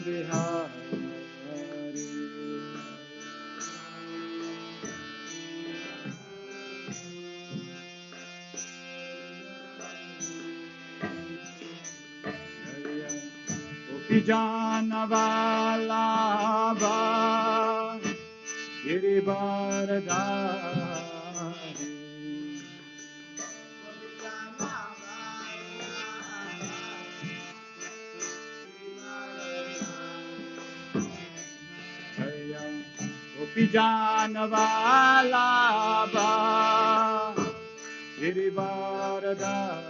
Bihari. Janavallabha Girivardhari Jaya Gopi Janavallabha Girivardhari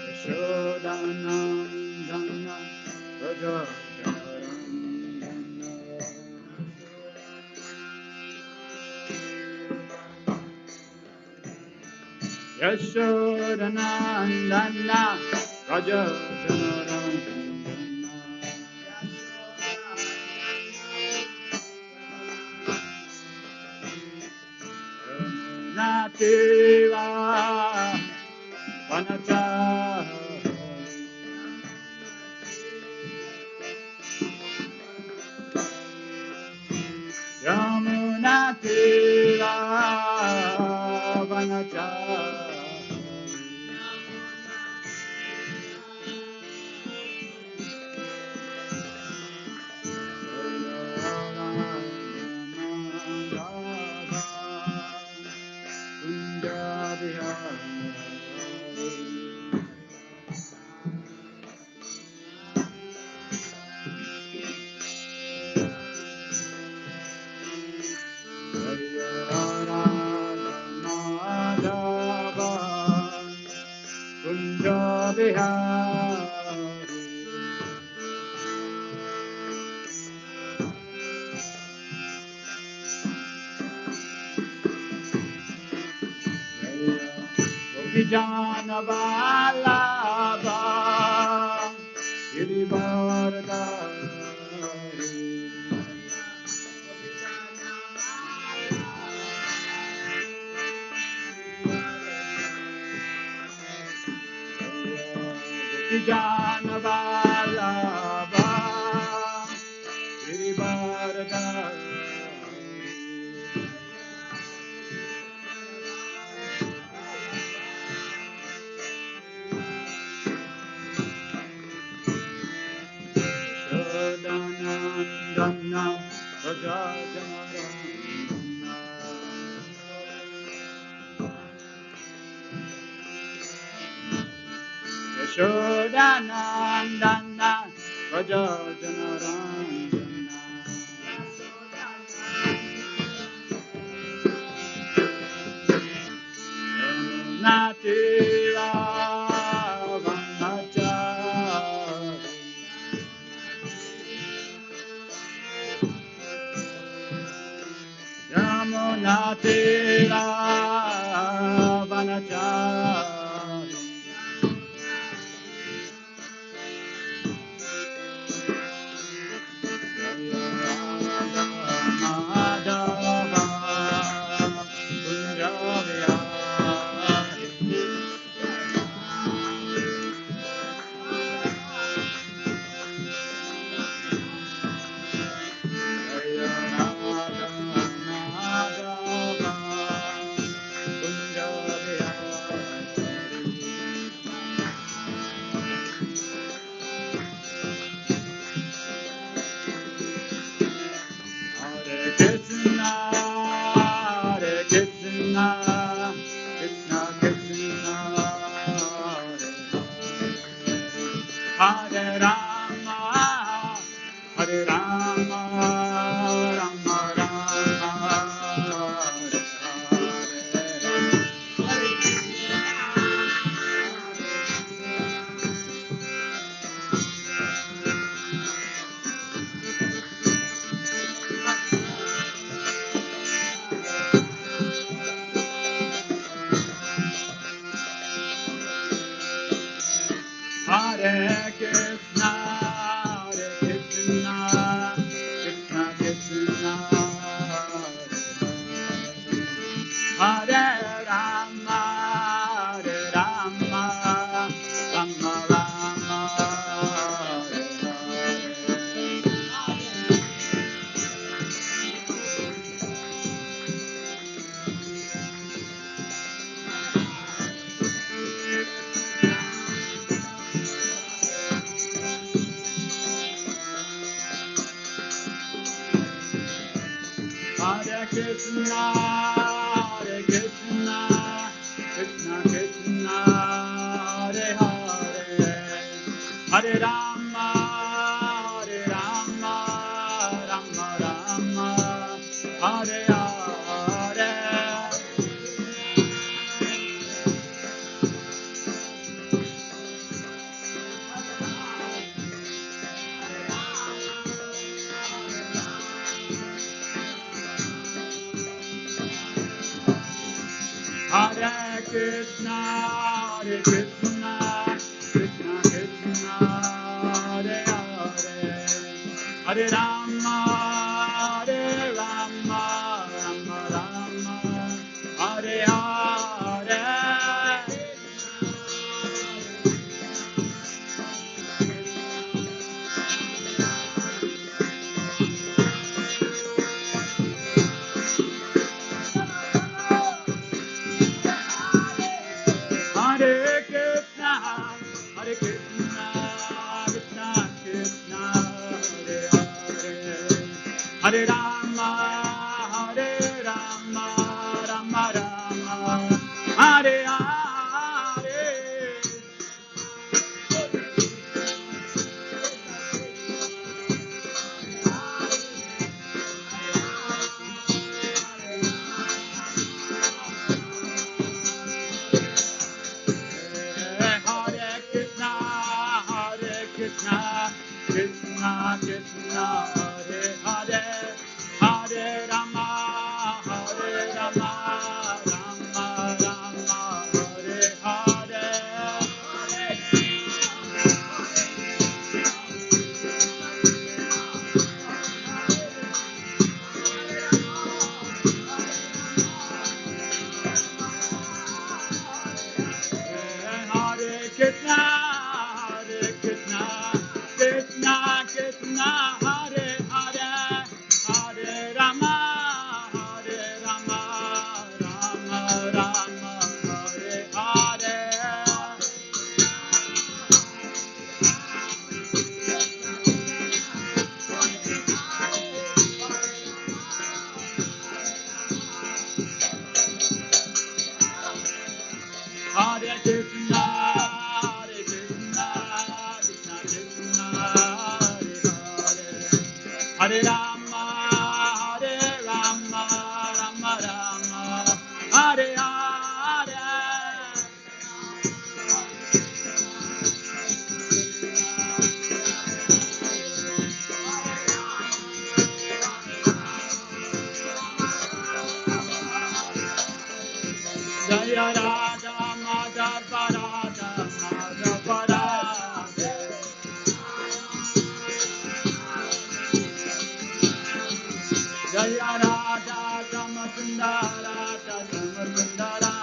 Yashodanandana Rajajanarandana Yashodanandana Rajajanarandana Nativa Vanachari Yamuna Tira Vanachari Janavallabha Girivardhari Janavallabha Girivardhari Shodanandana Rajajanarandana Yashodanandana Rajajanarandana Yamunatira Vanachari Yamunatira Vanachari Madhava Kunjavihari Jaya Radha Madhava Hare Krishna, Krishna Hare Krishna, Hare Krishna, Krishna Krishna, Hare Hare, Hare Rama, Hare Rama, Rama Rama, Hare Hare. Hare Krishna, Hare Krishna, Krishna Krishna, Hare Hare, Hare Rama, Hare Rama, Rama Rama, Hare Hare. Hare Krishna, Hare Krishna, Krishna Krishna, Hare Hare, Hare Rama, Hare Rama, Rama Rama, Hare Hare. Hare Krishna, Hare Krishna, Krishna Krishna, Hare Hare, Hare Rama, Hare Rama, Rama Rama, Hare Hare. Hare Krishna, Hare Krishna, Krishna Krishna, Hare Hare, Hare Rama, Hare Rama, Rama Rama, Hare Hare. Hare Krishna, Hare Krishna, Krishna Krishna, Hare Hare, Hare Rama, Hare Rama, Rama Rama, Hare Hare. Jaya Radha Madhava Radha Madhava Radha. Jaya Radha Samasundara Samasundara.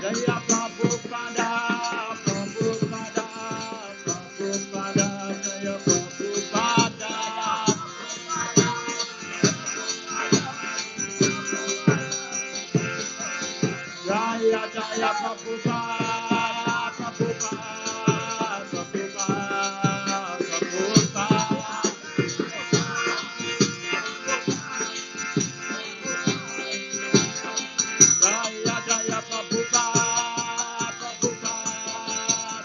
Jaya Prabhupada Prabhupada Prabhupada Jaya Prabhupada. Jaya Jaya Prabhupada Prabhupada Prabhupada Prabhupada. Jaya Jaya Prabhupada Prabhupada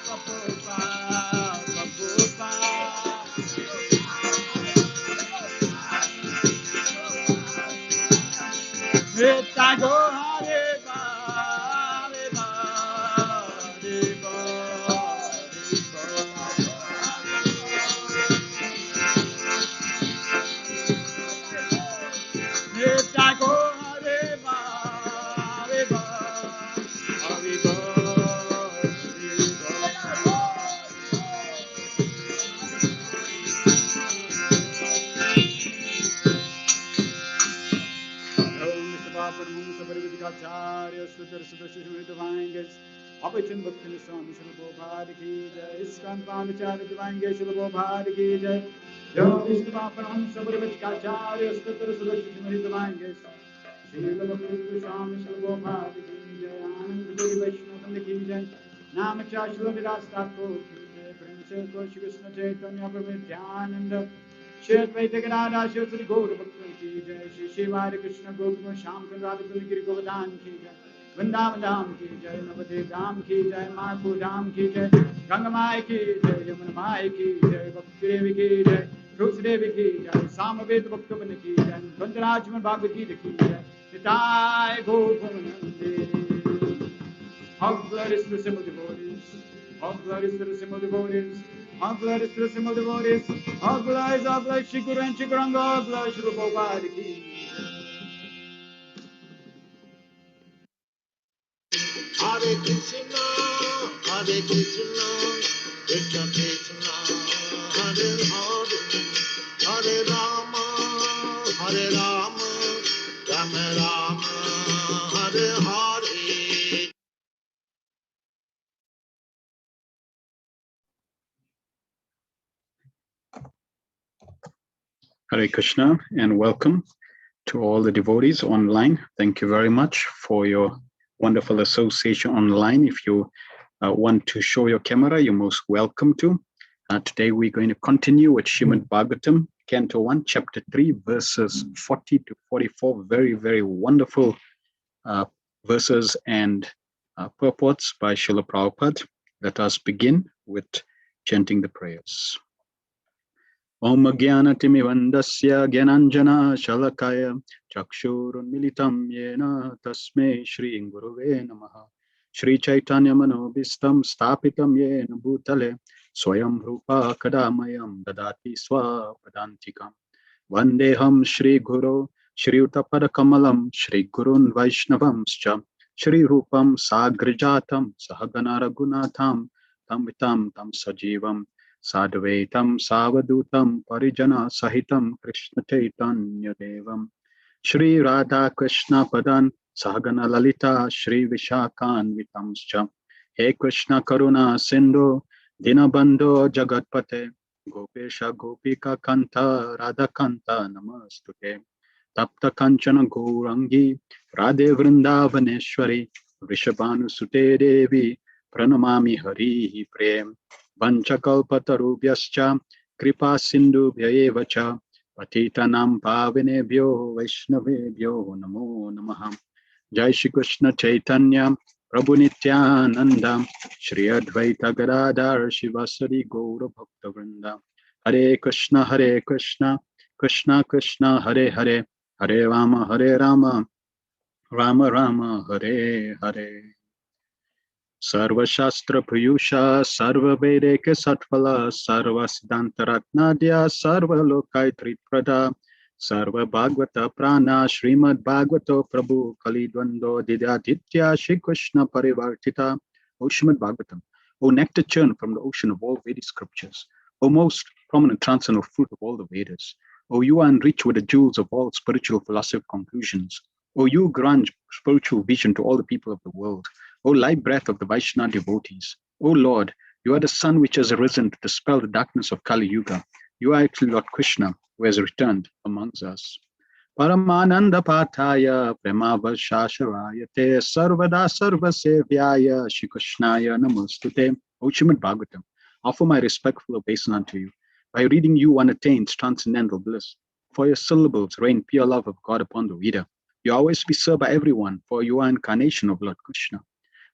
Prabhupada Prabhupada. Nitya Go Hare Ba, Hare Ba, Hare Ba, Hare Ba. Nitya Go Hare Ba, Hare Ba, Hare Ba, Hare Ba. Acharya Sudhar Sudhar Divine Guest, Abhachan Bhakti Swami Shri Prabhupada Ki Jai, Iskan Pamacharya Divine Guest Shri Prabhupada Ki Jai, Yo Vishnu Paparam Sabri Acharya Sudhar Sudhar Shri Divine Guest, Shri Bhakti Swami Shri Prabhupada Ki Jai, Anand Guru Vaishnava Ki Jai, Namacharya Shri Vidas Thakur Ki Jai, Shri Krishna Chaitanya Prabhu Nityananda Shri Advaita Gadadhar Shri Gaura Bhakta Ki Jai Shri Shiva Hare Krishna Gopal Shyam Radha Giri Govardhan Ki Jai Vrindavan Dham Ki Jai Navadip Dham Ki Jai Mayapur Dham Ki Jai Ganga Mai Ki Jai Yamuna Mai Ki Jai Bhakti Devi Ki Jai Tulsi Devi Ki Jai Samaveta Bhaktivinoda Ki Jai Gandharajman Bhagavad Gita Ki Jai Nitai Gaur Premanande. All glory is to the simple devotees. All glory is to the simple devotees. All glory is to the simple devotees. All glory, Shri Guru and Shri Guranga. All glory, Shri Prabhupada Ki. Hare Krishna, Hare Krishna, Krishna Krishna, Hare Hare, Hare Rama, Hare Rama, Rama Rama, Hare Hare. Hare Krishna and welcome to all the devotees online. Thank you very much for your wonderful association online. If you want to show your camera, you're most welcome to. Today we're going to continue with Srimad Bhagavatam, Canto 1, Chapter 3, verses 40 to 44. Very, very wonderful verses and purports by Srila Prabhupada. Let us begin with chanting the prayers. Om Jnanatimirandasya Gyananjana Shalakaya Chakshurunmilitam Yena Tasmai Shri Gurave Namaha Shri Chaitanya Manobhistam Stapitam Yena Bhutale Swayam Rupa Kadamayam Dadati Swapadantikam Vandeham Shri Guru Shri Utapadakamalam Shri Gurun Vaishnavamscha Shri Rupam Sagrajatam Sahagana Ragunatham Tamvitam Tam Sajivam Sadvaitam Savadutam Parijana Sahitam Krishna Chaitanya Devam Shri Radha Krishna Padan Sahagana Lalita Shri Vishakan Vitamscha He Krishna Karuna Sindhu Dinabandho Jagatpate Gopesha Gopika Kanta Radha Kanta Namastute Tapta Kanchana Gourangi Radhe Vrindavaneshwari Vrishabhanu Sute Devi Pranamami Hari Prem Vanchakalpatarubhyascha Kripa Sindhubhya cha Patitanam Pavinebhyo Vaishnavebhyo Namo Namaha Jai Shri Krishna Chaitanya Prabhu Nityananda Shri Advaita Gadadhar Shivasari Gaura Bhakta Vrinda Hare Krishna Krishna Krishna Hare Hare Hare Rama Rama Rama Hare Hare Sarva Shastra Puyusha Sarva Vedeke Satphala Sarva Siddhantaratnadya Sarva Lokai Prada Sarva Bhagavata Prana Srimad Bhagavato Prabhu Kalidwando Didaditya Shri Krishna Parivartita O Srimad Bhagavatam, O nectar churn from the ocean of all Vedic scriptures, O most prominent transcendental fruit of all the Vedas, O you are enriched with the jewels of all spiritual philosophic conclusions, O you grant spiritual vision to all the people of the world, O light breath of the Vaishnava devotees, O Lord, you are the sun which has arisen to dispel the darkness of Kali Yuga. You are actually Lord Krishna who has returned amongst us. Paramananda Pataya Premavashasharaya Te Sarvada Sarvasevyaya Shri Krishnaya Namostute. O Srimad Bhagavatam, offer my respectful obeisance unto you. By reading you one attains transcendental bliss. For your syllables rain pure love of God upon the reader. You always be served by everyone, for you are incarnation of Lord Krishna.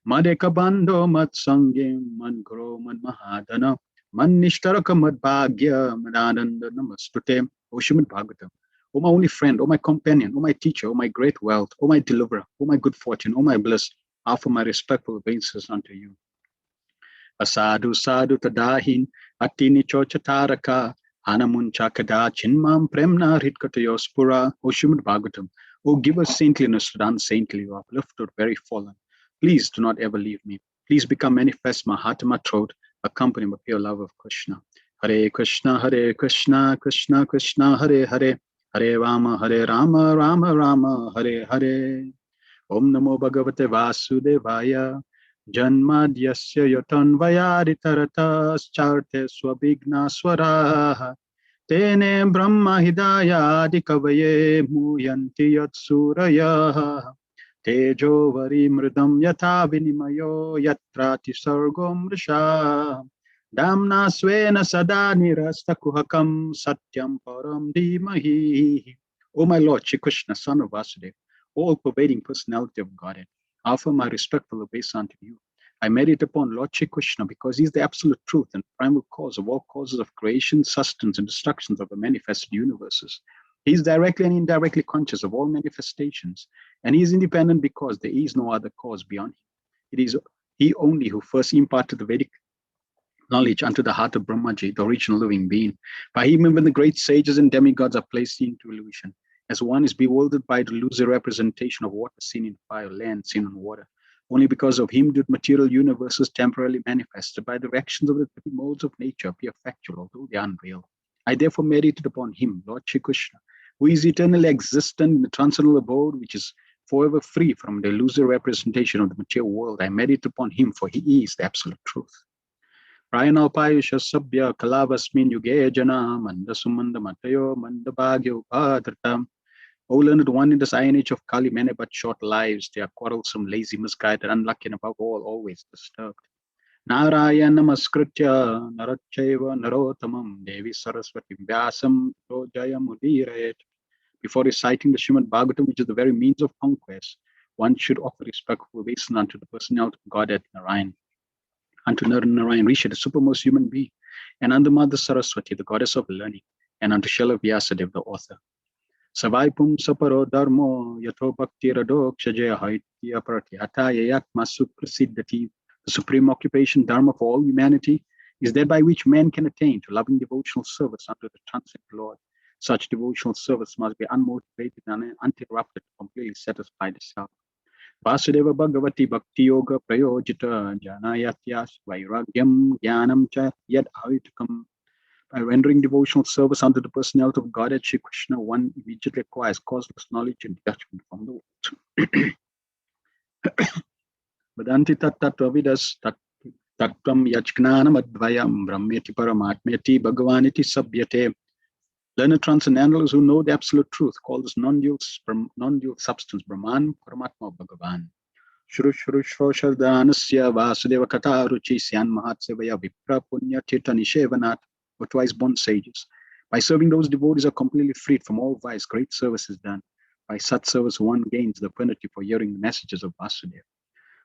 Madeka bando mat sangim man gro man mahadana man nishtaraka mad bhagya madananda namastute. O Srimad Bhagavatam, O my only friend, O my companion, O my teacher, O my great wealth, O my deliverer, O my good fortune, O my bliss, offer my respectful obeisances unto you. Asadu sadhu tadahin atini chochataraka hanamuncha kada chinmam premna ritkatayospura. O Srimad Bhagavatam, O give us saintliness to the unsaintly, who are uplifted, very fallen. Please do not ever leave me. Please become manifest my heart and my throat, accompanied by pure love of Krishna. Hare Krishna, Krishna Krishna, Hare Hare, Hare Rama, Rama Rama, Hare Hare. Om Namo Bhagavate Vasudevaya, Janmadyasya Yatanvayaditaratas Charte Swabhigna Swaraha, Tene Brahma Hidaya Dikavaye Muyanti Yatsuraya. Tejo vari mridam yatha vinimayo yatrati sargom risha Damna swena sada nirasta kuhakam satyam param dhimahi. O my Lord, Shri Krishna, son of Vasudeva, all-pervading personality of Godhead, I offer my respectful obeisance unto you. I meditate upon Lord Shri Krishna because he is the absolute truth and primal cause of all causes of creation, sustenance, and destructions of the manifested universes. He is directly and indirectly conscious of all manifestations, and he is independent because there is no other cause beyond him. It is he only who first imparted the Vedic knowledge unto the heart of Brahmaji, the original living being. By him even the great sages and demigods are placed into illusion, as one is bewildered by the illusory representation of water seen in fire, land seen in water. Only because of him did material universes temporarily manifested by the actions of the three modes of nature appear factual, although they are unreal. I therefore meditated upon him, Lord Shri Krishna, who is eternally existent in the transcendental abode, which is forever free from the illusory representation of the material world. I meditate upon him, for he is the absolute truth. Prayanalpayusha sabya kalavasmin yuge jana mandasumanda matayo mandabhagyo bhadratam. O learned one, in this iron age of Kali, many but short lives. They are quarrelsome, lazy, misguided, unlucky, and above all, always disturbed. Narayana namaskritya narachaiva narotamam devi saraswati vyasam jaya mudirayet. Before reciting the Srimad Bhagavatam, which is the very means of conquest, one should offer respectful obeisance unto the personality of Godhead Narayan, unto Narayan Rishi, the supermost human being, and unto Mother Saraswati, the goddess of learning, and unto Srila Vyasadeva, the author. Savaipum saparo dharmo yato bhakti radoksha jaya haitya pratyata yayatma suprasiddhati. The supreme occupation dharma for all humanity is that by which man can attain to loving devotional service unto the transcendent Lord. Such devotional service must be unmotivated and uninterrupted to completely satisfy the self. Vasudeva Bhagavati Bhakti Yoga Prayojita Janayatyas Vairagyam Jnanam Cha Yad Avitakam. By rendering devotional service unto the personality of Godhead Shri Krishna, one immediately acquires causeless knowledge and detachment from the world. Vedanti tattvavidas tattvam yajnanam advayam brahmeti paramatmeti bhagavaniti sabhyate. Learned transcendentalists who know the absolute truth call this non-dual substance Brahman, Paramatma, Bhagavan. Shru Shru Shro Shardanasya Vasudeva Kata Ruchi Syan Mahatsevaya Vipra Punya Tirtha Nishevanat, or twice born sages. By serving those devotees are completely freed from all vice, great service is done. By such service one gains the penalty for hearing the messages of Vasudeva.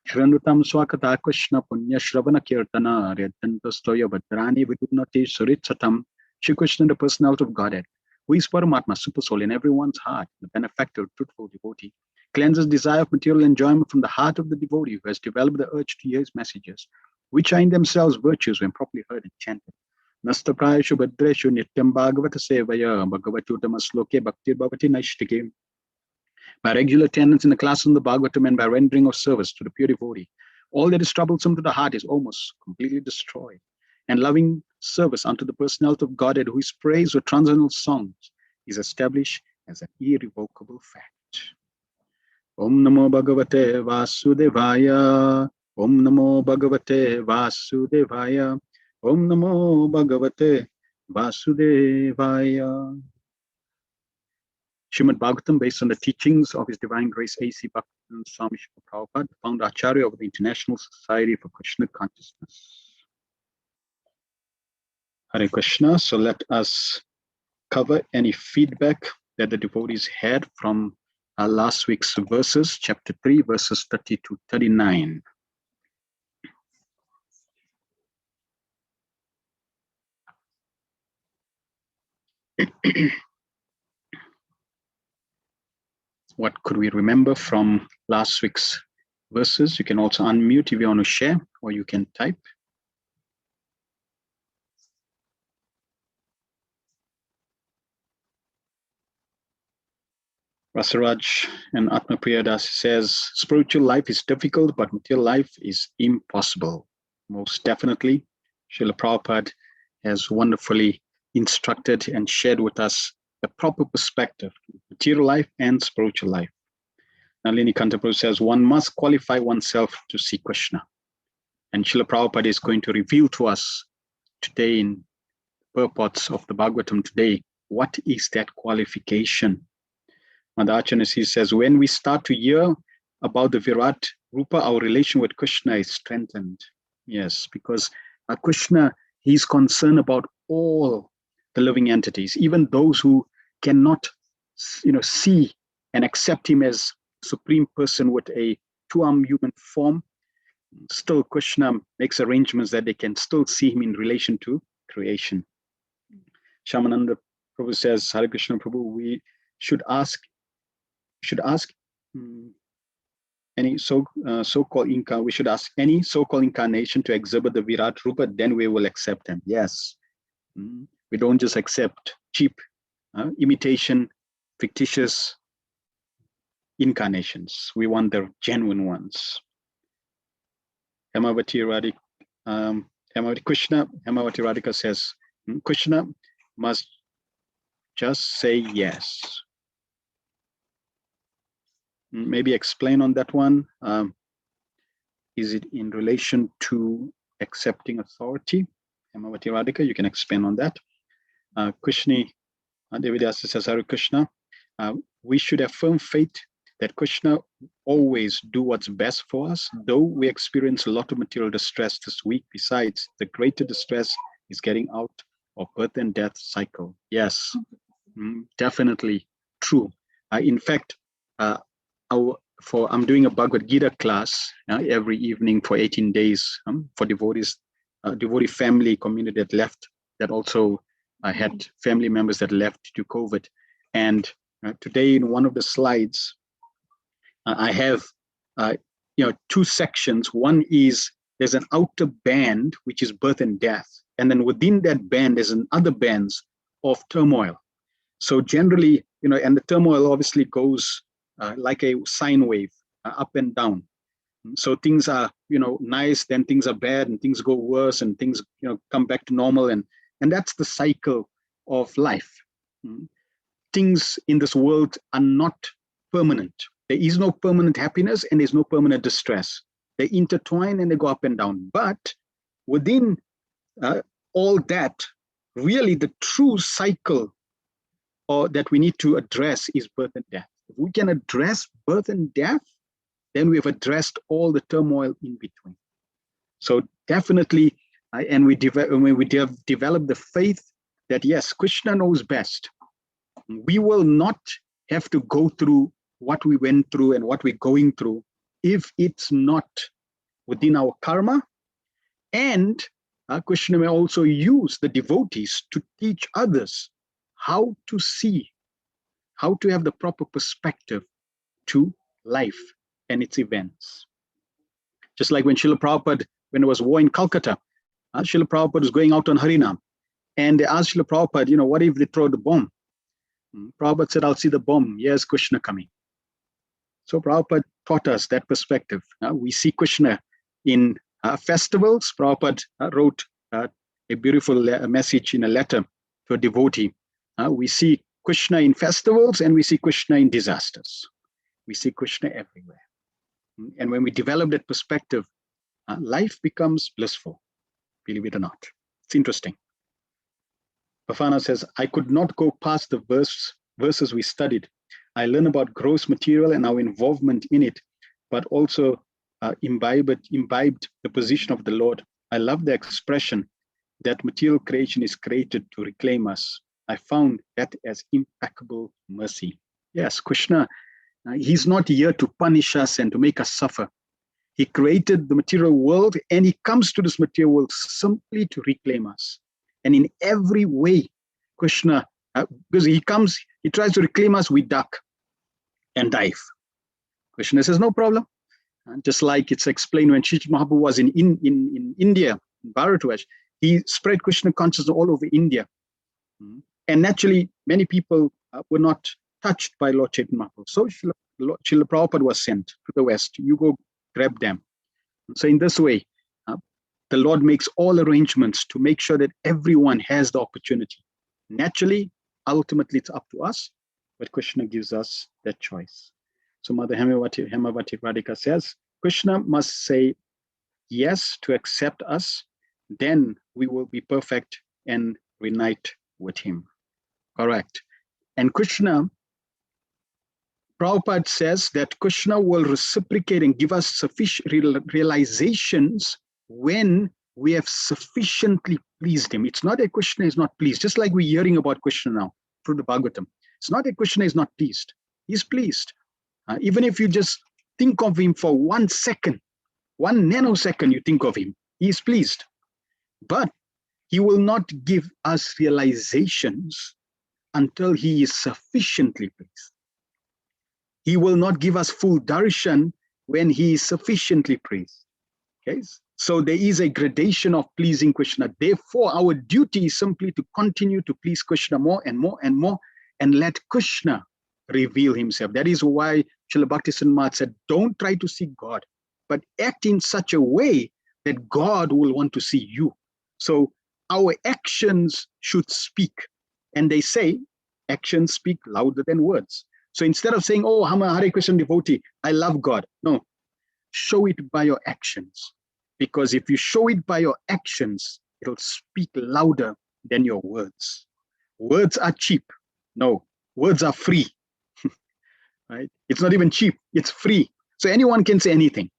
Shranutam Swakata Krishna Punya Shravana Kirtana Ryadantastoya Vadrani Vidunati Suritsatam. Shri Krishna, the personality of Godhead, who is Paramatma, super soul in everyone's heart, the benefactor, truthful devotee, cleanses desire of material enjoyment from the heart of the devotee who has developed the urge to hear his messages, which are in themselves virtues when properly heard and chanted. Nasta prayashu bhadreshu nityam bhagavata sevaya bhagavatutam sloke bhaktir bhavati naishtike. By regular attendance in the classes of the Bhagavatam and by rendering of service to the pure devotee, all that is troublesome to the heart is almost completely destroyed. And loving service unto the personality of Godhead, who is praised with transcendental songs, is established as an irrevocable fact. Om Namo Bhagavate Vasudevaya. Om Namo Bhagavate Vasudevaya. Om Namo Bhagavate Vasudevaya. Srimad Bhagavatam, based on the teachings of His Divine Grace A.C. Bhaktivedanta Swami Srila Prabhupada, founder Acharya of the International Society for Krishna Consciousness. Hare Krishna. So let us cover any feedback that the devotees had from our last week's verses, chapter 3, verses 30 to 39. What could we remember from last week's verses? You can also unmute if you want to share, or you can type. Rasaraj and Atma Priyadas says, spiritual life is difficult, but material life is impossible. Most definitely, Srila Prabhupada has wonderfully instructed and shared with us the proper perspective, material life and spiritual life. Nalini Kantaprabhu says, one must qualify oneself to see Krishna. And Srila Prabhupada is going to reveal to us today in purports of the Bhagavatam today, what is that qualification? Madhacharya says, when we start to hear about the Virat Rupa, our relation with Krishna is strengthened. Yes, because Krishna He's concerned about all the living entities, even those who cannot, see and accept him as supreme person with a two-armed human form. Still, Krishna makes arrangements that they can still see him in relation to creation. Shamananda Prabhu says, Hare Krishna Prabhu, we should ask any so-called we should ask any so-called incarnation to exhibit the Virat Rupa, then we will accept him. Yes. We don't just accept cheap, imitation, fictitious incarnations. We want the genuine ones. Hemavati Radhika says, Krishna must just say yes. Maybe explain on that one. Is it in relation to accepting authority? Hemavati Radhika, you can explain on that. Krishna Devidasa says, Hare Krishna, we should have firm faith that Krishna always do what's best for us, though we experience a lot of material distress this week. Besides, the greater distress is getting out of birth and death cycle. Yes, definitely true. In fact, I'm doing a Bhagavad Gita class every evening for 18 days for devotees, devotee family community that left, that also had family members that left due to COVID. And today in one of the slides, I have two sections. One is there's an outer band, which is birth and death. And then within that band, there's another bands of turmoil. So generally, and the turmoil obviously goes like a sine wave, up and down. So things are, nice, then things are bad, and things go worse, and things, come back to normal. And that's the cycle of life. Things in this world are not permanent. There is no permanent happiness and there's no permanent distress. They intertwine and they go up and down. But within all that, really the true cycle that we need to address is birth and death. If we can address birth and death, then we've addressed all the turmoil in between. So definitely, and we develop the faith that yes, Krishna knows best. We will not have to go through what we went through and what we're going through if it's not within our karma. And Krishna may also use the devotees to teach others how to see, how to have the proper perspective to life and its events. Just like when Srila Prabhupada, when there was war in Calcutta, Srila Prabhupada was going out on Harinam, and they asked Srila Prabhupada, what if they throw the bomb? Prabhupada said, I'll see the bomb. Yes, Krishna coming. So Prabhupada taught us that perspective. We see Krishna in festivals. Prabhupada wrote a beautiful message in a letter to a devotee. We see Krishna in festivals and we see Krishna in disasters. We see Krishna everywhere. And when we develop that perspective, life becomes blissful, believe it or not. It's interesting. Bafana says, I could not go past the verses we studied. I learned about gross material and our involvement in it, but also imbibed the position of the Lord. I love the expression that material creation is created to reclaim us. I found that as impeccable mercy. Yes, Krishna, he's not here to punish us and to make us suffer. He created the material world and he comes to this material world simply to reclaim us. And in every way, Krishna, because he tries to reclaim us, we duck and dive. Krishna says, no problem. Just like it's explained when Chaitanya Mahaprabhu was in India, in Bharatwash, he spread Krishna consciousness all over India. And naturally, many people were not touched by Lord Chaitanya Mahaprabhu. So Srila Prabhupada was sent to the West. You go grab them. So in this way, the Lord makes all arrangements to make sure that everyone has the opportunity. Naturally, ultimately, it's up to us, but Krishna gives us that choice. So Mother Hemavati Radhika says, Krishna must say yes to accept us, then we will be perfect and reunite with him. Correct. And Krishna, Prabhupada says that Krishna will reciprocate and give us sufficient realizations when we have sufficiently pleased him. It's not that Krishna is not pleased, just like we're hearing about Krishna now through the Bhagavatam. It's not that Krishna is not pleased. He's pleased. Even if you just think of him for 1 second, 1 nanosecond, you think of him, he's pleased. But he will not give us realizations until he is sufficiently pleased. He will not give us full darshan when he is sufficiently pleased. Okay? So there is a gradation of pleasing Krishna. Therefore, our duty is simply to continue to please Krishna more and more and more, and let Krishna reveal himself. That is why Srila Bhakti Maharaj said, don't try to see God, but act in such a way that God will want to see you. So our actions should speak. And they say, actions speak louder than words. So instead of saying, oh, I'm a Hare Krishna devotee, I love God. No, show it by your actions. Because if you show it by your actions, it'll speak louder than your words. Words are cheap. No, words are free. Right? It's not even cheap, it's free. So anyone can say anything.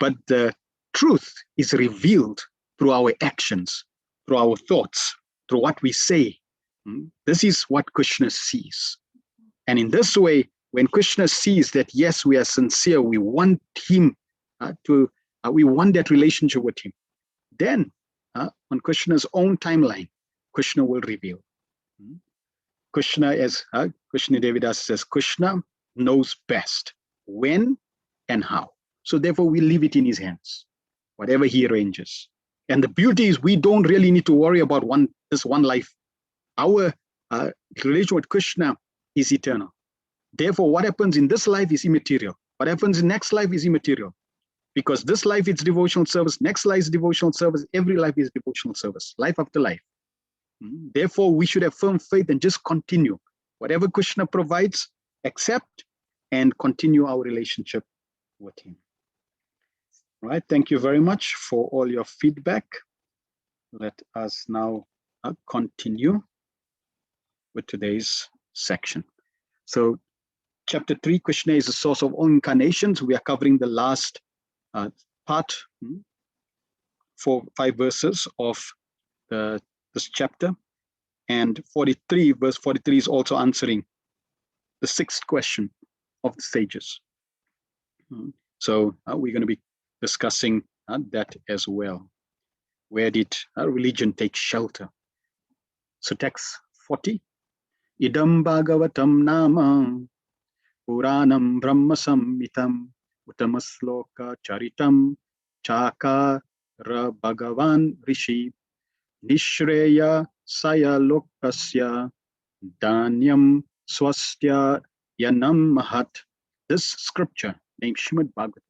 But the truth is revealed through our actions, through our thoughts, through what we say. This is what Krishna sees. And in this way, when Krishna sees that, yes, we are sincere, we want him we want that relationship with him, then on Krishna's own timeline, Krishna will reveal. Krishna, as Krishna Devidas says, Krishna knows best when and how. So therefore, we leave it in his hands, whatever he arranges. And the beauty is we don't really need to worry about this one life. Our relation with Krishna is eternal. Therefore, what happens in this life is immaterial. What happens in next life is immaterial. Because this life is devotional service, next life is devotional service, every life is devotional service, life after life. Therefore, we should have firm faith and just continue. Whatever Krishna provides, accept and continue our relationship with him. All right, thank you very much for all your feedback. Let us now continue with today's section. So, chapter 3, Krishna is the source of all incarnations. We are covering the last part, 5 verses of this chapter, and 43, verse 43 is also answering the 6th question of the sages. So we're going to be discussing that as well. Where did religion take shelter? So text 40, Idam Bhagavatam Nama Puranam Brahma Samhitam Uttamasloka Charitam Chakara Bhagavan Rishi Nishreya Saya Lokasya Dhanyam Swastya Yanam Mahat. This scripture named Srimad Bhagavatam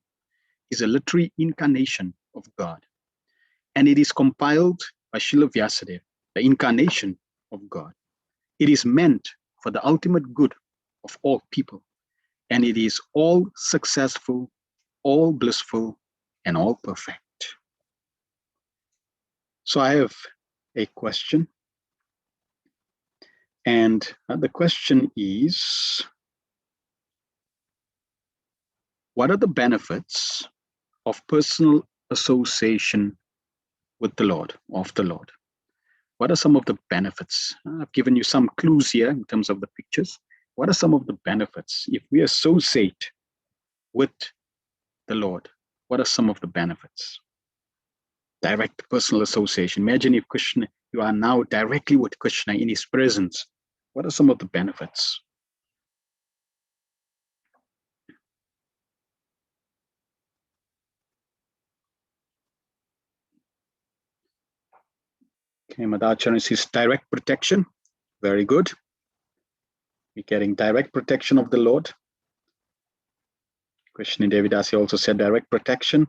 is a literary incarnation of God. And it is compiled by Srila Vyasadeva, the incarnation of God. It is meant for the ultimate good of all people. And it is all successful, all blissful, and all perfect. So I have a question. And the question is, what are the benefits of personal association with the Lord, of the Lord? What are some of the benefits? I've given you some clues here in terms of the pictures. What are some of the benefits if we associate with the Lord? What are some of the benefits? Direct personal association. Imagine if Krishna, you are now directly with Krishna in his presence. What are some of the benefits? Okay, Madhacharya says direct protection. Very good. We're getting direct protection of the Lord. Krishna Devidasi also said direct protection.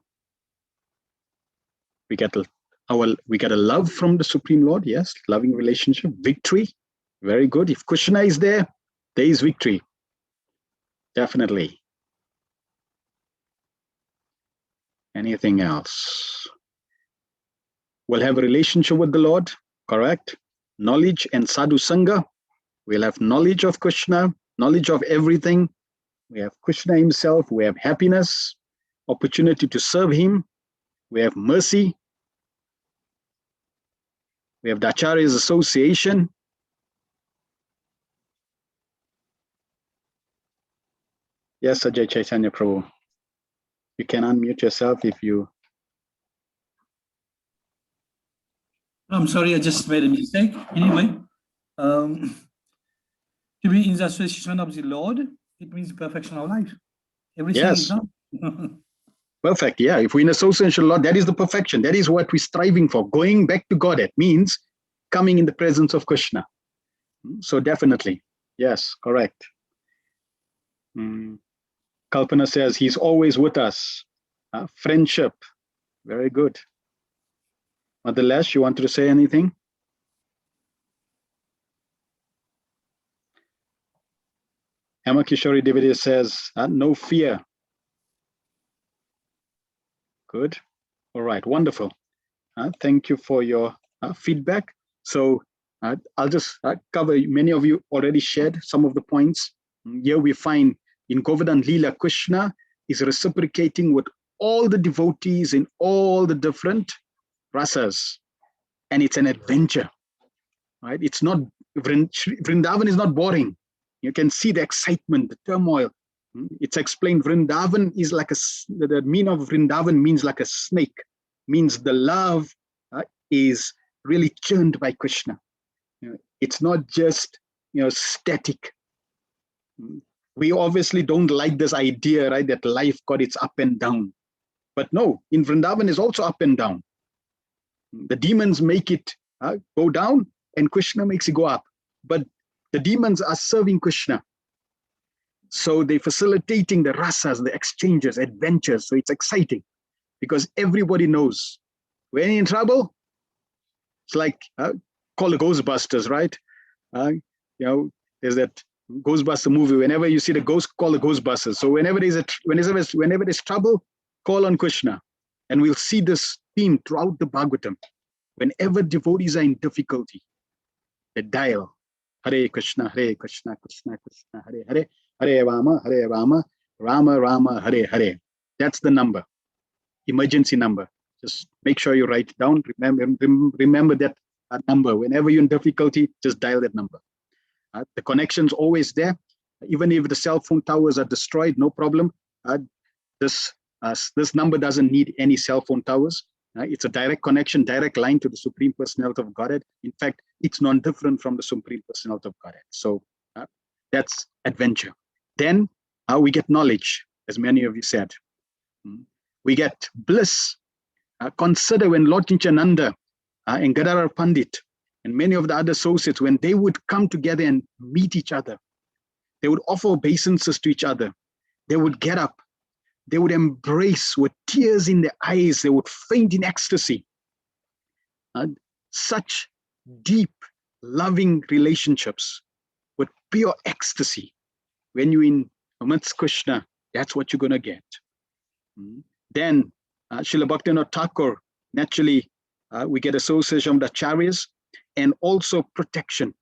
We get a love from the Supreme Lord, yes, loving relationship, victory, very good. If Krishna is there, there is victory, definitely. Anything else? We'll have a relationship with the Lord, correct? Knowledge and sadhu sangha. We'll have knowledge of Krishna, knowledge of everything. We have Krishna himself, we have happiness, opportunity to serve him, we have mercy, We have the Acharyas Association. Yes, Ajay Chaitanya Prabhu. You can unmute yourself if you... I'm sorry, I just made a mistake. Anyway, to be in the association of the Lord, it means perfection of life. Everything is done. Perfect. Yeah. If we're in association of Lord, that is the perfection. That is what we're striving for. Going back to God, it means coming in the presence of Krishna. So definitely. Yes, correct. Kalpana says he's always with us. Friendship. Very good. Mother Lesh, you wanted to say anything? Emma Kishori Devide says, no fear. Good. All right. Wonderful. Thank you for your feedback. So I'll just cover, many of you already shared some of the points. Here we find in Govardhan Leela, Krishna is reciprocating with all the devotees in all the different rasas. And it's an adventure, right? It's not, Vrindavan is not boring. You can see the excitement, the turmoil. It's explained, Vrindavan is like the meaning of Vrindavan means like a snake, means the love is really churned by Krishna. It's not just, static. We obviously don't like this idea, right, that life got its up and down. But no, in Vrindavan is also up and down. The demons make it go down and Krishna makes it go up. But the demons are serving Krishna. So they're facilitating the rasas, the exchanges, adventures. So it's exciting because everybody knows when you're in trouble, it's like call the Ghostbusters, right? There's that Ghostbuster movie. Whenever you see the ghost, call the Ghostbusters. So whenever there's trouble, call on Krishna. And we'll see this theme throughout the Bhagavatam. Whenever devotees are in difficulty, they dial Hare Krishna, Krishna Krishna, Hare Hare, Hare Rama, Rama Rama, Hare Hare. That's the number, emergency number. Just make sure you write it down. Remember that number. Whenever you're in difficulty, just dial that number. The connection's always there. Even if the cell phone towers are destroyed, no problem. This number doesn't need any cell phone towers. It's a direct connection, direct line to the Supreme Personality of Godhead. In fact, it's non-different from the Supreme Personality of Godhead. So that's adventure. Then we get knowledge, as many of you said. We get bliss. Consider when Lord Nityananda and Gadadhar Pandit and many of the other associates, when they would come together and meet each other, they would offer obeisances to each other. They would get up. They would embrace with tears in their eyes. They would faint in ecstasy. Such deep, loving relationships with pure ecstasy. When you're in amidst Krishna, that's what you're going to get. Then, Srila Bhaktivinoda Thakur, naturally, we get association of the Acharyas and also protection.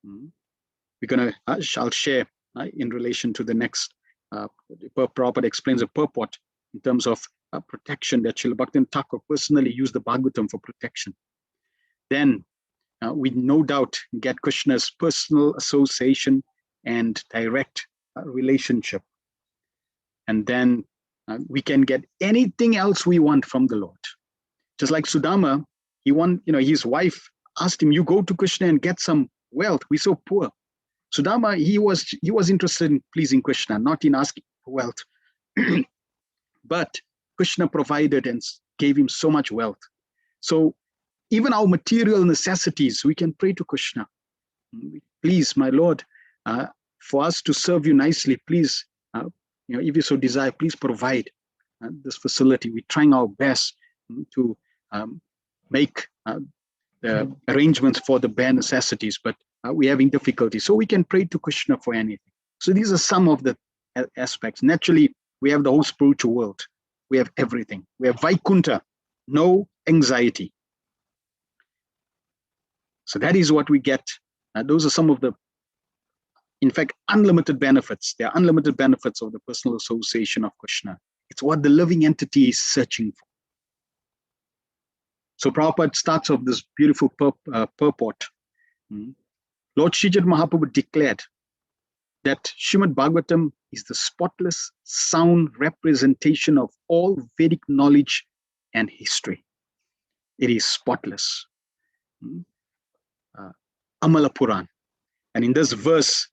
We're going to, I'll share in relation to the next. Prabhupada explains a purport in terms of protection that Srila Bhaktivinoda Thakur personally used the Bhagavatam for protection. Then we no doubt get Krishna's personal association and direct relationship. And then we can get anything else we want from the Lord. Just like Sudama, his wife asked him, you go to Krishna and get some wealth. We're so poor. Sudama, he was interested in pleasing Krishna, not in asking for wealth. But Krishna provided and gave him so much wealth. So even our material necessities, we can pray to Krishna. Please, my Lord, for us to serve you nicely, please, if you so desire, please provide this facility. We're trying our best to make the arrangements for the bare necessities, but we're having difficulty. So we can pray to Krishna for anything. So these are some of the aspects. Naturally, we have the whole spiritual world. We have everything. We have Vaikuntha, no anxiety. So that is what we get. Those are some of the, in fact, unlimited benefits. There are unlimited benefits of the personal association of Krishna. It's what the living entity is searching for. So Prabhupada starts off this beautiful purport. Lord Sri Mahaprabhu declared that Srimad Bhagavatam is the spotless, sound representation of all Vedic knowledge and history. It is spotless. Amala Puran. And in this verse,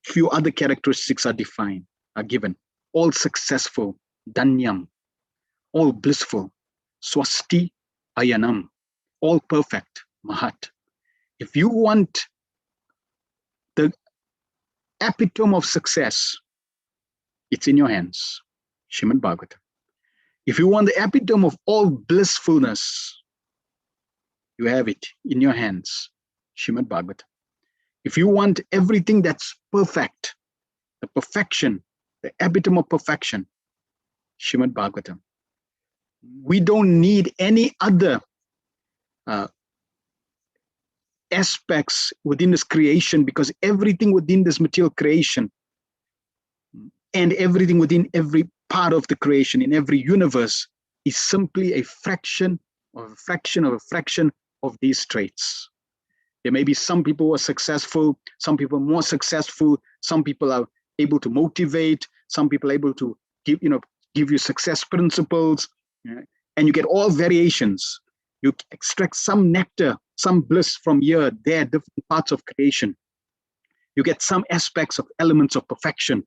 few other characteristics are defined, are given. All successful, Danyam. All blissful, Swasti Ayanam. All perfect, Mahat. If you want the epitome of success, it's in your hands, Srimad Bhagavatam. If you want the epitome of all blissfulness, you have it in your hands, Srimad Bhagavatam. If you want everything that's perfect, the perfection, the epitome of perfection, Srimad Bhagavatam. We don't need any other aspects within this creation, because everything within this material creation and everything within every part of the creation, in every universe, is simply a fraction of a fraction of a fraction of these traits. There may be some people who are successful, some people are more successful, some people are able to motivate, some people are able to give you success principles, and you get all variations. You extract some nectar, some bliss from here, there, different parts of creation. You get some aspects of elements of perfection.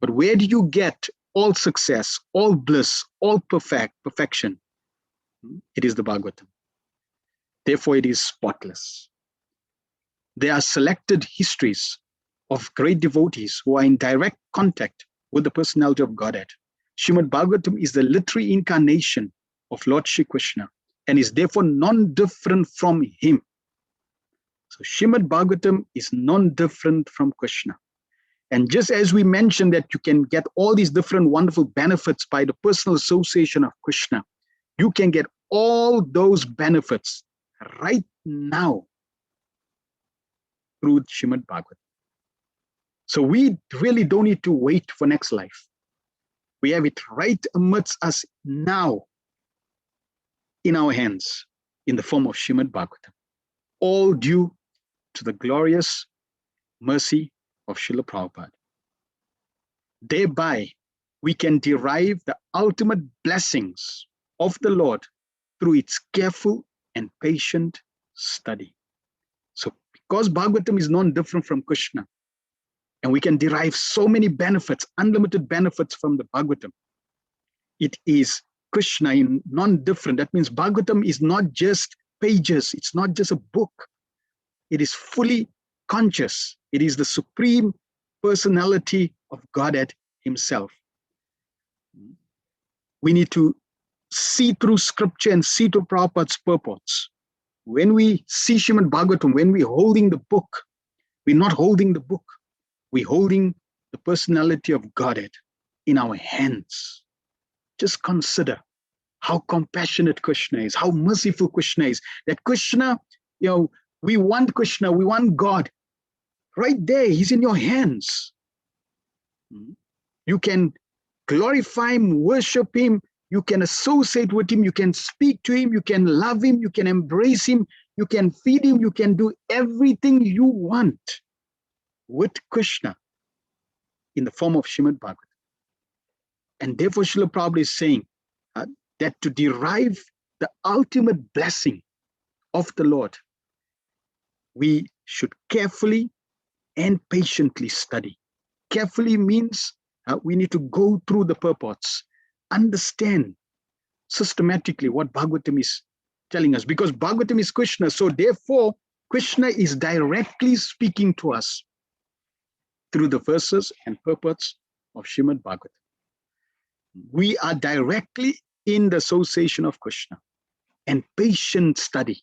But where do you get all success, all bliss, all perfection? It is the Bhagavatam. Therefore, it is spotless. There are selected histories of great devotees who are in direct contact with the personality of Godhead. Srimad Bhagavatam is the literary incarnation of Lord Shri Krishna and is therefore non-different from him. So Srimad Bhagavatam is non-different from Krishna. And just as we mentioned that you can get all these different wonderful benefits by the personal association of Krishna, you can get all those benefits right now through Srimad Bhagavatam. So we really don't need to wait for next life. We have it right amidst us now in our hands in the form of Srimad Bhagavatam, all due to the glorious mercy of Srila Prabhupada. Thereby, we can derive the ultimate blessings of the Lord through its careful and patient study. So because Bhagavatam is non-different from Krishna, and we can derive so many benefits, unlimited benefits from the Bhagavatam, it is Krishna in non-different. That means Bhagavatam is not just pages, it's not just a book. It is fully conscious. It is the supreme personality of Godhead himself. We need to see through scripture and see through Prabhupada's purports. When we see Srimad Bhagavatam, when we're holding the book, we're not holding the book. We're holding the personality of Godhead in our hands. Just consider how compassionate Krishna is, how merciful Krishna is. That Krishna, we want Krishna, we want God. Right there, he's in your hands. You can glorify him, worship him, you can associate with him, you can speak to him, you can love him, you can embrace him, you can feed him, you can do everything you want with Krishna in the form of Srimad Bhagavatam. And therefore, Srila Prabhupada is saying that to derive the ultimate blessing of the Lord, we should carefully and patiently study. Carefully means we need to go through the purports, understand systematically what Bhagavatam is telling us, because Bhagavatam is Krishna. So therefore, Krishna is directly speaking to us through the verses and purports of Srimad Bhagavatam. We are directly in the association of Krishna, and patient study.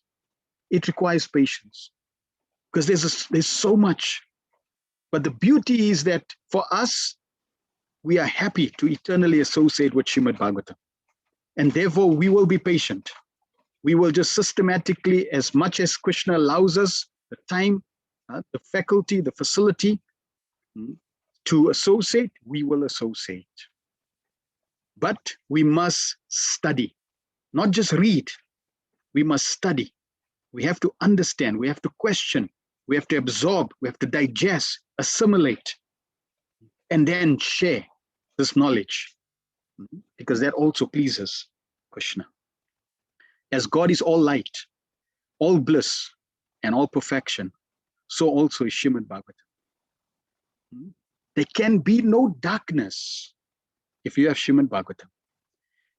It requires patience because there's so much. But the beauty is that for us, we are happy to eternally associate with Srimad Bhagavatam. And therefore, we will be patient. We will just systematically, as much as Krishna allows us the time, the faculty, the facility to associate, we will associate. But we must study, not just read. we must study. We have to understand, we have to question, we have to absorb, we have to digest, assimilate, and then share this knowledge, because that also pleases Krishna. As God is all light, all bliss, and all perfection, so also is Srimad Bhagavatam. There can be no darkness if you have Srimad Bhagavatam.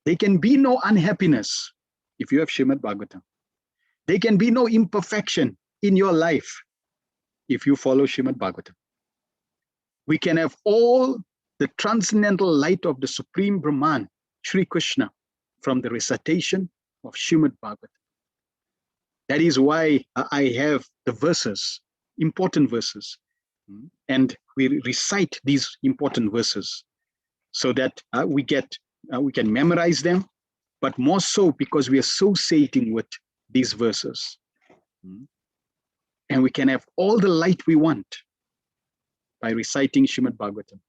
There can be no unhappiness if you have Srimad Bhagavatam. There can be no imperfection in your life if you follow Srimad Bhagavatam. We can have all the transcendental light of the Supreme Brahman, Sri Krishna, from the recitation of Srimad Bhagavatam. That is why I have the verses, important verses, and we recite these important verses so that we can memorize them, but more so because we are associating with these verses. And we can have all the light we want by reciting Srimad Bhagavatam,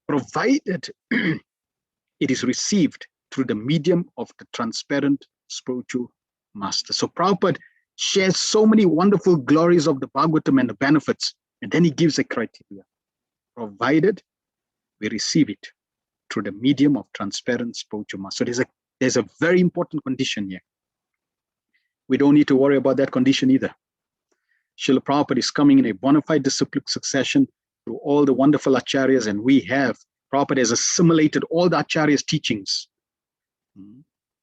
provided it is received through the medium of the transparent spiritual master. So Prabhupada shares so many wonderful glories of the Bhagavatam and the benefits, and then he gives a criteria, provided we receive it through the medium of transparent spiritual master. So there's a very important condition here. We don't need to worry about that condition either. Srila Prabhupada is coming in a bona fide disciplic succession through all the wonderful acharyas, and Prabhupada has assimilated all the acharyas' teachings.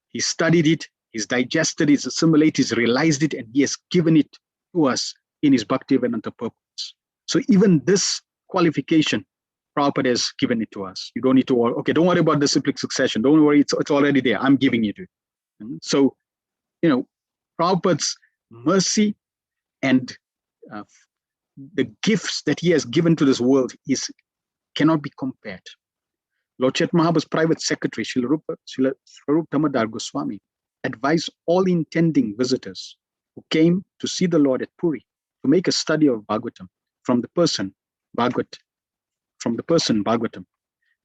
He studied it, he's digested it, he's assimilated, he's realized it, and he has given it to us in his Bhaktivedanta purpose. So even this qualification, Prabhupada has given it to us. You don't need to worry. Okay, don't worry about disciplic succession. Don't worry, it's already there. I'm giving it to you. So, Prabhupada's mercy and the gifts that he has given to this world cannot be compared. Lord Chaitanya Mahaprabhu's private secretary, Srila Swarup Damodar Goswami, advised all intending visitors who came to see the Lord at Puri to make a study of Bhagavatam from the person Bhagavatam.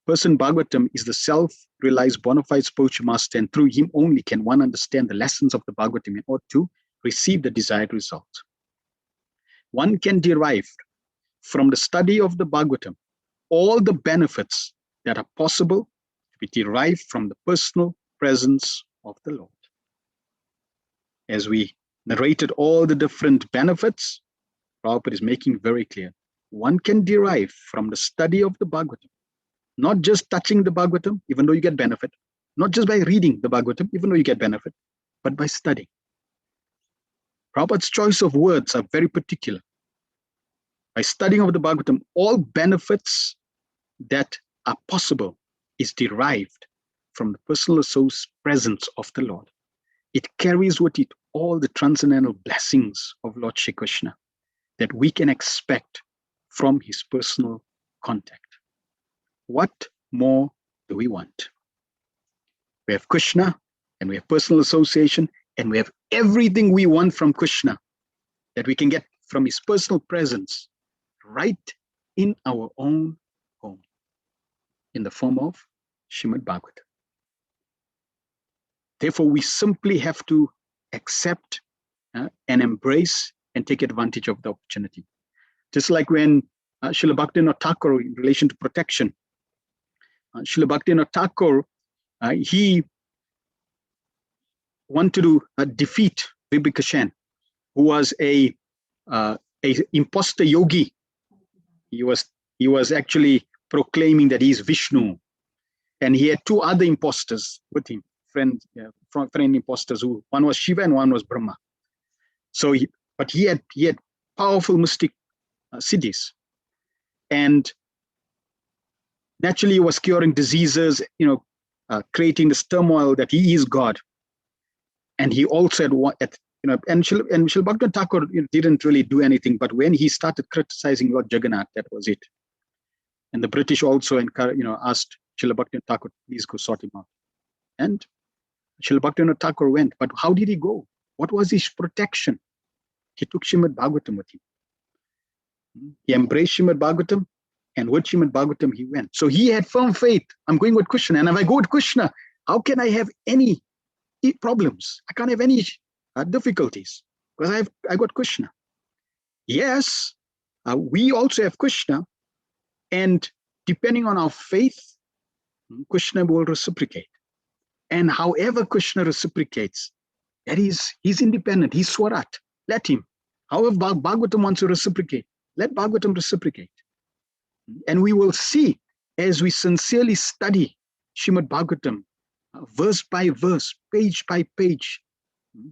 Person Bhagavatam is the self-realized bona fide spiritual master, and through him only can one understand the lessons of the Bhagavatam in order to receive the desired result. One can derive from the study of the Bhagavatam all the benefits that are possible to be derived from the personal presence of the Lord. As we narrated all the different benefits, Prabhupada is making very clear. One can derive from the study of the Bhagavatam, not just touching the Bhagavatam, even though you get benefit, not just by reading the Bhagavatam, even though you get benefit, but by studying. Prabhupada's choice of words are very particular. By studying of the Bhagavatam, all benefits that are possible is derived from the personal presence of the Lord. It carries with it all the transcendental blessings of Lord Shri Krishna that we can expect from his personal contact. What more do we want? We have Krishna, and we have personal association, and we have everything we want from Krishna that we can get from his personal presence right in our own home, in the form of Srimad Bhagavatam. Therefore, we simply have to accept and embrace and take advantage of the opportunity. Just like when Srila Bhaktivinoda Thakur, in relation to protection, Srila Bhaktivinoda Thakur, he wanted to defeat Vibhikashan, who was a imposter yogi. He was actually proclaiming that he is Vishnu, and he had two other imposters with him, friend imposters, who one was Shiva and one was Brahma. So, but he had powerful mystic siddhis, and naturally he was curing diseases, creating this turmoil that he is God. And he also had and Srila Bhaktivinoda Thakur didn't really do anything, but when he started criticizing Lord Jagannath, that was it. And the British also asked Srila Bhaktivinoda Thakur, please go sort him out. And Srila Bhaktivinoda Thakur went, but how did he go? What was his protection? He took Srimad Bhagavatam with him. He embraced Srimad Bhagavatam, and with Srimad Bhagavatam he went. So he had firm faith. I'm going with Krishna, and if I go with Krishna, how can I have any problems? I can't have any difficulties because I got Krishna. Yes, we also have Krishna, and depending on our faith, Krishna will reciprocate. And however Krishna reciprocates, that is, he's independent, he's Swarat. Let him. However Bhagavatam wants to reciprocate, let Bhagavatam reciprocate. And we will see as we sincerely study Srimad Bhagavatam, verse by verse, page by page,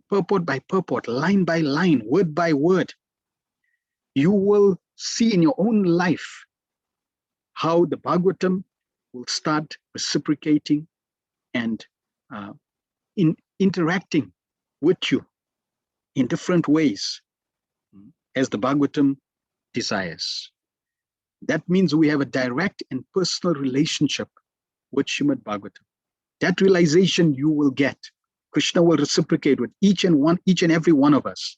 purport by purport, line by line, word by word, you will see in your own life how the Bhagavatam will start reciprocating and interacting with you in different ways as the Bhagavatam desires. That means we have a direct and personal relationship with Srimad Bhagavatam. That realization you will get. Krishna will reciprocate with each and every one of us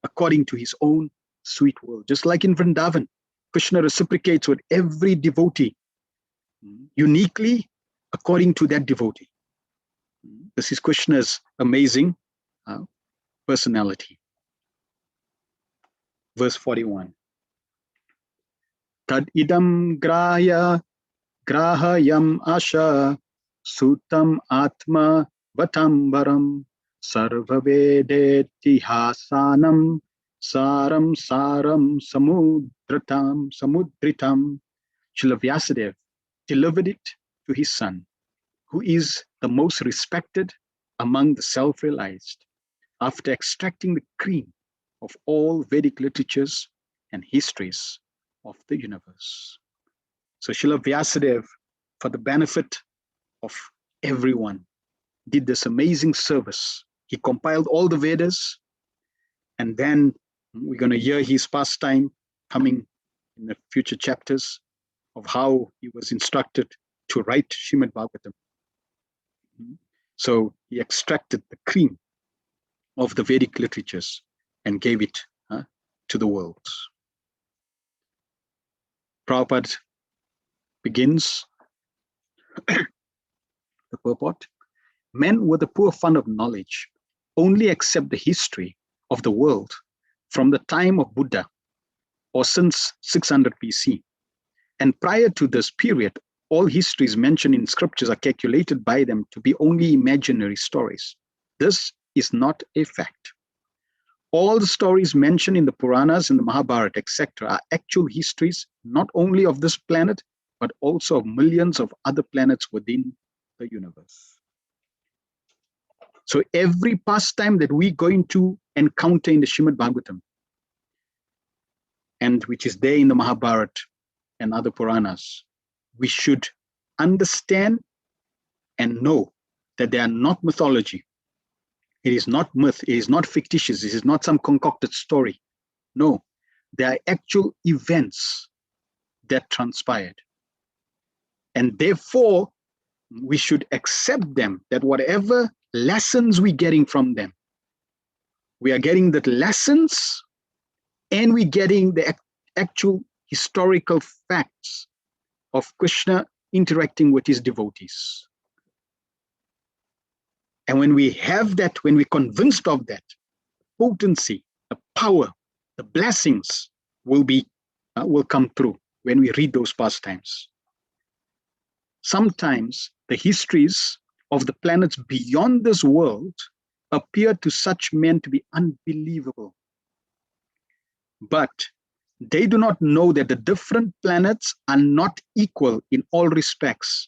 according to his own sweet will. Just like in Vrindavan, Krishna reciprocates with every devotee uniquely according to that devotee. This is Krishna's amazing personality. Verse 41. Tad idam grahayam asha sutam atma vatambaram sarvavedeti hasanam saram samudritam. Srila Vyasadeva delivered it to his son, who is the most respected among the self-realized, after extracting the cream of all Vedic literatures and histories of the universe. So Srila Vyasadeva, for the benefit of everyone, did this amazing service. He compiled all the Vedas, and then we're going to hear his pastime coming in the future chapters of how he was instructed to write Srimad Bhagavatam. So he extracted the cream of the Vedic literatures and gave it to the world. Prabhupada begins the purport. Men with a poor fund of knowledge only accept the history of the world from the time of Buddha, or since 600 BC. And prior to this period, all histories mentioned in scriptures are calculated by them to be only imaginary stories. This is not a fact. All the stories mentioned in the Puranas and the Mahabharata, etc., are actual histories not only of this planet, but also of millions of other planets within the universe. So every pastime that we're going to encounter in the Srimad Bhagavatam, and which is there in the Mahabharata and other Puranas, we should understand and know that they are not mythology. It is not myth, it is not fictitious, it is not some concocted story. No, they are actual events that transpired. And therefore, we should accept them, that whatever lessons we're getting from them, we are getting the lessons and we're getting the actual historical facts of Krishna interacting with his devotees. And when we have that, when we're convinced of that, potency, the power, the blessings will come through when we read those pastimes. Sometimes the histories of the planets beyond this world appear to such men to be unbelievable. But they do not know that the different planets are not equal in all respects,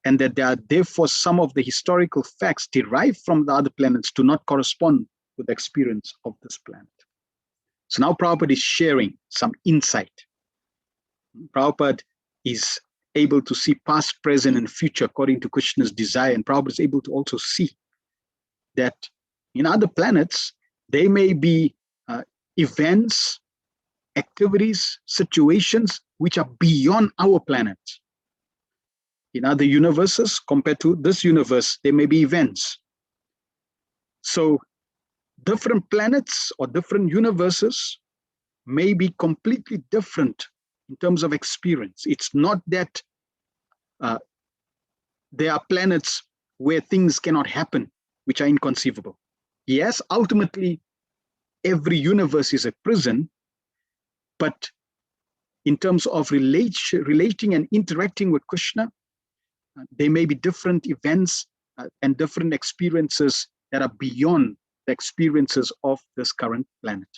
and that there are therefore some of the historical facts derived from the other planets do not correspond with the experience of this planet. So now Prabhupada is sharing some insight. Prabhupada is able to see past, present, and future according to Krishna's desire, and Prabhupada is able to also see that in other planets, there may be events, activities, situations which are beyond our planet. In other universes, compared to this universe, there may be events. So different planets or different universes may be completely different in terms of experience. It's not that there are planets where things cannot happen, which are inconceivable. Yes, ultimately, every universe is a prison, but in terms of relating and interacting with Krishna, there may be different events and different experiences that are beyond the experiences of this current planet.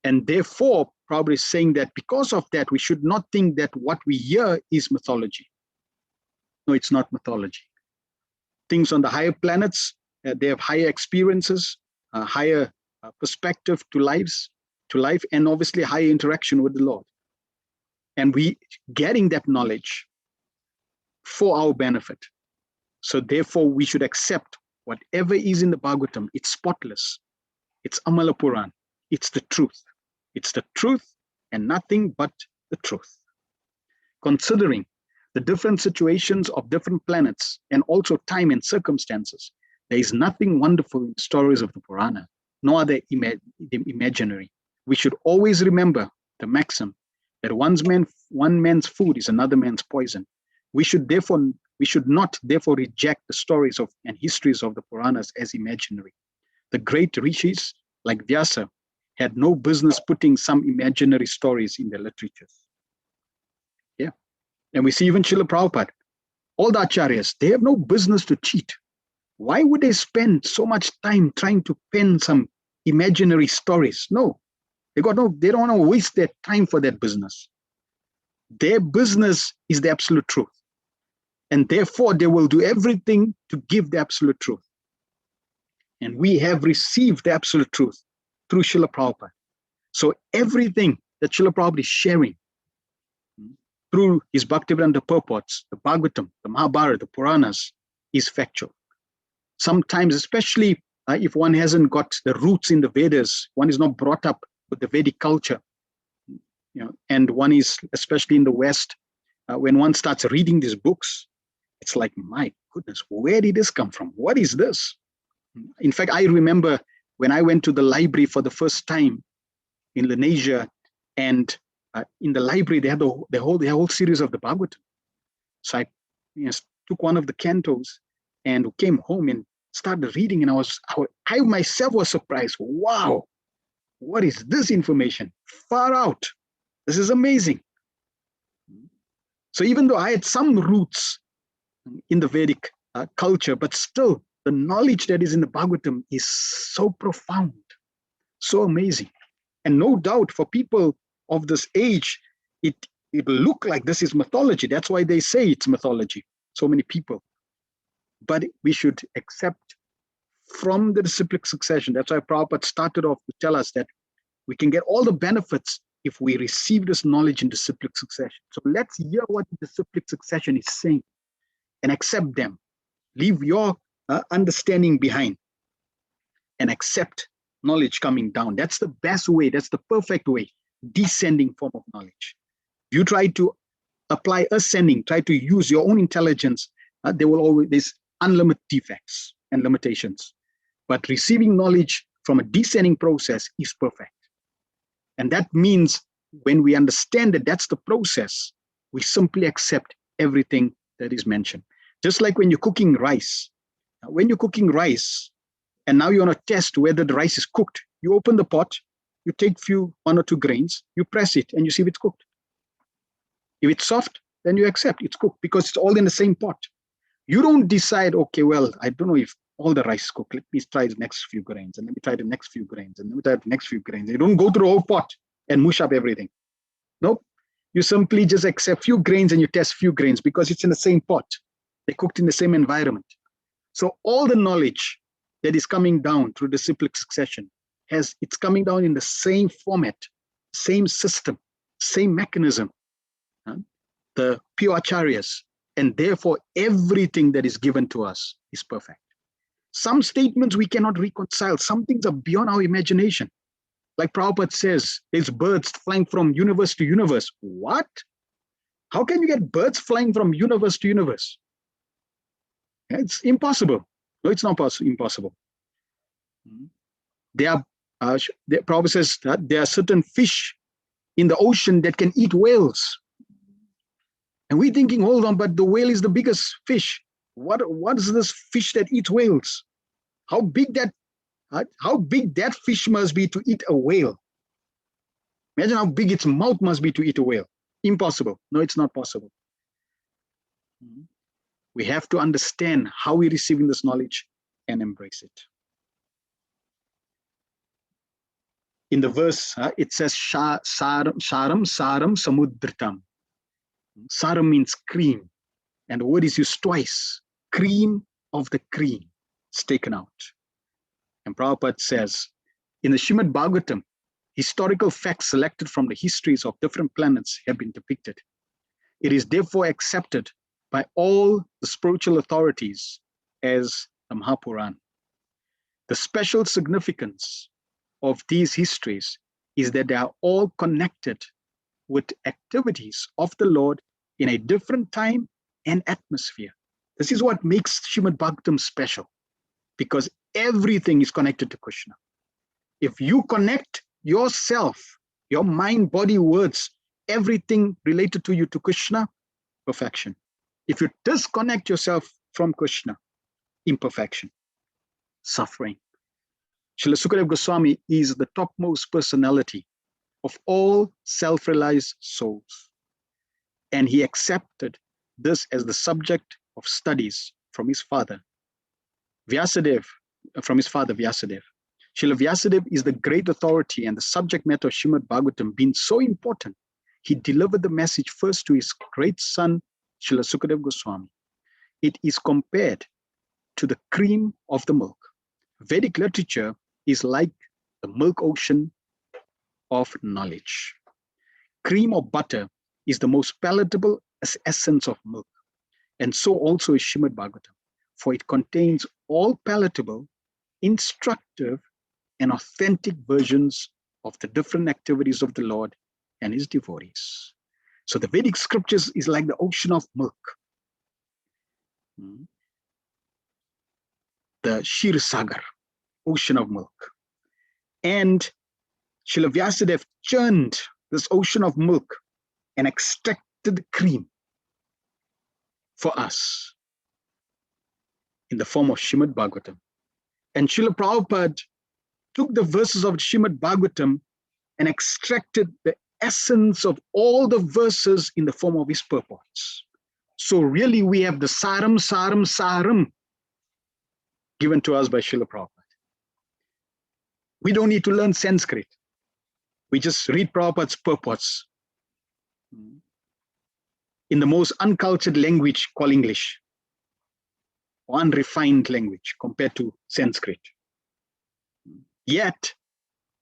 And therefore, Prabhupada is saying that because of that, we should not think that what we hear is mythology. No, it's not mythology. Things on the higher planets, they have higher experiences, higher perspective to life, and obviously higher interaction with the Lord. And we getting that knowledge for our benefit. So therefore, we should accept whatever is in the Bhagavatam. It's spotless. It's Amala Puran. It's the truth. It's the truth and nothing but the truth. Considering the different situations of different planets and also time and circumstances, there is nothing wonderful in stories of the Purana, nor are they imaginary. We should always remember the maxim that one man's food is another man's poison. We should not therefore reject the stories of and histories of the Puranas as imaginary. The great rishis like Vyasa had no business putting some imaginary stories in their literatures. Yeah. And we see even Srila Prabhupada, all the acharyas, they have no business to cheat. Why would they spend so much time trying to pen some imaginary stories? No, they don't want to waste their time for that business. Their business is the absolute truth. And therefore, they will do everything to give the absolute truth. And we have received the absolute truth through Srila Prabhupada. So everything that Srila Prabhupada is sharing through his Bhaktivedanta purports, the Bhagavatam, the Mahabharata, the Puranas, is factual. Sometimes, especially if one hasn't got the roots in the Vedas, one is not brought up with the Vedic culture, and one is, especially in the West, when one starts reading these books, it's like, my goodness, where did this come from? What is this? In fact, I remember when I went to the library for the first time in Lenasia, and in the library, they had the whole series of the Bhagavatam. So I took one of the cantos and came home and started reading, and I myself was surprised. Wow, what is this information? Far out. This is amazing. So even though I had some roots in the Vedic culture, but still the knowledge that is in the Bhagavatam is so profound, so amazing. And no doubt for people of this age, it will look like this is mythology. That's why they say it's mythology, so many people. But we should accept from the disciplic succession. That's why Prabhupada started off to tell us that we can get all the benefits if we receive this knowledge in disciplic succession. So let's hear what the disciplic succession is saying and accept them. Leave your understanding behind and accept knowledge coming down. That's the best way. That's the perfect way. Descending form of knowledge. You try to apply ascending, try to use your own intelligence, there's unlimited defects and limitations. But receiving knowledge from a descending process is perfect. And that means when we understand that that's the process, we simply accept everything that is mentioned. Just like when you're cooking rice. When you're cooking rice, and now you want to test whether the rice is cooked, you open the pot, you take one or two grains, you press it, and you see if it's cooked. If it's soft, then you accept it's cooked because it's all in the same pot. You don't decide, okay, well, I don't know if all the rice is cooked. Let me try the next few grains, and let me try the next few grains, and let me try the next few grains. You don't go through the whole pot and mush up everything. Nope. You simply just accept few grains and you test few grains because it's in the same pot. They're cooked in the same environment. So all the knowledge that is coming down through disciplic succession it's coming down in the same format, same system, same mechanism, the pure acharyas, and therefore everything that is given to us is perfect. Some statements we cannot reconcile. Some things are beyond our imagination. Like Prabhupada says, there's birds flying from universe to universe. What? How can you get birds flying from universe to universe? It's impossible. No, it's not impossible. Prabhupada says that there are certain fish in the ocean that can eat whales. And we're thinking, hold on, but the whale is the biggest fish. What is this fish that eats whales? How big that fish must be to eat a whale. Imagine how big its mouth must be to eat a whale. Impossible. No, it's not possible. We have to understand how we're receiving this knowledge and embrace it. In the verse, it says saram samudritam. Saram means cream, and the word is used twice. Cream of the cream. It's taken out. And Prabhupada says, in the Srimad Bhagavatam, historical facts selected from the histories of different planets have been depicted. It is therefore accepted by all the spiritual authorities as the Mahapuran. The special significance of these histories is that they are all connected with activities of the Lord in a different time and atmosphere. This is what makes Srimad Bhagavatam special, because everything is connected to Krishna. If you connect yourself, your mind, body, words, everything related to you to Krishna, perfection. If you disconnect yourself from Krishna, imperfection, suffering. Srila Sukadeva Goswami is the topmost personality of all self-realized souls. And he accepted this as the subject of studies from his father, Vyasadeva, Vyasadeva. Srila Vyasadeva is the great authority, and the subject matter of Srimad Bhagavatam being so important, he delivered the message first to his great son, Srila Sukadeva Goswami. It is compared to the cream of the milk. Vedic literature is like the milk ocean of knowledge. Cream or butter is the most palatable essence of milk, and so also is Srimad Bhagavatam, for it contains all palatable, instructive, and authentic versions of the different activities of the Lord and his devotees. So the Vedic scriptures is like the ocean of milk. The Shir Sagar, ocean of milk. And Srila Vyasadeva churned this ocean of milk and extracted the cream for us in the form of Srimad Bhagavatam. And Srila Prabhupada took the verses of Srimad Bhagavatam and extracted the essence of all the verses in the form of his purports. So really we have the saram given to us by Srila Prabhupada. We don't need to learn Sanskrit. We just read Prabhupada's purports in the most uncultured language called English, or unrefined language compared to Sanskrit. Yet,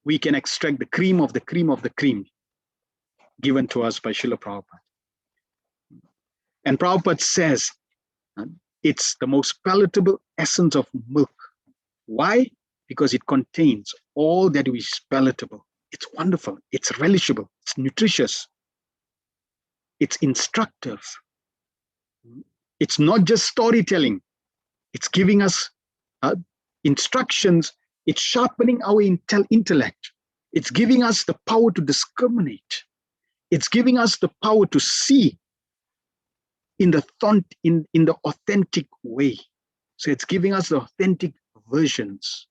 we can extract the cream of the cream of the cream given to us by Srila Prabhupada. And Prabhupada says it's the most palatable essence of milk. Why? Because it contains all that is palatable. It's wonderful, it's relishable, it's nutritious, it's instructive. It's not just storytelling, it's giving us instructions, it's sharpening our intellect, it's giving us the power to discriminate, it's giving us the power to see in the authentic way. So it's giving us the authentic versions.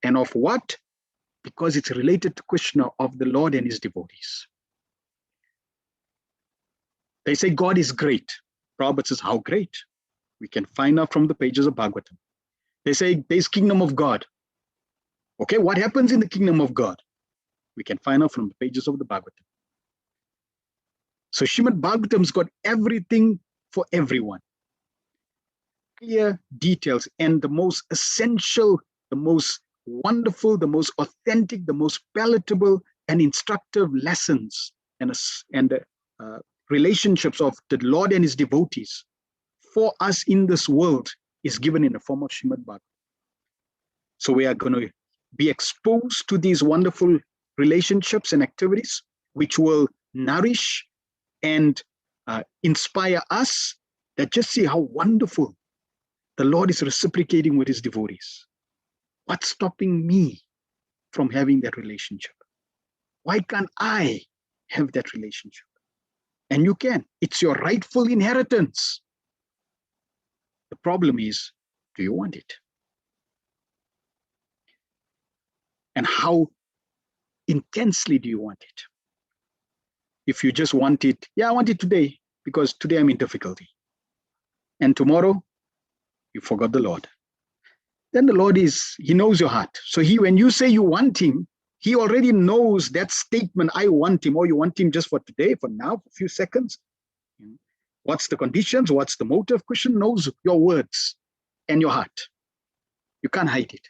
And of what? Because it's related to Krishna, of the Lord and his devotees. They say God is great. Prabhupada says, how great? We can find out from the pages of Bhagavatam. They say there's kingdom of God. Okay, what happens in the kingdom of God? We can find out from the pages of the Bhagavatam. So Srimad Bhagavatam's got everything for everyone. Clear details, and the most essential, the most wonderful, the most authentic, the most palatable and instructive lessons and relationships of the Lord and his devotees for us in this world is given in the form of Srimad Bhagavatam. So we are going to be exposed to these wonderful relationships and activities which will nourish and inspire us, that just see how wonderful the Lord is reciprocating with his devotees. What's stopping me from having that relationship? Why can't I have that relationship? And you can. It's your rightful inheritance. The problem is, do you want it? And how intensely do you want it? If you just want it, yeah, I want it today because today I'm in difficulty. And tomorrow you forgot the Lord. Then the Lord he knows your heart. So when you say you want him, he already knows that statement, I want him, or you want him just for today, for now, for a few seconds. What's the conditions? What's the motive? Krishna knows your words and your heart. You can't hide it.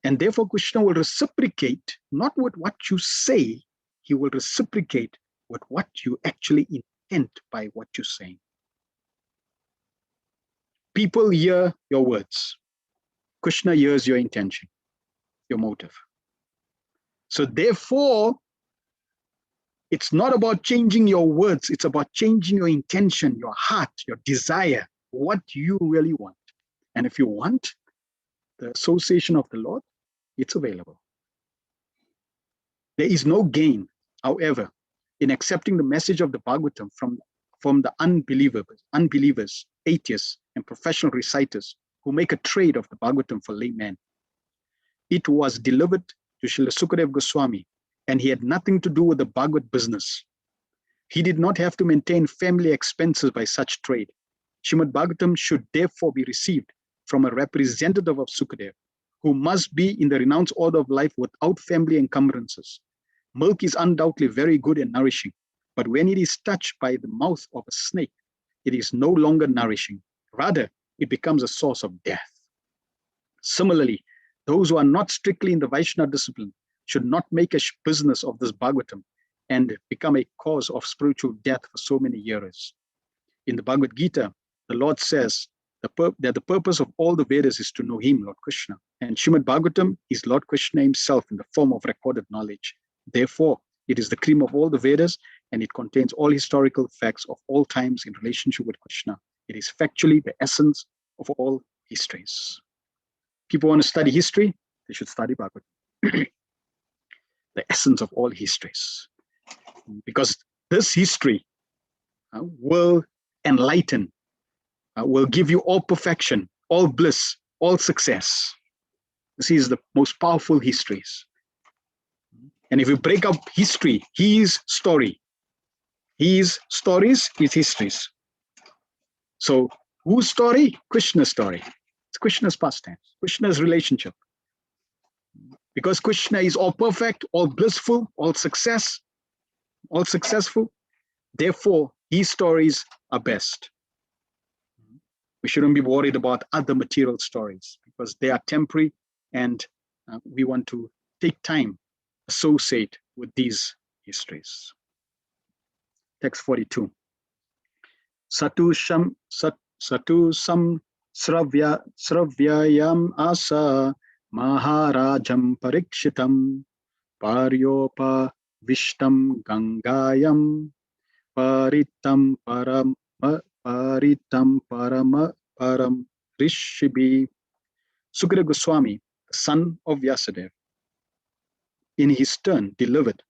And therefore, Krishna will reciprocate, not with what you say, he will reciprocate with what you actually intend by what you're saying. People hear your words. Krishna hears your intention, your motive. So therefore, it's not about changing your words. It's about changing your intention, your heart, your desire, what you really want. And if you want the association of the Lord, it's available. There is no gain, however, in accepting the message of the Bhagavatam from the unbelievers, atheists, and professional reciters who make a trade of the Bhagavatam for laymen. It was delivered to Srila Sukadeva Goswami, and he had nothing to do with the Bhagavad business. He did not have to maintain family expenses by such trade. Srimad Bhagavatam should therefore be received from a representative of Sukadeva, who must be in the renounced order of life without family encumbrances. Milk is undoubtedly very good and nourishing, but when it is touched by the mouth of a snake, it is no longer nourishing. Rather, it becomes a source of death. Similarly, those who are not strictly in the Vaishnava discipline should not make a business of this Bhagavatam and become a cause of spiritual death for so many years. In the Bhagavad Gita, the Lord says that the purpose of all the Vedas is to know him, Lord Krishna. And Srimad Bhagavatam is Lord Krishna himself in the form of recorded knowledge. Therefore, it is the cream of all the Vedas, and it contains all historical facts of all times in relationship with Krishna. It is factually the essence of all histories. People want to study history, they should study Bhagavatam. The essence of all histories. Because this history will enlighten, will give you all perfection, all bliss, all success. This is the most powerful histories. And if you break up history, his stories, his histories. So whose story? Krishna's story. It's Krishna's pastime, Krishna's relationship. Because Krishna is all perfect, all blissful, all successful. Therefore, his stories are best. We shouldn't be worried about other material stories because they are temporary, and we want to take time, associate with these histories. Text 42. Satu sam sravyayam asa Maharajam Parikshitam Paryopa Vishtam Gangayam Paritam Param Rishibi. Sukadeva Goswami, the son of Vyasadeva, in his turn delivered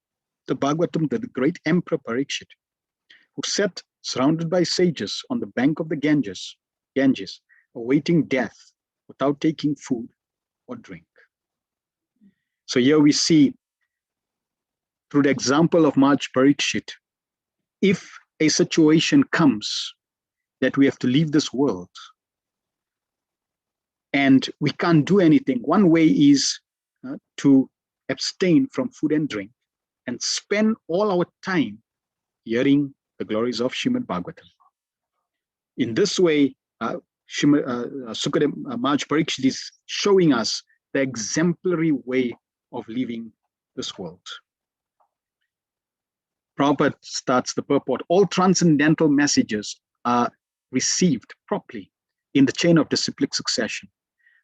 the Bhagavatam to the great Emperor Parikshit, who sat surrounded by sages on the bank of the Ganges, awaiting death without taking food or drink. So here we see, through the example of Maharaj Parikshit, if a situation comes that we have to leave this world and we can't do anything, one way is to abstain from food and drink and spend all our time hearing the glories of Srimad Bhagavatam. In this way, Maharaj Parikshit is showing us the exemplary way of leaving this world. Prabhupada starts the purport. All transcendental messages are received properly in the chain of disciplic succession.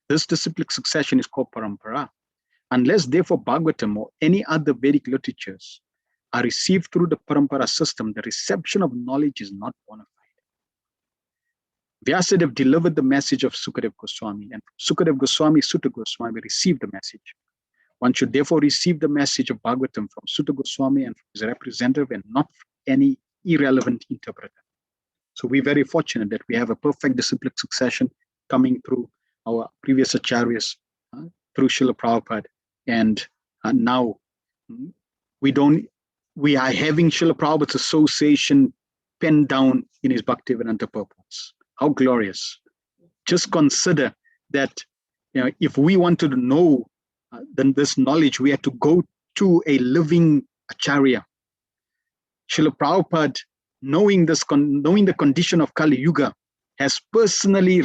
This disciplic succession is called parampara. Unless therefore Bhagavatam or any other Vedic literatures are received through the parampara system, the reception of knowledge is not bona fide. Vyasadeva delivered the message of Sukadeva Goswami, and Sukadeva Goswami, Sutta Goswami received the message. One should therefore receive the message of Bhagavatam from Sutta Goswami and from his representative, and not any irrelevant interpreter. So we're very fortunate that we have a perfect disciplic succession coming through our previous acharyas, through Srila Prabhupada And now we are having Srila Prabhupada's association penned down in his Bhaktivedanta purports. How glorious. Just consider that, if we wanted to know then this knowledge, we had to go to a living Acharya. Srila Prabhupada, knowing the condition of Kali Yuga, has personally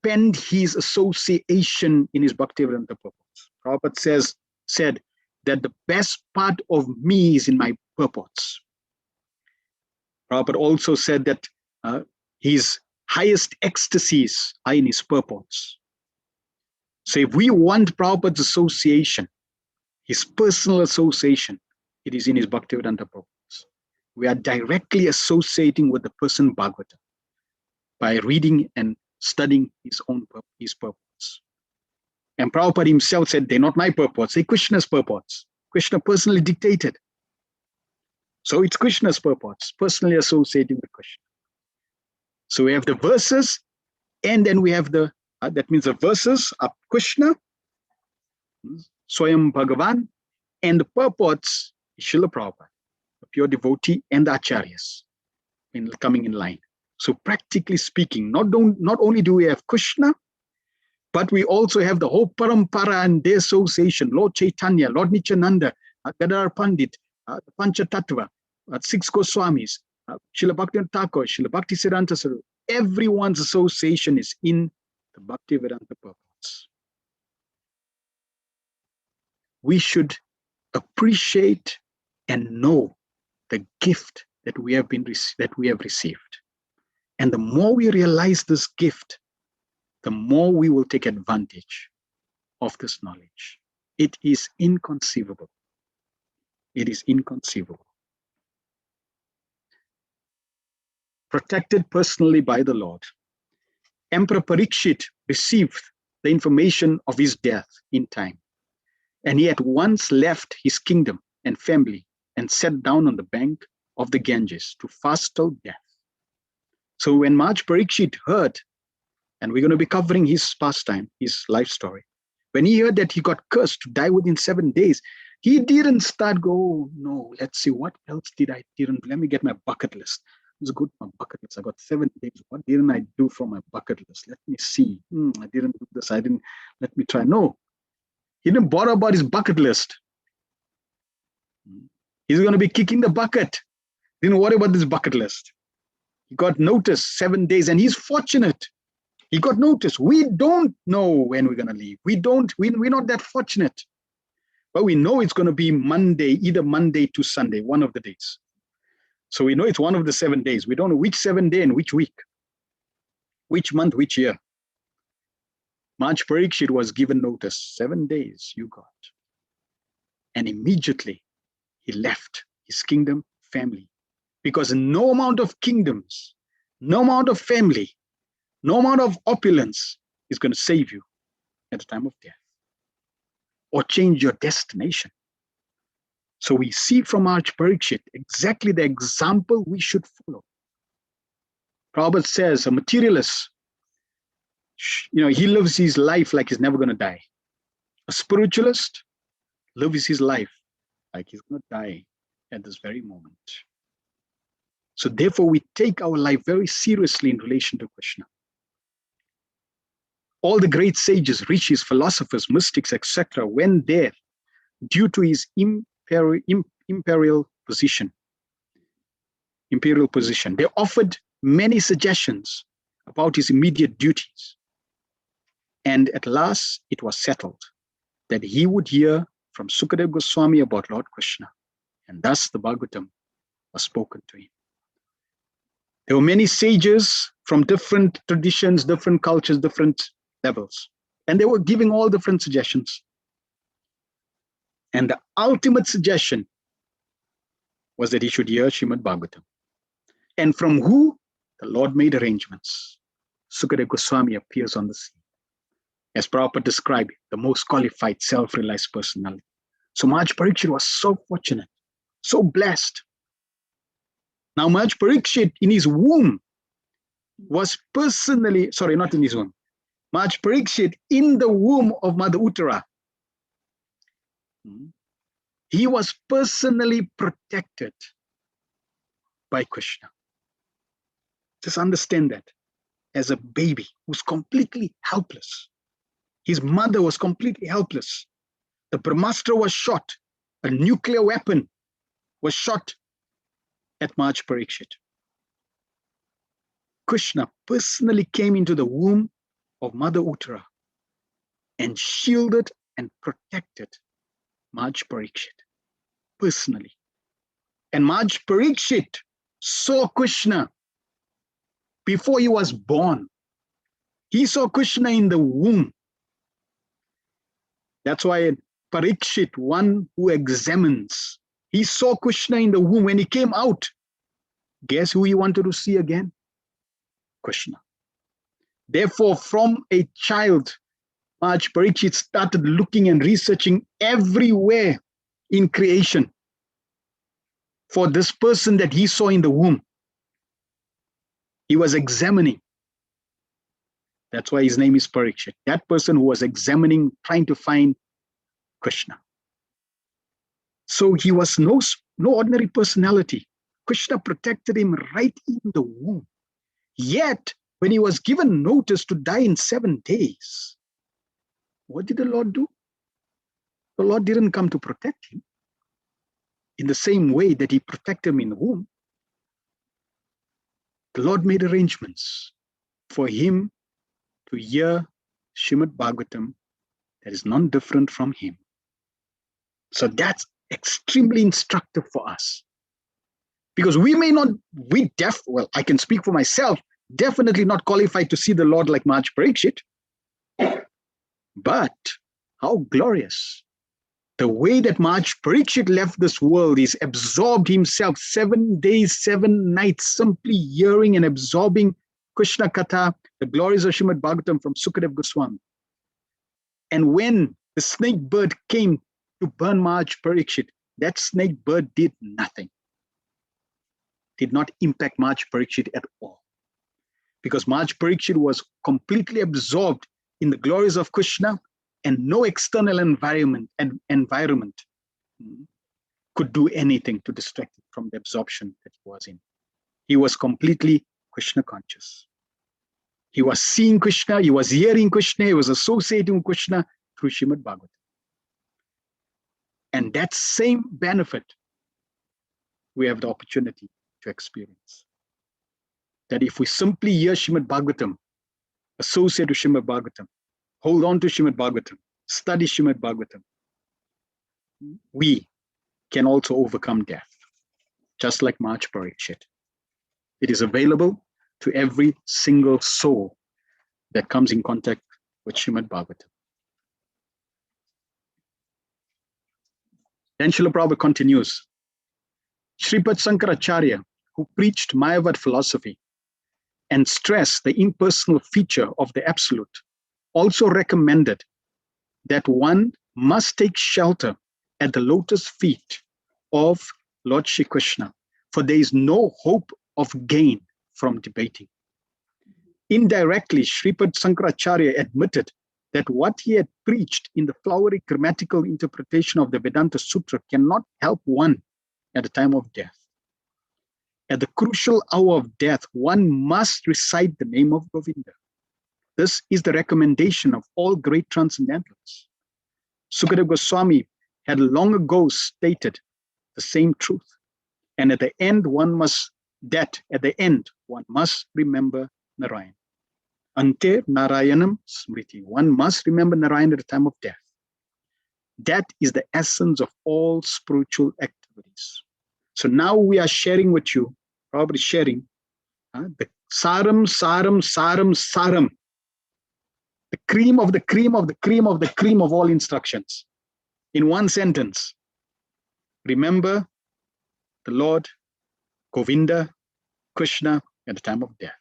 penned his association in his Bhaktivedanta purports. Prabhupada said that the best part of me is in my purports. Prabhupada also said that his highest ecstasies are in his purports. So if we want Prabhupada's association, his personal association, it is in his Bhaktivedanta purports. We are directly associating with the person Bhagavatam by reading and studying his purports. And Prabhupada himself said, they're not my purports, they're Krishna's purports. Krishna personally dictated. So it's Krishna's purports, personally associating with Krishna. So we have the verses, and then we have that means the verses of Krishna, Swayam Bhagavan, and the purports, Srila Prabhupada, the pure devotee, and the acharyas coming in line. So practically speaking, not only do we have Krishna, but we also have the whole parampara and their association, Lord Chaitanya, Lord Nityananda, Gadadhar Pandit, Panchatattva, 6 Goswamis, Srila Bhaktivinoda Thakur, Srila Bhakti Siddhanta Saru. Everyone's association is in the Bhaktivedanta purports. We should appreciate and know the gift that we have received. And the more we realize this gift, the more we will take advantage of this knowledge. It is inconceivable. It is inconceivable. Protected personally by the Lord, Emperor Parikshit received the information of his death in time. And he at once left his kingdom and family and sat down on the bank of the Ganges to fast till death. So when Maharaj Parikshit heard, and we're going to be covering his pastime, his life story, when he heard that he got cursed to die within 7 days, he didn't start oh, no, let's see, what else let me get my bucket list. It's good, my bucket list. I got 7 days. What didn't I do from my bucket list? Let me see. I didn't do this. Let me try. No, he didn't bother about his bucket list. He's going to be kicking the bucket. Didn't worry about this bucket list. He got notice 7 days, and he's fortunate. He got notice. We don't know when we're going to leave. We're not that fortunate. But we know it's going to be Monday, either Monday to Sunday, one of the days. So we know it's one of the 7 days. We don't know which 7 day and which week, which month, which year. Maharaj Parikshit was given notice, 7 days you got. And immediately he left his kingdom, family. Because no amount of kingdoms, no amount of family, no amount of opulence is going to save you at the time of death or change your destination. So we see from Maharaj Parikshit exactly the example we should follow. Prabhupada says a materialist, he lives his life like he's never going to die. A spiritualist lives his life like he's going to die at this very moment. So therefore we take our life very seriously in relation to Krishna. All the great sages, rishis, philosophers, mystics, etc. went there due to his imperial position. They offered many suggestions about his immediate duties. And at last it was settled that he would hear from Sukadeva Goswami about Lord Krishna. And thus the Bhagavatam was spoken to him. There were many sages from different traditions, different cultures, different levels. And they were giving all different suggestions. And the ultimate suggestion was that he should hear Srimad Bhagavatam. And from who? The Lord made arrangements. Sukadeva Goswami appears on the scene. As Prabhupada described, the most qualified, self-realized personality. So Maharaj Parikshit was so fortunate, so blessed. Now Maharaj Parikshit in his womb was personally, not in his womb, Maharaj Parikshit in the womb of Mother Uttara, he was personally protected by Krishna. Just understand that. As a baby who's completely helpless. His mother was completely helpless. The Brahmastra was shot. A nuclear weapon was shot at Maharaj Parikshit. Krishna personally came into the womb of Mother Uttara and shielded and protected Maharaj Parikshit personally. And Maharaj Parikshit saw Krishna before he was born. He saw Krishna in the womb. That's why Parikshit, one who examines, he saw Krishna in the womb. When he came out, guess who he wanted to see again? Krishna. Therefore, from a child, Maharaj Parikshit started looking and researching everywhere in creation for this person that he saw in the womb. He was examining. That's why his name is Parikshit. That person who was examining, trying to find Krishna. So he was no ordinary personality. Krishna protected him right in the womb. Yet, when he was given notice to die in 7 days, what did the Lord do? The Lord didn't come to protect him in the same way that he protected him in the womb. The Lord made arrangements for him to hear Srimad Bhagavatam that is none different from him. So that's extremely instructive for us. Because we may not, well, I can speak for myself, definitely not qualified to see the Lord like Maharaj Parikshit. But how glorious. The way that Maharaj Parikshit left this world is absorbed himself 7 days, 7 nights, simply hearing and absorbing Krishna Katha, the glories of Srimad Bhagavatam from Sukadev Goswami. And when the snake bird came to burn Maharaj Parikshit, that snake bird did nothing. Did not impact Maharaj Parikshit at all. Because Maharaj Parikshit was completely absorbed in the glories of Krishna, and no external environment could do anything to distract him from the absorption that he was in. He was completely Krishna conscious. He was seeing Krishna, he was hearing Krishna, he was associating with Krishna through Srimad Bhagavatam. And that same benefit we have the opportunity to experience. That if we simply hear Srimad Bhagavatam, associate with Srimad Bhagavatam, hold on to Srimad Bhagavatam, study Srimad Bhagavatam, we can also overcome death, just like Maharaj Parikshit. It is available to every single soul that comes in contact with Srimad Bhagavatam. Then Srila Prabhupada continues, Sripad Sankaracharya, who preached Mayavad philosophy and stressed the impersonal feature of the Absolute, also recommended that one must take shelter at the lotus feet of Lord Shri Krishna, for there is no hope of gain from debating. Indirectly, Sripad Sankaracharya admitted that what he had preached in the flowery grammatical interpretation of the Vedanta Sutra cannot help one at the time of death. At the crucial hour of death, one must recite the name of Govinda. This is the recommendation of all great transcendentalists. Sukadev Goswami had long ago stated the same truth. And at the end, one must remember Narayan. Ante Narayanam Smriti. One must remember Narayan at the time of death. That is the essence of all spiritual activities. So now we are sharing with you, probably sharing the saram, the cream of the cream of the cream of the cream of all instructions. In one sentence, remember the Lord, Govinda, Krishna at the time of death.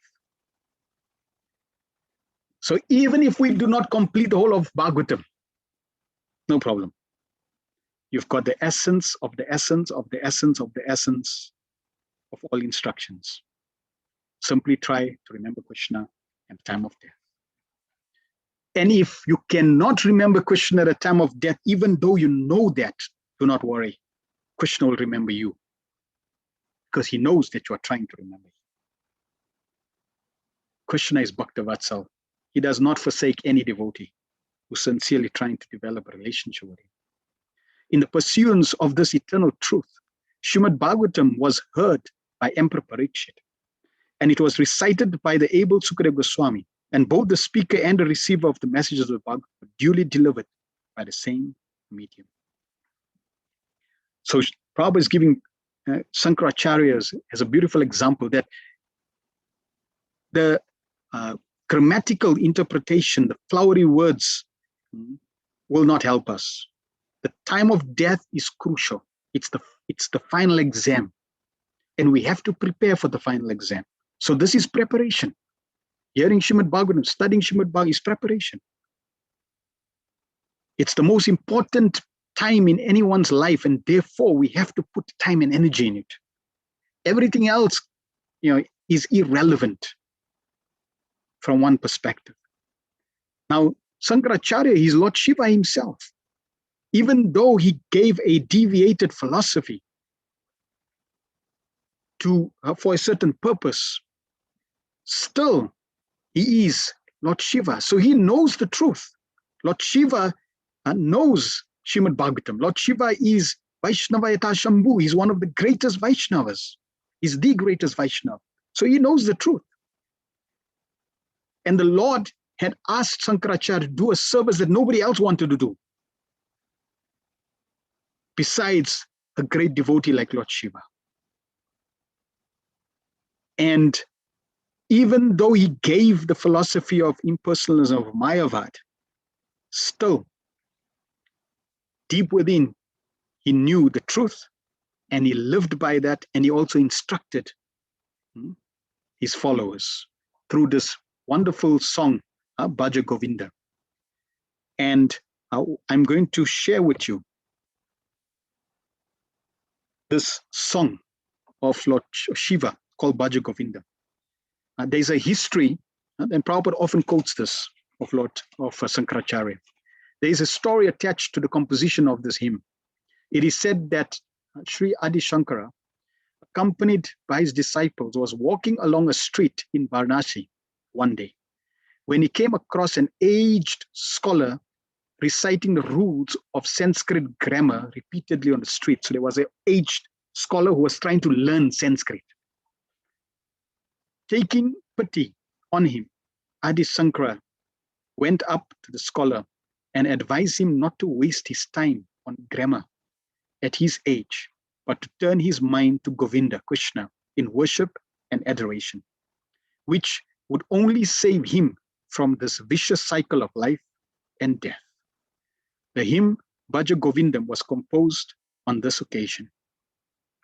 So even if we do not complete the whole of Bhagavatam, no problem. You've got the essence of the essence of the essence of the essence of all instructions. Simply try to remember Krishna at the time of death. And if you cannot remember Krishna at a time of death, even though you know that, do not worry. Krishna will remember you because he knows that you are trying to remember. Krishna is Bhaktavatsal. He does not forsake any devotee who's sincerely trying to develop a relationship with him. In the pursuance of this eternal truth, Srimad Bhagavatam was heard by Emperor Parikshit, and it was recited by the able Sukadeva Goswami, and both the speaker and the receiver of the messages of Bhagavatam were duly delivered by the same medium. So Prabhupada is giving Sankaracharya as a beautiful example that the grammatical interpretation, the flowery words will not help us. The time of death is crucial. It's the final exam, and we have to prepare for the final exam. So this is preparation. Hearing Srimad Bhagavatam, studying Srimad Bhagavatam is preparation. It's the most important time in anyone's life, and therefore we have to put time and energy in it. Everything else, is irrelevant from one perspective. Now, Sankaracharya, he's Lord Shiva himself. Even though he gave a deviated philosophy for a certain purpose, still he is Lord Shiva. So he knows the truth. Lord Shiva knows Srimad Bhagavatam. Lord Shiva is Vaishnava Yata Shambhu. He's one of the greatest Vaishnavas. He's the greatest Vaishnava. So he knows the truth. And the Lord had asked Sankaracharya to do a service that nobody else wanted to do, besides a great devotee like Lord Shiva. And even though he gave the philosophy of impersonalism of Mayavad, still, deep within, he knew the truth, and he lived by that, and he also instructed his followers through this wonderful song, Bhaja Govinda. And I'm going to share with you this song of Lord Shiva called Bhaja Govinda. There's a history, and Prabhupada often quotes this of Sankaracharya. There is a story attached to the composition of this hymn. It is said that Sri Adi Shankara, accompanied by his disciples, was walking along a street in Varanasi one day when he came across an aged scholar reciting the rules of Sanskrit grammar repeatedly on the street. So there was an aged scholar who was trying to learn Sanskrit. Taking pity on him, Adi Shankara went up to the scholar and advised him not to waste his time on grammar at his age, but to turn his mind to Govinda, Krishna, in worship and adoration, which would only save him from this vicious cycle of life and death. The hymn Bhaja Govindam was composed on this occasion.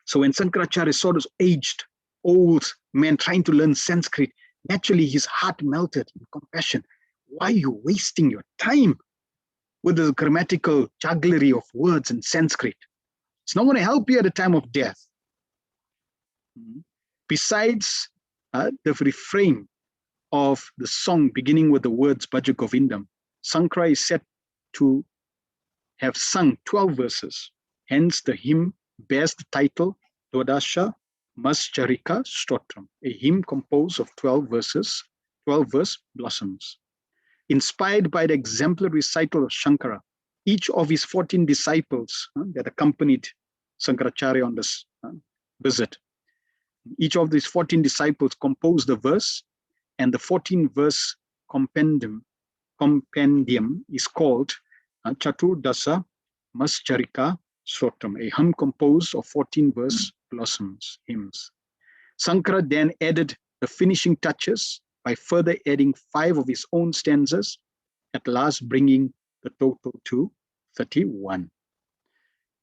So when Sankaracharya saw this aged, old man trying to learn Sanskrit, naturally his heart melted in compassion. Why are you wasting your time with the grammatical jugglery of words in Sanskrit? It's not going to help you at the time of death. Besides the refrain of the song beginning with the words Bhaja Govindam, Sankara is said to have sung 12 verses. Hence the hymn bears the title Dodasha Mascharika Stotram, a hymn composed of 12 verses, 12 verse blossoms. Inspired by the exemplary recital of Shankara, each of his 14 disciples that accompanied Sankaracharya on this visit, each of these 14 disciples composed a verse, and the 14-verse compendium is called Chatur Dasa Mascharika Sotram, a hymn composed of 14-verse blossoms, hymns. Sankara then added the finishing touches by further adding 5 of his own stanzas, at last bringing the total to 31.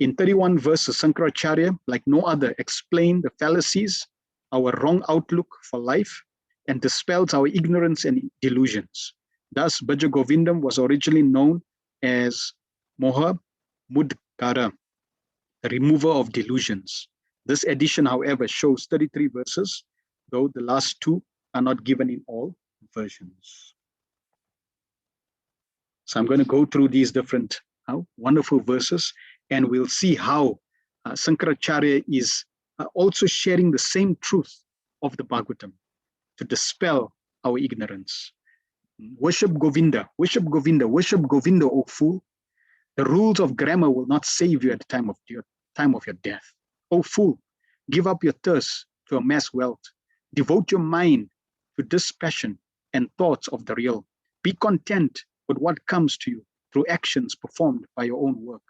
In 31 verses, Sankaracharya, like no other, explained the fallacies, our wrong outlook for life, and dispels our ignorance and delusions. Thus, Bhaja Govindam was originally known as Moha Mudgara, the remover of delusions. This edition, however, shows 33 verses, though the last 2 are not given in all versions. So I'm going to go through these different wonderful verses, and we'll see how Sankaracharya is also sharing the same truth of the Bhagavatam to dispel our ignorance. Worship Govinda, worship Govinda, worship Govinda, O fool. The rules of grammar will not save you at the time of your death. O fool, give up your thirst to amass wealth. Devote your mind to dispassion and thoughts of the real. Be content with what comes to you through actions performed by your own work.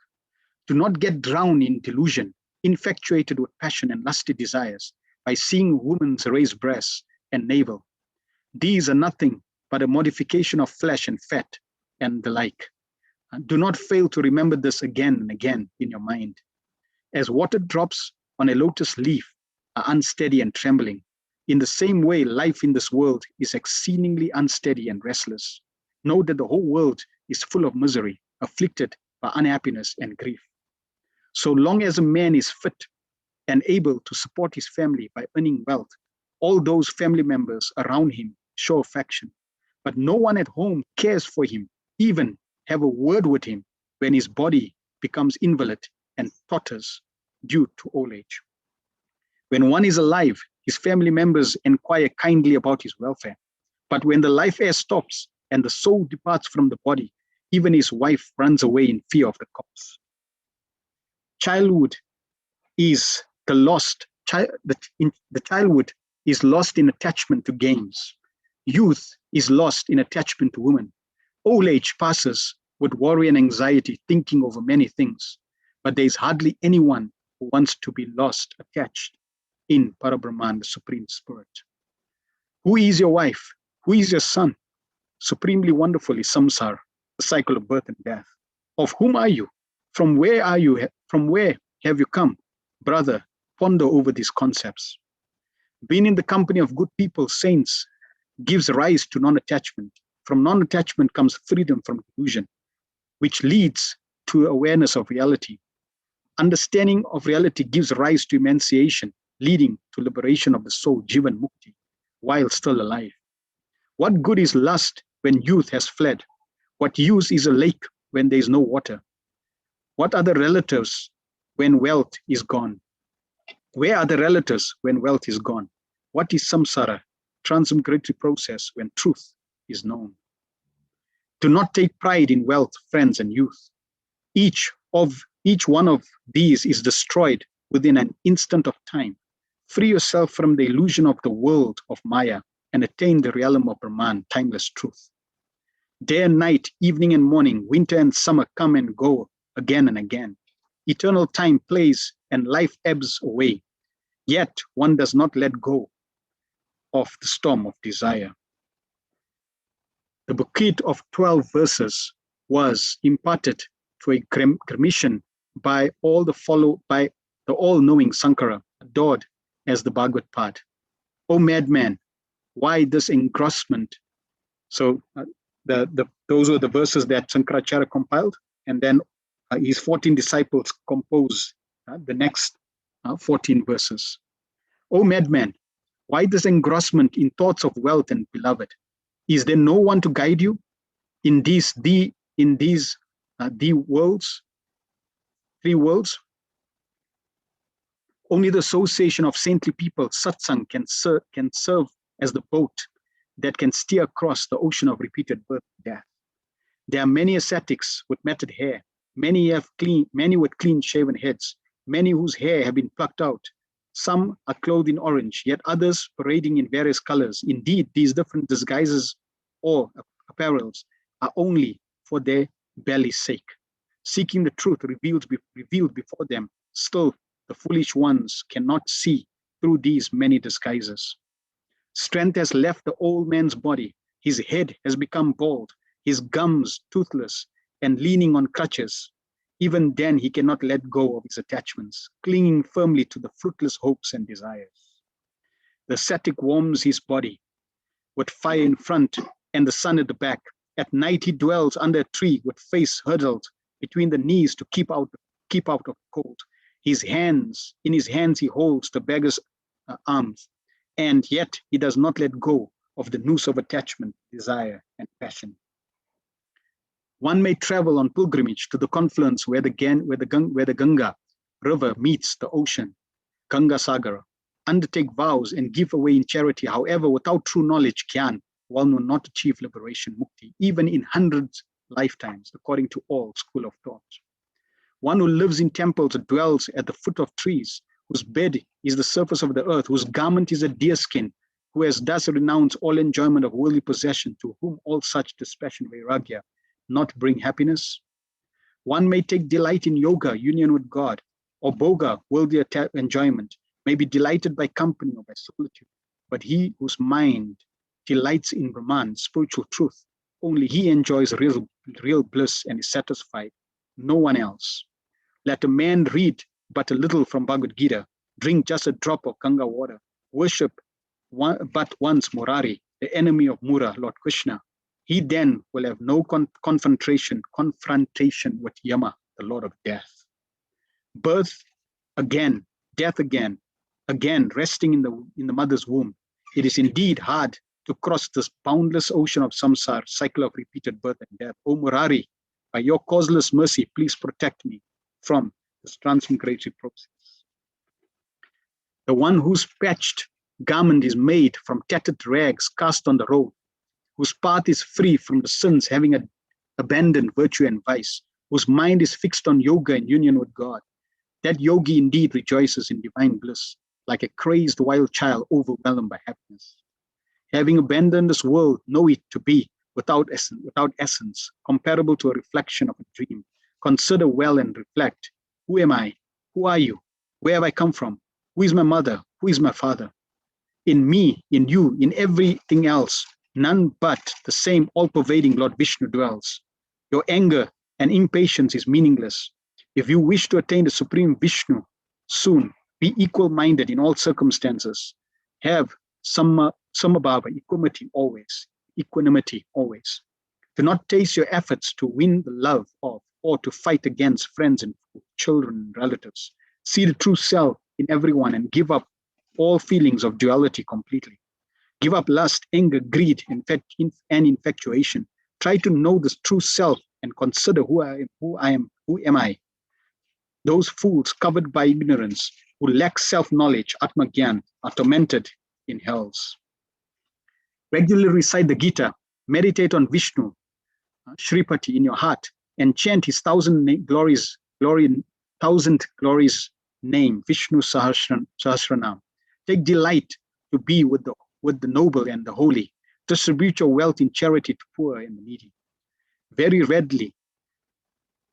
Do not get drowned in delusion, infatuated with passion and lusty desires by seeing women's raised breasts and navel. These are nothing but a modification of flesh and fat and the like. Do not fail to remember this again and again in your mind. As water drops on a lotus leaf are unsteady and trembling, in the same way life in this world is exceedingly unsteady and restless. Know that the whole world is full of misery, afflicted by unhappiness and grief. So long as a man is fit and able to support his family by earning wealth, all those family members around him show affection. But no one at home cares for him, even have a word with him when his body becomes invalid and totters due to old age. When one is alive, his family members inquire kindly about his welfare. But when the life air stops and the soul departs from the body, even his wife runs away in fear of the corpse. Childhood is the childhood is lost in attachment to games. Youth is lost in attachment to women. Old age passes with worry and anxiety, thinking over many things. But there is hardly anyone who wants to be lost, attached in Parabrahman, the Supreme Spirit. Who is your wife? Who is your son? Supremely wonderful is samsara, the cycle of birth and death. Of whom are you? From where are you? From where have you come? Brother, ponder over these concepts. Being in the company of good people, saints, gives rise to non-attachment. From non-attachment comes freedom from illusion, which leads to awareness of reality. Understanding of reality gives rise to emanciation, leading to liberation of the soul, Jivan Mukti, while still alive. What good is lust when youth has fled? What use is a lake when there is no water? What are the relatives when wealth is gone? Where are the relatives when wealth is gone? What is samsara, transmigratory process, when truth is known? Do not take pride in wealth, friends, and youth. Each one of these is destroyed within an instant of time. Free yourself from the illusion of the world of Maya and attain the realm of Brahman, timeless truth. Day and night, evening and morning, winter and summer come and go again and again. Eternal time plays and life ebbs away. Yet one does not let go of the storm of desire. The bouquet of 12 verses was imparted to a commission by the all-knowing Sankara, adored as the Bhagavad Path. O madman, why this engrossment? So those were the verses that Sankaracharya compiled, and then his 14 disciples composed the next 14 verses. O madman, why this engrossment in thoughts of wealth and beloved? Is there no one to guide you in these worlds, 3 worlds? Only the association of saintly people, satsang, can serve as the boat that can steer across the ocean of repeated birth and death. There are many ascetics with matted hair, many with clean shaven heads, many whose hair have been plucked out. Some are clothed in orange, yet others parading in various colors. Indeed, these different disguises or apparels are only for their belly's sake. Seeking the truth revealed before them, still the foolish ones cannot see through these many disguises. Strength has left the old man's body. His head has become bald, his gums toothless and leaning on crutches. Even then he cannot let go of his attachments, clinging firmly to the fruitless hopes and desires. The ascetic warms his body with fire in front and the sun at the back. At night he dwells under a tree with face huddled between the knees to keep out of cold. In his hands he holds the beggar's arms, and yet he does not let go of the noose of attachment, desire, and passion. One may travel on pilgrimage to the confluence where the Ganga river meets the ocean, Ganga Sagara, undertake vows and give away in charity. However, without true knowledge, one will not achieve liberation, mukti, even in hundreds lifetimes, according to all school of thought. One who lives in temples or dwells at the foot of trees, whose bed is the surface of the earth, whose garment is a deerskin, who has thus renounced all enjoyment of worldly possession, to whom all such dispassion, vairagya, not bring happiness. One may take delight in yoga, union with God, or bhoga, worldly enjoyment, may be delighted by company or by solitude. But he whose mind delights in Brahman, spiritual truth, only he enjoys real bliss and is satisfied, no one else. Let a man read but a little from Bhagavad Gita, drink just a drop of Ganga water, worship but once Murari, the enemy of Mura, Lord Krishna. He then will have no confrontation with Yama, the Lord of death. Birth again, death again, resting in the mother's womb. It is indeed hard to cross this boundless ocean of samsara, cycle of repeated birth and death. O Murari, by your causeless mercy, please protect me from this transmigratory process. The one whose patched garment is made from tattered rags cast on the road, whose path is free from the sins, having abandoned virtue and vice, whose mind is fixed on yoga and union with God, that yogi indeed rejoices in divine bliss, like a crazed wild child overwhelmed by happiness. Having abandoned this world, know it to be without essence, comparable to a reflection of a dream. Consider well and reflect. Who am I? Who are you? Where have I come from? Who is my mother? Who is my father? In me, in you, in everything else, none but the same all-pervading Lord Vishnu dwells. Your anger and impatience is meaningless. If you wish to attain the Supreme Vishnu soon, be equal-minded in all circumstances. Have samabhava, equanimity always. Do not taste your efforts to win the love of or to fight against friends and children and relatives. See the true self in everyone and give up all feelings of duality completely. Give up lust, anger, greed, and infatuation. Try to know this true self and consider who am I? Those fools covered by ignorance who lack self-knowledge, Atma-gyan, are tormented in hells. Regularly recite the Gita, meditate on Vishnu, Shripati in your heart, and chant his thousand glorious name, Vishnu Sahasranam. Take delight to be with the noble and the holy. Distribute your wealth in charity to poor and the needy. Very readily,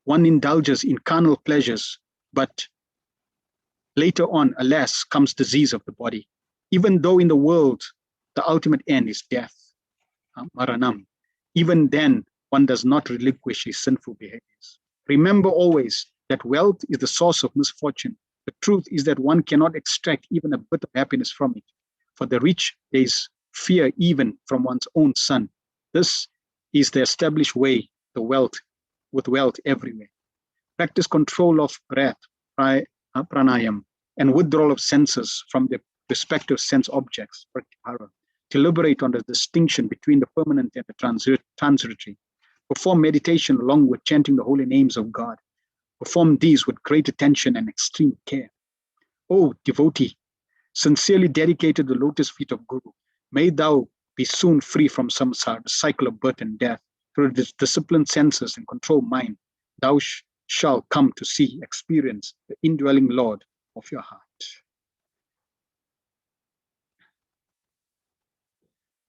one indulges in carnal pleasures, but later on, alas, comes disease of the body. Even though in the world, the ultimate end is death, maranam. Even then, one does not relinquish his sinful behaviors. Remember always that wealth is the source of misfortune. The truth is that one cannot extract even a bit of happiness from it. For the rich, there is fear even from one's own son. This is the established way with wealth everywhere. Practice control of breath, pranayam, and withdrawal of senses from their respective sense objects, pratyahara, to liberate on the distinction between the permanent and the transitory. Perform meditation along with chanting the holy names of God. Perform these with great attention and extreme care. O devotee, sincerely dedicated to the lotus feet of Guru, may thou be soon free from samsara, the cycle of birth and death. Through disciplined senses and controlled mind, thou shalt come to see, experience the indwelling Lord of your heart.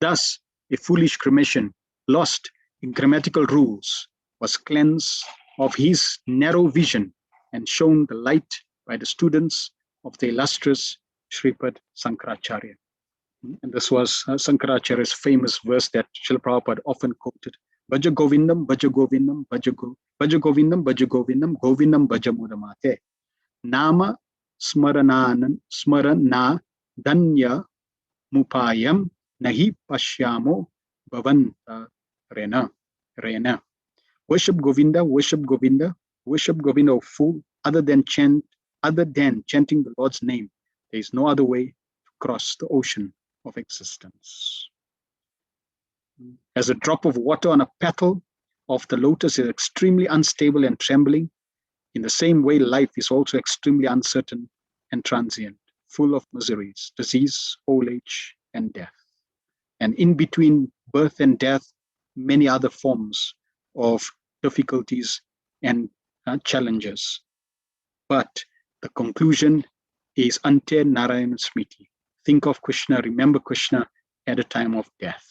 Thus, a foolish cremation, lost in grammatical rules, was cleansed of his narrow vision and shown the light by the students of the illustrious Sripad Sankaracharya. And this was Sankaracharya's famous verse that Srila Prabhupada often quoted. Bhaja Govindam, Bhaja Govindam, Bhaja Govindam, Bhaja Govindam, Govindam Bhaja Mudamate. Nama Smarana Danya Mupayam Nahi Pashyamo Bhavanta Rena. Worship Govinda, worship Govinda, worship Govinda, O fool. Other than chanting the Lord's name, there is no other way to cross the ocean of existence. As a drop of water on a petal of the lotus is extremely unstable and trembling, in the same way life is also extremely uncertain and transient, full of miseries, disease, old age, and death. And in between birth and death, many other forms of difficulties and challenges. But the conclusion is Ante Narayana Smriti. Think of Krishna, remember Krishna at a time of death.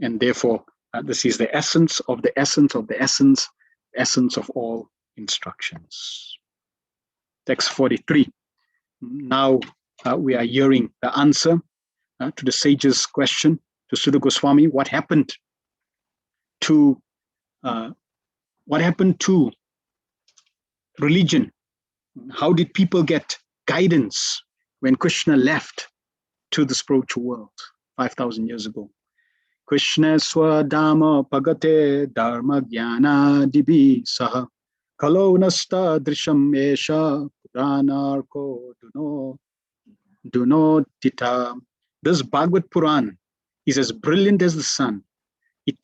And therefore, this is the essence of the essence of the essence of all instructions. Text 43. Now we are hearing the answer to the sage's question to Sudha Goswami. What happened to religion? How did people get guidance when Krishna left to the spiritual world 5,000 years ago? Krishna swadama pagate dharma jnana dibi saha kalo nasta drisham esha puranarko duno tita. This Bhagavad Puran is as brilliant as the sun,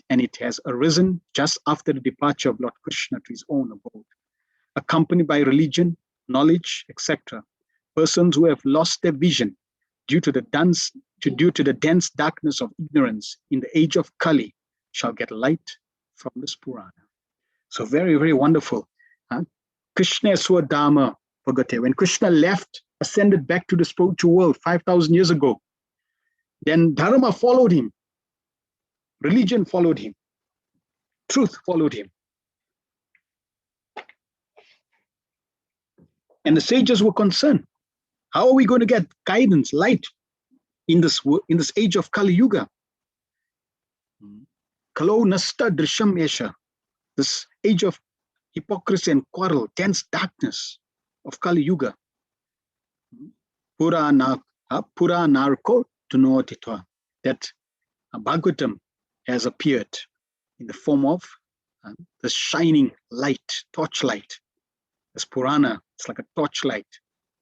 and it has arisen just after the departure of Lord Krishna to his own abode, accompanied by religion, knowledge, etc. Persons who have lost their vision due to the dense darkness of ignorance in the age of Kali shall get light from this Purana. So very, very wonderful. Krishna Swadharma Bhagate. When Krishna left, ascended back to the spiritual world 5,000 years ago, then Dharma followed him. Religion followed him. Truth followed him. And the sages were concerned. How are we going to get guidance, light in this age of Kali Yuga? Kalo nasta drisham esha. This age of hypocrisy and quarrel, dense darkness of Kali Yuga. Puranarko tunotitva. That Bhagavatam has appeared in the form of the shining light, torchlight. This Purana, it's like a torchlight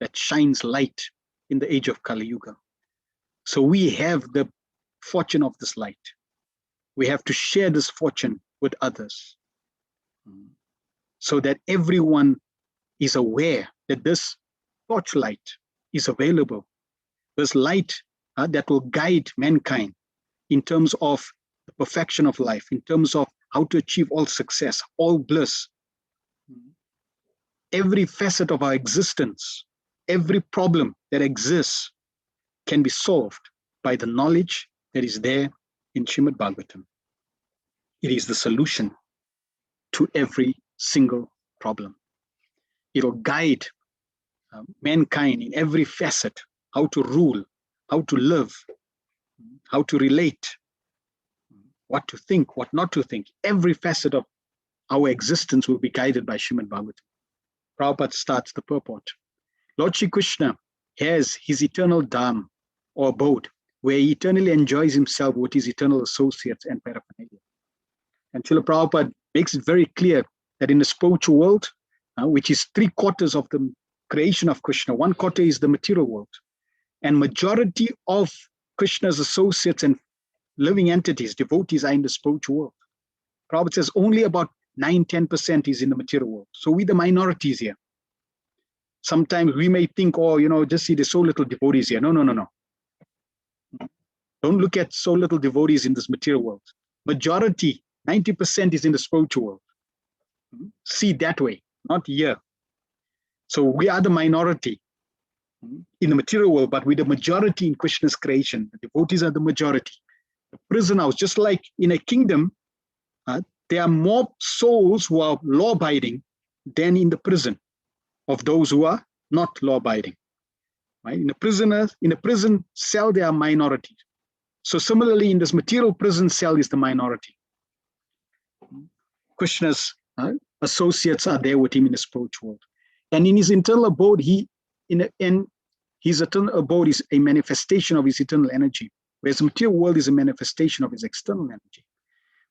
that shines light in the age of Kali Yuga. So we have the fortune of this light. We have to share this fortune with others so that everyone is aware that this torchlight is available. This light that will guide mankind in terms of the perfection of life, in terms of how to achieve all success, all bliss. Every facet of our existence, every problem that exists can be solved by the knowledge that is there in Srimad Bhagavatam. It is the solution to every single problem. It will guide mankind in every facet, how to rule, how to live, how to relate, what to think, what not to think. Every facet of our existence will be guided by Srimad Bhagavatam. Prabhupada starts the purport. Lord Shri Krishna has his eternal dham or abode where he eternally enjoys himself with his eternal associates and paraphernalia. And Srila Prabhupada makes it very clear that in the spiritual world, which is 3/4 of the creation of Krishna, 1/4 is the material world. And majority of Krishna's associates and living entities, devotees, are in the spiritual world. Prabhupada says only about 9-10% is in the material world. So we the minorities here. Sometimes we may think, just see there's so little devotees here. No. Don't look at so little devotees in this material world. Majority, 90% is in the spiritual world. See that way, not here. So we are the minority in the material world, but we're the majority in Krishna's creation. The devotees are the majority. The prison house, just like in a kingdom, there are more souls who are law-abiding than in the prison of those who are not law-abiding. Right? In a prison cell, there are minorities. So similarly, in this material prison cell is the minority. Krishna's associates are there with him in the spiritual world. And in his eternal abode, his eternal abode is a manifestation of his eternal energy, whereas the material world is a manifestation of his external energy.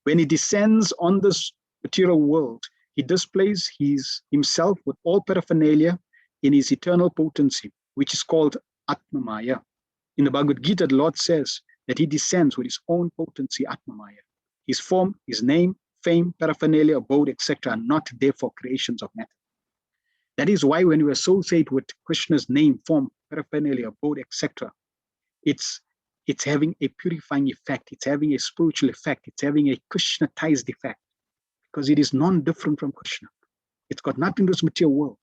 When he descends on this material world, he displays himself with all paraphernalia in his eternal potency, which is called Atmamaya. In the Bhagavad Gita, the Lord says that he descends with his own potency, Atmamaya. His form, his name, fame, paraphernalia, abode, etc. are not there for creations of matter. That is why when we associate with Krishna's name, form, paraphernalia, abode, etc., it's having a purifying effect, it's having a spiritual effect, it's having a Krishnatized effect, because it is non-different from Krishna. It's got nothing to do with material world.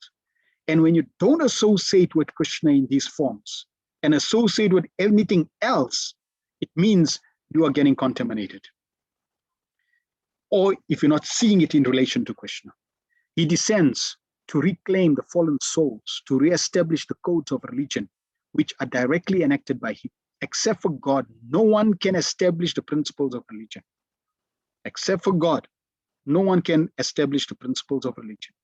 And when you don't associate with Krishna in these forms and associate with anything else, it means you are getting contaminated. Or if you're not seeing it in relation to Krishna. He descends to reclaim the fallen souls, to reestablish the codes of religion, which are directly enacted by him. Except for God, no one can establish the principles of religion. Except for God, no one can establish the principles of religion.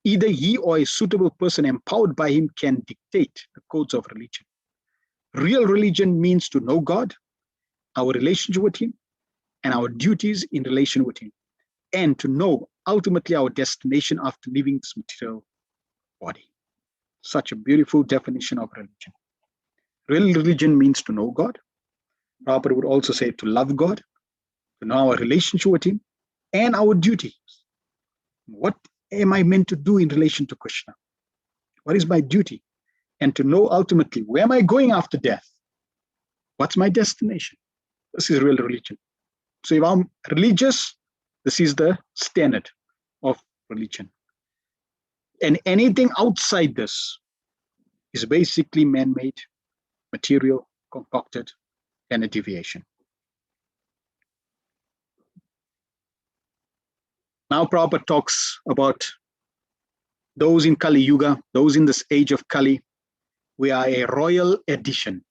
Either he or a suitable person empowered by him can dictate the codes of religion. Real religion means to know God, our relationship with him, and our duties in relation with him, and to know ultimately our destination after leaving this material body. Such a beautiful definition of religion. Real religion means to know God. Prabhupada would also say to love God, to know our relationship with him, and our duties. What am I meant to do in relation to Krishna? What is my duty? And to know ultimately, where am I going after death? What's my destination? This is real religion. So if I'm religious, this is the standard of religion. And anything outside this is basically man-made, material, concocted, and a deviation. Now Prabhupada talks about those in Kali Yuga, those in this age of Kali. We are a royal edition.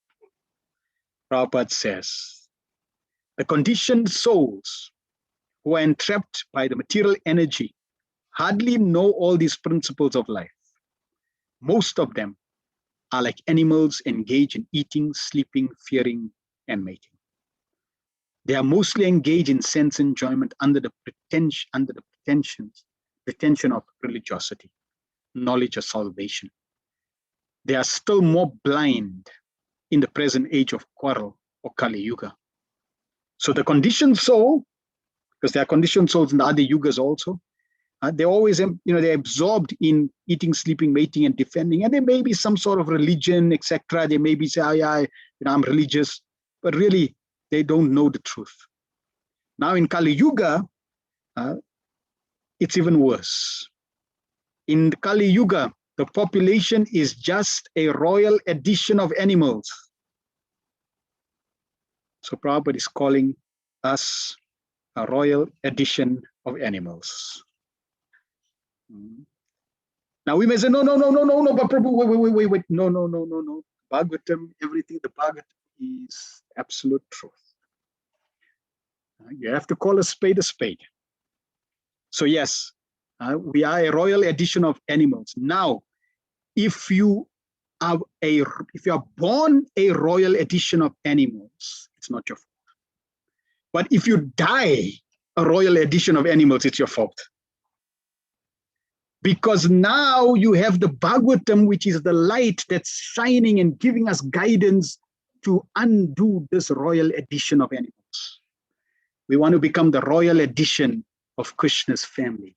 Prabhupada says, the conditioned souls who are entrapped by the material energy hardly know all these principles of life. Most of them are like animals engaged in eating, sleeping, fearing, and mating. They are mostly engaged in sense enjoyment under the pretension of religiosity, knowledge of salvation. They are still more blind in the present age of quarrel or Kali Yuga. So the conditioned soul, because there are conditioned souls in the other yugas also, they're always, they're absorbed in eating, sleeping, mating, and defending. And there may be some sort of religion, etc. They may be say, oh, yeah, I'm religious, but really they don't know the truth. Now in Kali Yuga, it's even worse. In the Kali Yuga, the population is just a royal addition of animals. So Prabhupada is calling us a royal addition of animals. Now we may say, no, but Prabhu, wait, no. Bhagavatam, everything, the Bhagavatam is absolute truth. You have to call a spade a spade. So yes, we are a royal addition of animals. Now, if you are born a royal addition of animals, it's not your fault. But if you die a royal addition of animals, it's your fault. Because now you have the Bhagavatam, which is the light that's shining and giving us guidance to undo this royal addition of animals. We want to become the royal addition of Krishna's family.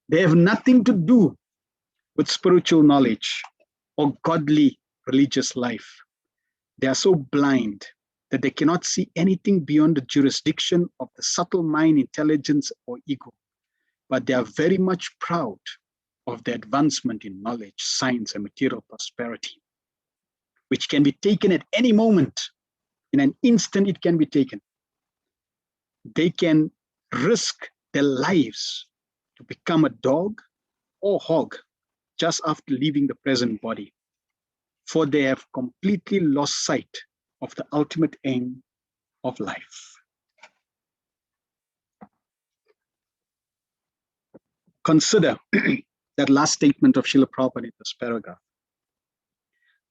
They have nothing to do with spiritual knowledge or godly religious life. They are so blind that they cannot see anything beyond the jurisdiction of the subtle mind, intelligence, or ego. But they are very much proud of the advancement in knowledge, science, and material prosperity, which can be taken at any moment. In an instant, it can be taken. They can risk their lives to become a dog or hog just after leaving the present body, for they have completely lost sight of the ultimate aim of life. Consider that last statement of Srila Prabhupada in this paragraph.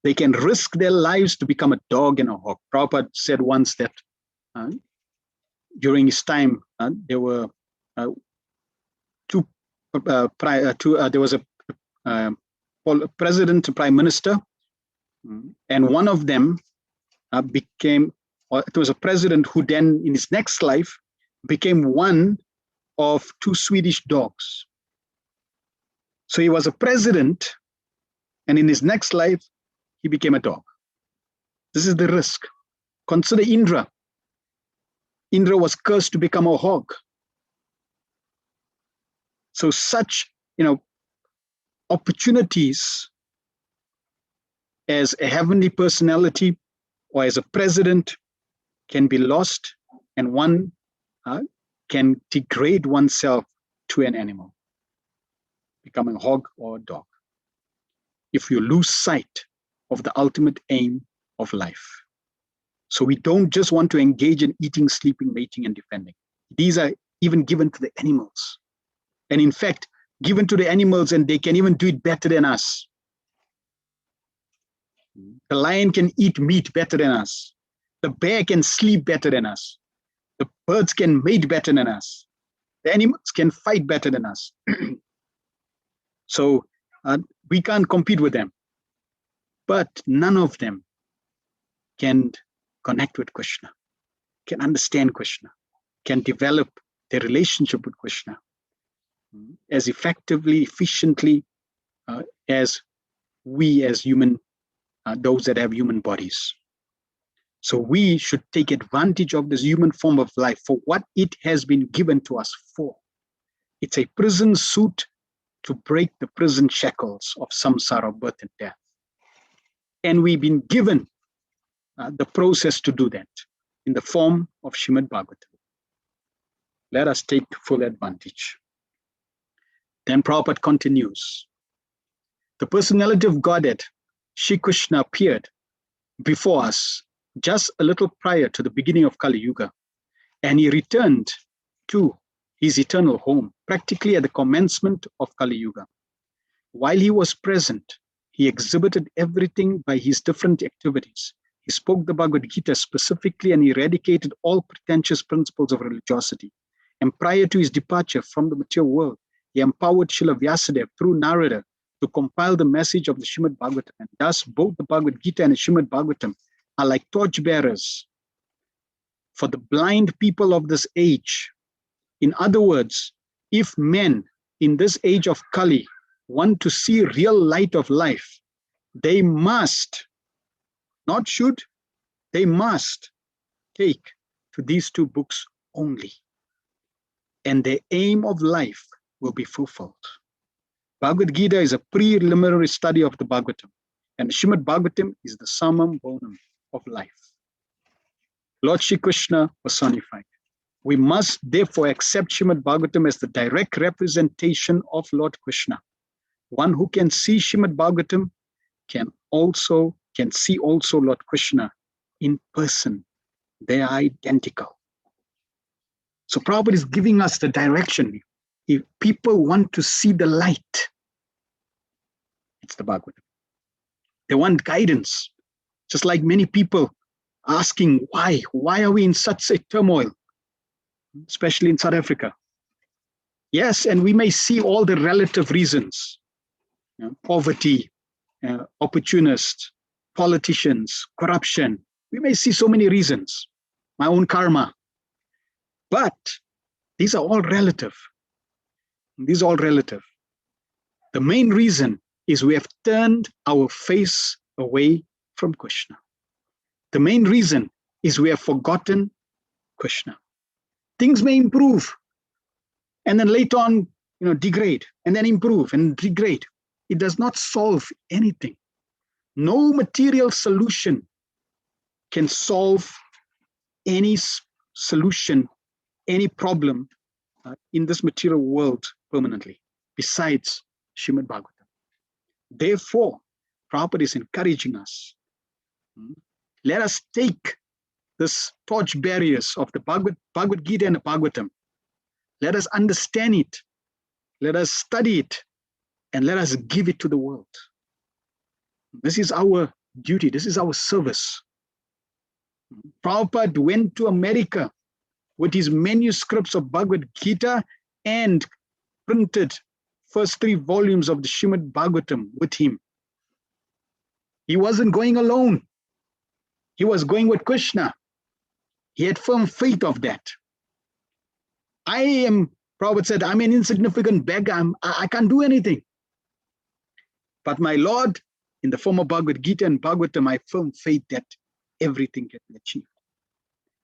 They can risk their lives to become a dog and a hog. Prabhupada said once that during his time, there were there was a president, a prime minister, and one of them it was a president who then in his next life became one of 2 Swedish dogs. So he was a president, and in his next life, he became a dog. This is the risk. Consider Indra. Indra was cursed to become a hog. So such, opportunities as a heavenly personality or as a president can be lost, and one can degrade oneself to an animal, becoming a hog or a dog, if you lose sight of the ultimate aim of life. So we don't just want to engage in eating, sleeping, mating, and defending. These are even given to the animals. And in fact, given to the animals, and they can even do it better than us. The lion can eat meat better than us. The bear can sleep better than us. The birds can mate better than us. The animals can fight better than us. So we can't compete with them. But none of them can connect with Krishna, can understand Krishna, can develop their relationship with Krishna as effectively, efficiently as we as human, those that have human bodies. So we should take advantage of this human form of life for what it has been given to us for. It's a prison suit to break the prison shackles of samsara, birth and death. And we've been given the process to do that in the form of Srimad Bhagavatam. Let us take full advantage. Then Prabhupada continues. The personality of Godhead, Shri Krishna, appeared before us just a little prior to the beginning of Kali Yuga, and he returned to his eternal home practically at the commencement of Kali Yuga. While he was present, he exhibited everything by his different activities. He spoke the Bhagavad Gita specifically and eradicated all pretentious principles of religiosity. And prior to his departure from the material world, he empowered Srila Vyasadeva through Narada to compile the message of the Srimad Bhagavatam. And thus, both the Bhagavad Gita and the Srimad Bhagavatam are like torchbearers for the blind people of this age. In other words, if men in this age of Kali want to see real light of life, they must, not should, they must take to these 2 books only. And the aim of life will be fulfilled. Bhagavad Gita is a preliminary study of the Bhagavatam, and Srimad Bhagavatam is the summum bonum of life. Lord Shri Krishna personified. We must therefore accept Srimad Bhagavatam as the direct representation of Lord Krishna. One who can see Srimad Bhagavatam can see also Lord Krishna in person. They are identical. So Prabhupada is giving us the direction. If people want to see the light, it's the Bhagavatam. They want guidance, just like many people asking why. Why are we in such a turmoil, especially in South Africa? Yes, and we may see all the relative reasons, poverty, opportunists, politicians, corruption. We may see so many reasons, my own karma. But these are all relative. These are all relative. The main reason is we have turned our face away from Krishna. The main reason is we have forgotten Krishna. Things may improve and then later on, degrade, and then improve and degrade. It does not solve anything. No material solution can solve any solution, any problem in this material world permanently, besides Srimad Bhagavatam. Therefore, Prabhupada is encouraging us. Let us take this torch barriers of the Bhagavad Gita and the Bhagavatam. Let us understand it. Let us study it. And let us give it to the world. This is our duty. This is our service. Prabhupada went to America with his manuscripts of Bhagavad Gita and printed first 3 volumes of the Srimad Bhagavatam with him. He wasn't going alone. He was going with Krishna. He had firm faith of that. Prabhupada said, I'm an insignificant beggar. I can't do anything. But my Lord, in the form of Bhagavad Gita and Bhagavatam, I firm faith that everything can be achieved.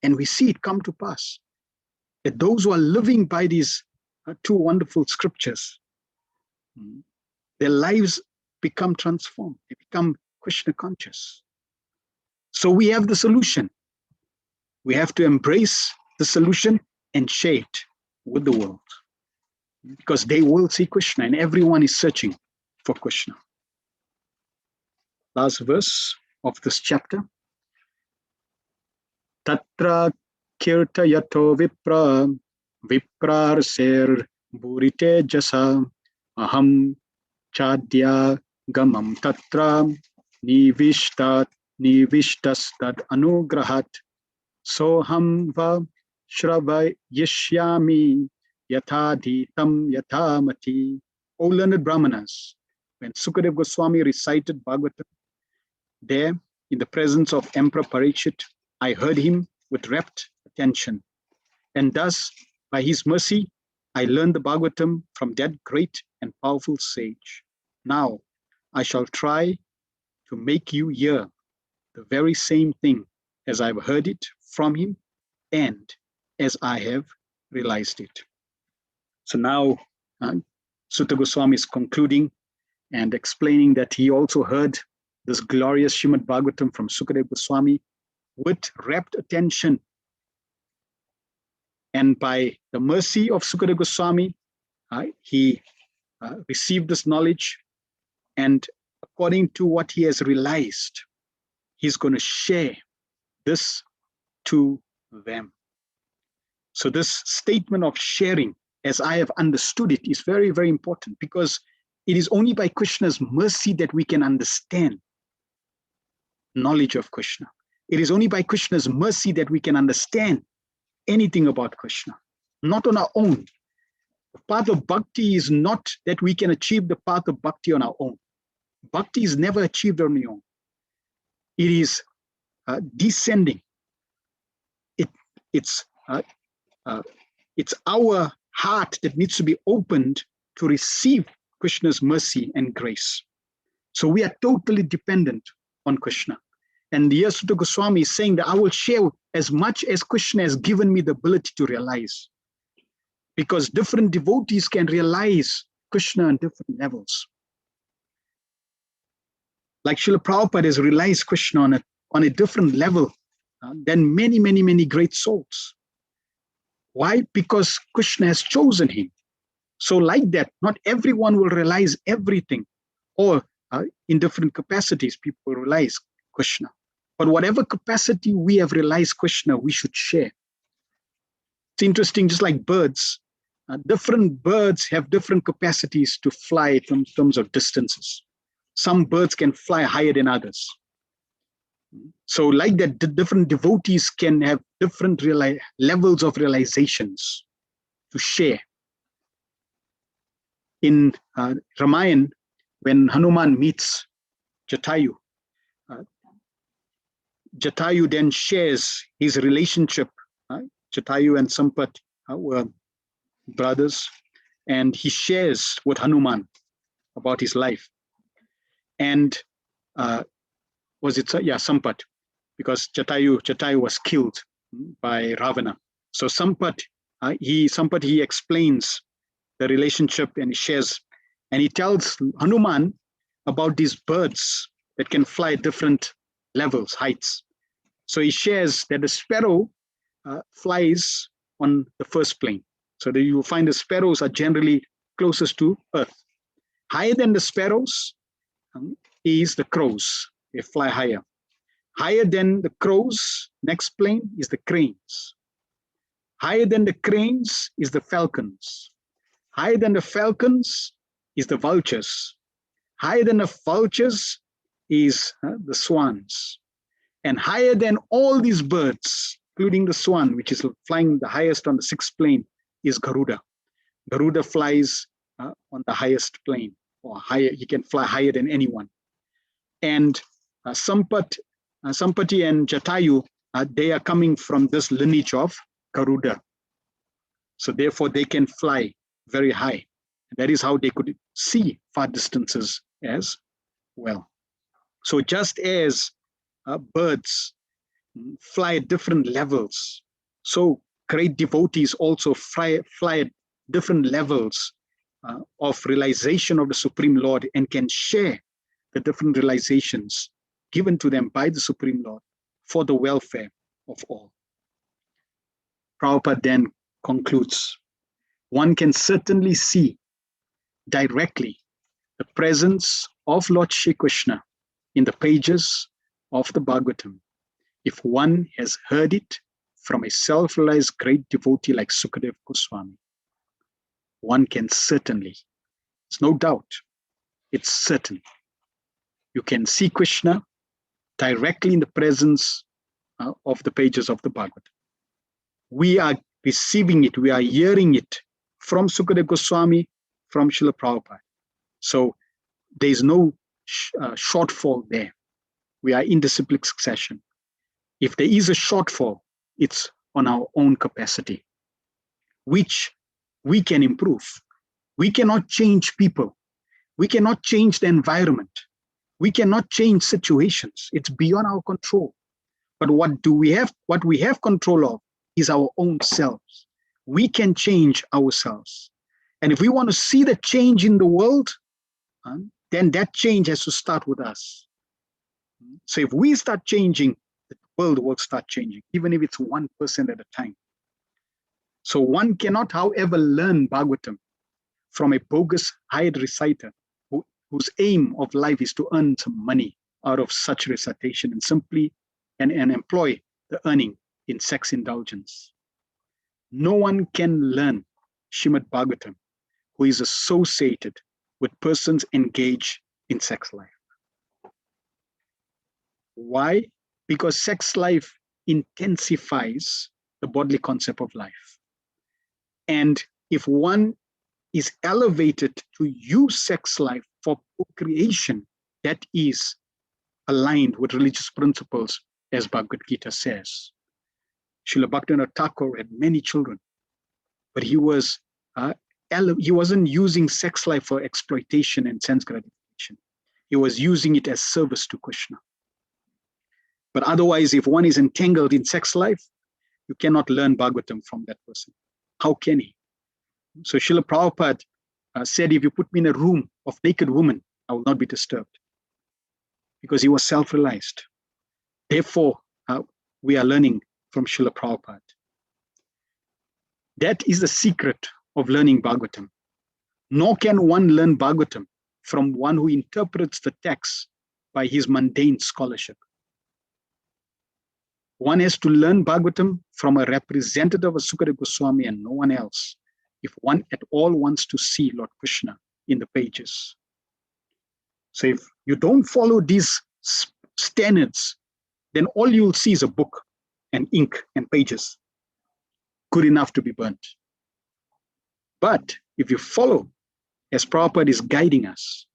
And we see it come to pass. That those who are living by these two wonderful scriptures, their lives become transformed. They become Krishna conscious. So we have the solution. We have to embrace the solution and share it with the world. Because they will see Krishna and everyone is searching for Krishna. Last verse of this chapter. Tatra kirtayato viprarser burite jasa aham chadya gamam tatra nivishtat anugrahat soham va shravayishyami yathadhitam yathamati. O learned Brahmanas, when Sukadeva Goswami recited Bhagavatam, there in the presence of Emperor Parikshit, I heard him with rapt attention. And thus, by his mercy, I learned the Bhagavatam from that great and powerful sage. Now, I shall try to make you hear the very same thing as I've heard it from him and as I have realized it. So now, Sutta Goswami is concluding and explaining that he also heard this glorious Srimad Bhagavatam from Sukadeva Goswami with rapt attention. And by the mercy of Sukadeva Goswami, he received this knowledge, and according to what he has realized, he's going to share this to them. So this statement of sharing, as I have understood it, is very, very important, because it is only by Krishna's mercy that we can understand knowledge of Krishna. It is only by Krishna's mercy that we can understand anything about Krishna, not on our own. The path of bhakti is not that we can achieve the path of bhakti on our own. Bhakti is never achieved on your own. It is descending. It's our heart that needs to be opened to receive Krishna's mercy and grace. So we are totally dependent on Krishna. And here Sutta Goswami is saying that I will share as much as Krishna has given me the ability to realize. Because different devotees can realize Krishna on different levels. Like Srila Prabhupada has realized Krishna on a different level than many, many, many great souls. Why? Because Krishna has chosen him. So like that, not everyone will realize everything, or in different capacities, people realize Krishna. But whatever capacity we have realized Krishna, we should share. It's interesting, just like birds, different birds have different capacities to fly in terms of distances. Some birds can fly higher than others. So like that, the different devotees can have different levels of realizations to share. In Ramayana, when Hanuman meets Jatayu, Jatayu then shares his relationship. Jatayu and Sampat were brothers, and he shares with Hanuman about his life. And Sampat, because Jatayu was killed by Ravana. So Sampat he explains the relationship, and he shares, and he tells Hanuman about these birds that can fly different levels, heights. So he shares that the sparrow flies on the first plane. So that you will find the sparrows are generally closest to earth. Higher than the sparrows is the crows. They fly higher. Higher than the crows, next plane is the cranes. Higher than the cranes is the falcons. Higher than the falcons is the vultures. Higher than the vultures is the swans. And higher than all these birds, including the swan, which is flying the highest on the sixth plane, is Garuda. Garuda flies on the highest plane, or higher. He can fly higher than anyone. And Sampati and Jatayu, they are coming from this lineage of Garuda. So therefore they can fly very high. That is how they could see far distances as well. So just as birds fly at different levels, so great devotees also fly at different levels of realization of the Supreme Lord, and can share the different realizations given to them by the Supreme Lord for the welfare of all. Prabhupada then concludes, one can certainly see directly the presence of Lord Shri Krishna in the pages of the Bhagavatam if one has heard it from a self-realized great devotee like Sukadeva Goswami. One can certainly, it's no doubt, it's certain. You can see Krishna directly in the presence of the pages of the Bhagavatam. We are receiving it, we are hearing it from Sukadeva Goswami, from Srila Prabhupada. So there is no shortfall there. We are in disciplic succession. If there is a shortfall, it's on our own capacity, which we can improve. We cannot change people. We cannot change the environment. We cannot change situations. It's beyond our control. But what we have control of is our own selves. We can change ourselves. And if we want to see the change in the world, then that change has to start with us. So if we start changing, the world will start changing, even if it's 1% at a time. So one cannot, however, learn Bhagavatam from a bogus hired reciter whose aim of life is to earn some money out of such recitation and simply and employ the earning in sex indulgence. No one can learn Srimad Bhagavatam who is associated with persons engaged in sex life. Why? Because sex life intensifies the bodily concept of life. And if one is elevated to use sex life for procreation, that is aligned with religious principles, as Bhagavad Gita says. Srila Bhaktivinoda Thakur had many children, but he wasn't using sex life for exploitation and sense gratification. He was using it as service to Krishna. But otherwise, if one is entangled in sex life, you cannot learn Bhagavatam from that person. How can he? So Srila Prabhupada said, if you put me in a room of naked women, I will not be disturbed, because he was self-realized. Therefore, we are learning from Srila Prabhupada. That is the secret of learning Bhagavatam. Nor can one learn Bhagavatam from one who interprets the text by his mundane scholarship. One has to learn Bhagavatam from a representative of Sukadeva Goswami and no one else, if one at all wants to see Lord Krishna in the pages. So if you don't follow these standards, then all you'll see is a book and ink and pages, good enough to be burnt. But if you follow, as Prabhupada is guiding us,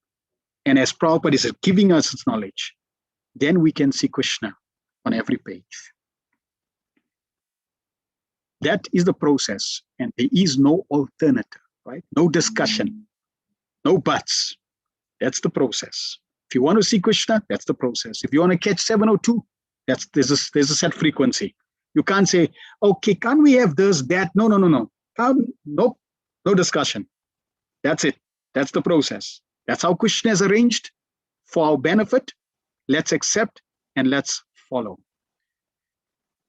and as Prabhupada is giving us his knowledge, then we can see Krishna on every page. That is the process, and there is no alternative, right? No discussion, no buts. That's the process. If you want to see Krishna, that's the process. If you want to catch 702, there's a set frequency. You can't say, okay, can't we have this, that? No. Nope, no discussion. That's it. That's the process. That's how Krishna is arranged for our benefit. Let's accept and let's follow.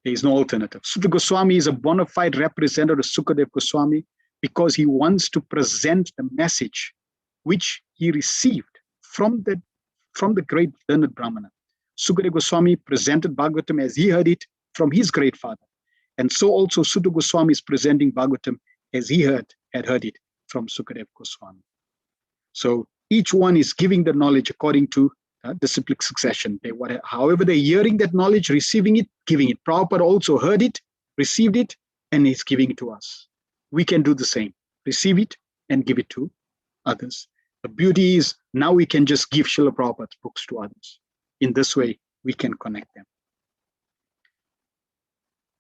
There is no alternative. Sutta Goswami is a bona fide representative of Sukadeva Goswami because he wants to present the message which he received from the great learned Brahmana. Sukadeva Goswami presented Bhagavatam as he heard it from his great father. And so also Sutta Goswami is presenting Bhagavatam as he had heard it from Sukadeva Goswami. So each one is giving the knowledge according to disciplic succession. However, they're hearing that knowledge, receiving it, giving it. Prabhupada also heard it, received it, and is giving it to us. We can do the same. Receive it and give it to others. The beauty is now we can just give Srila Prabhupada's books to others. In this way, we can connect them.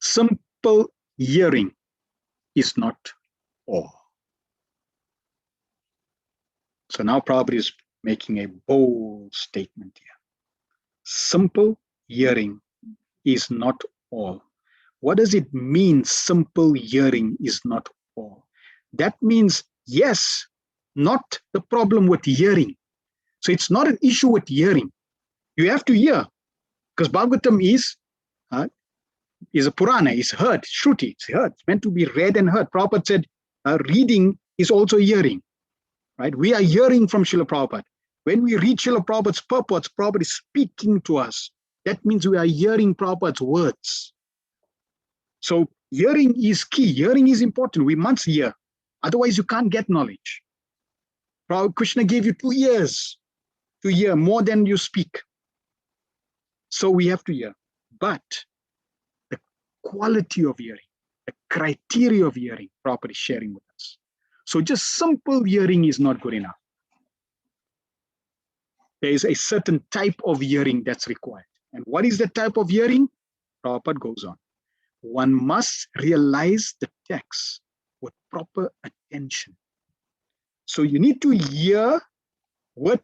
Simple hearing is not awe. So now Prabhupada is making a bold statement here. Simple hearing is not all. What does it mean, simple hearing is not all? That means, yes, not the problem with hearing. So it's not an issue with hearing. You have to hear, because Bhagavatam is a Purana, is heard, Shruti, it's heard. It's meant to be read and heard. Prabhupada said reading is also hearing, right? We are hearing from Srila Prabhupada. When we read Srila Prabhupada's purports, Prabhupada is speaking to us. That means we are hearing Prabhupada's words. So hearing is key. Hearing is important. We must hear. Otherwise, you can't get knowledge. Krishna gave you 2 years to hear more than you speak. So we have to hear. But the quality of hearing, the criteria of hearing, Prabhupada is sharing with us. So just simple hearing is not good enough. There is a certain type of hearing that's required. And what is the type of hearing? Prabhupada goes on. One must realize the text with proper attention. So you need to hear with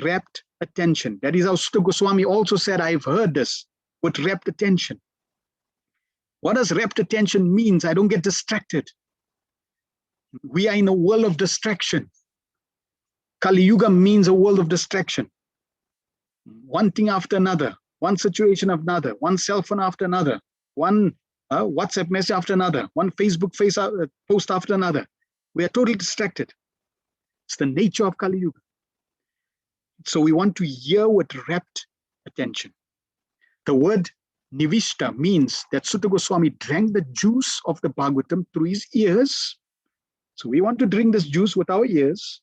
rapt attention. That is how Sutta Goswami also said, I've heard this with rapt attention. What does rapt attention means? I don't get distracted. We are in a world of distraction. Kali Yuga means a world of distraction. One thing after another, one situation after another, one cell phone after another, one WhatsApp message after another, one Facebook post after another. We are totally distracted. It's the nature of Kali Yuga. So we want to hear with rapt attention. The word nivishta means that Sutta Goswami drank the juice of the Bhagavatam through his ears. So we want to drink this juice with our ears.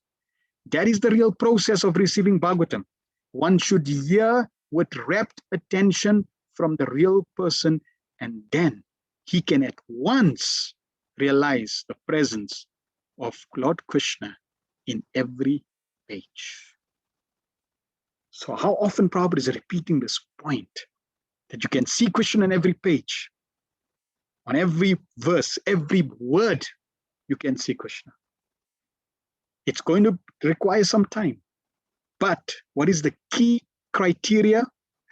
That is the real process of receiving Bhagavatam. One should hear with rapt attention from the real person, and then he can at once realize the presence of Lord Krishna in every page. So how often Prabhupada is repeating this point, that you can see Krishna on every page, on every verse, every word, you can see Krishna. It's going to require some time. But what is the key criteria?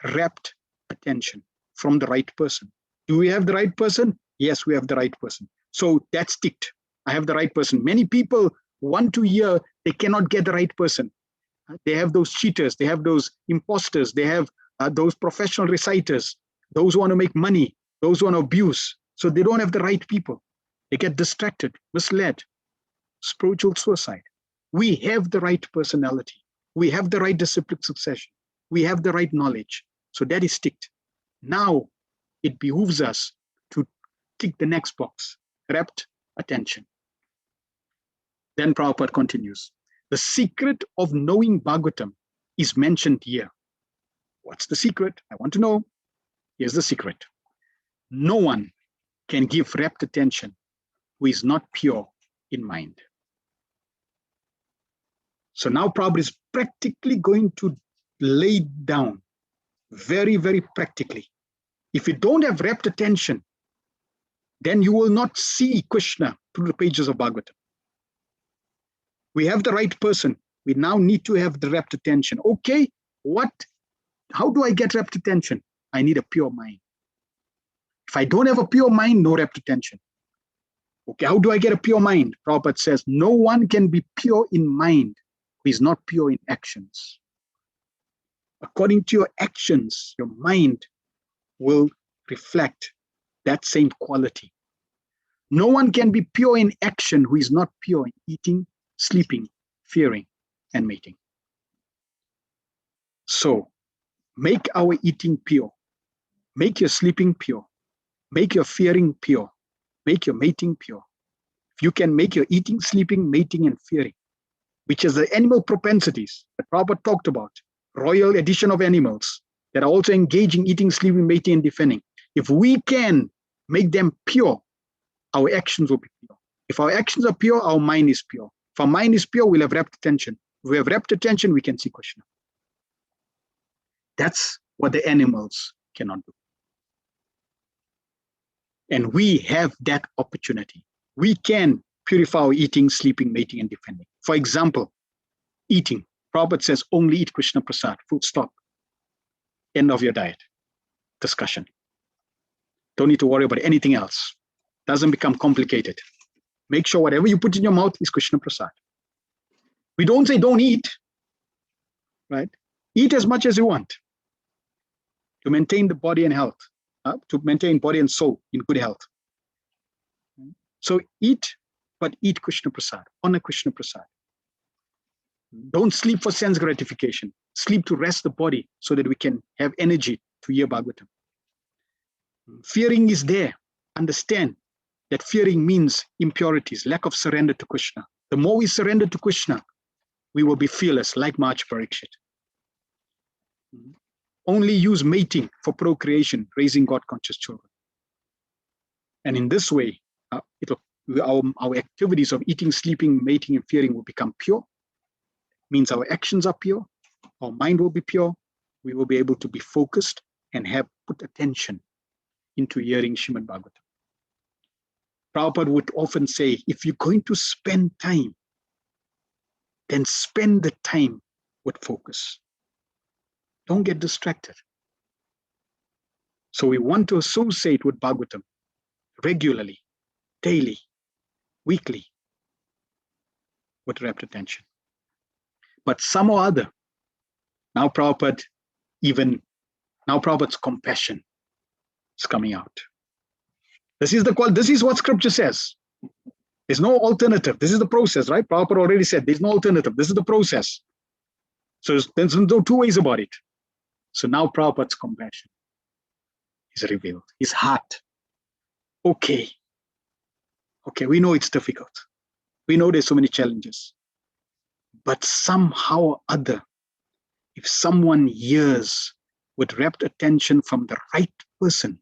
Rapt attention from the right person. Do we have the right person? Yes, we have the right person. So that's ticked. I have the right person. Many people want to hear, they cannot get the right person. They have those cheaters, they have those imposters, they have those professional reciters, those who want to make money, those who want to abuse. So they don't have the right people. They get distracted, misled, spiritual suicide. We have the right personality. We have the right disciplic succession. We have the right knowledge. So that is ticked. Now it behooves us to tick the next box, rapt attention. Then Prabhupada continues. The secret of knowing Bhagavatam is mentioned here. What's the secret? I want to know. Here's the secret. No one can give rapt attention who is not pure in mind. So now Prabhupada is practically going to lay down very, very practically. If you don't have rapt attention, then you will not see Krishna through the pages of Bhagavatam. We have the right person. We now need to have the rapt attention. Okay, how do I get rapt attention? I need a pure mind. If I don't have a pure mind, no rapt attention. Okay, how do I get a pure mind? Prabhupada says, no one can be pure in mind who is not pure in actions. According to your actions, your mind will reflect that same quality. No one can be pure in action who is not pure in eating, sleeping, fearing, and mating. So, make our eating pure. Make your sleeping pure. Make your fearing pure. Make your mating pure. If you can make your eating, sleeping, mating, and fearing, which is the animal propensities that Prabhupada talked about, royal addition of animals that are also engaging, eating, sleeping, mating, and defending. If we can make them pure, our actions will be pure. If our actions are pure, our mind is pure. If our mind is pure, we'll have rapt attention. If we have rapt attention, we can see Krishna. That's what the animals cannot do. And we have that opportunity. We can purify our eating, sleeping, mating, and defending. For example, eating. Prabhupada says only eat Krishna Prasad, full stop. End of your diet. Discussion. Don't need to worry about anything else. Doesn't become complicated. Make sure whatever you put in your mouth is Krishna Prasad. We don't say don't eat, right? Eat as much as you want to maintain the body and health, to maintain body and soul in good health. So eat, but eat Krishna Prasad, honor Krishna Prasad. Don't sleep for sense gratification. Sleep to rest the body so that we can have energy to hear Bhagavatam. Fearing is there. Understand that fearing means impurities, lack of surrender to Krishna. The more we surrender to Krishna, we will be fearless, like Maharaj Parikshit. Only use mating for procreation, raising God-conscious children. And in this way, our activities of eating, sleeping, mating, and fearing will become pure. Means our actions are pure, our mind will be pure, we will be able to be focused and have put attention into hearing Srimad Bhagavatam. Prabhupada would often say, if you're going to spend time, then spend the time with focus. Don't get distracted. So we want to associate with Bhagavatam regularly, daily, weekly, with rapt attention. But some or other, now Prabhupada's compassion is coming out. This is what scripture says. There's no alternative. This is the process, right? Prabhupada already said there's no alternative. This is the process. So there's no two ways about it. So now Prabhupada's compassion is revealed. His heart. Okay, we know it's difficult. We know there's so many challenges. But somehow or other, if someone hears with rapt attention from the right person,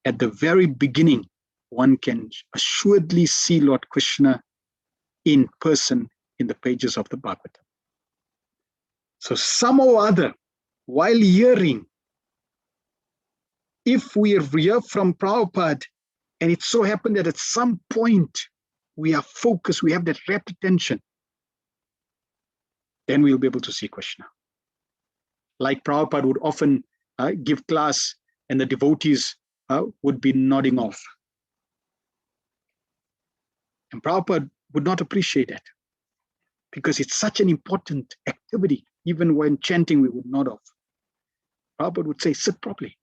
at the very beginning, one can assuredly see Lord Krishna in person in the pages of the Bhagavatam. So somehow or other, while hearing, if we hear from Prabhupada, and it so happened that at some point we are focused, we have that rapt attention, then we'll be able to see Krishna. Like Prabhupada would often give class and the devotees would be nodding off. And Prabhupada would not appreciate that because it's such an important activity. Even when chanting, we would nod off. Prabhupada would say, sit properly.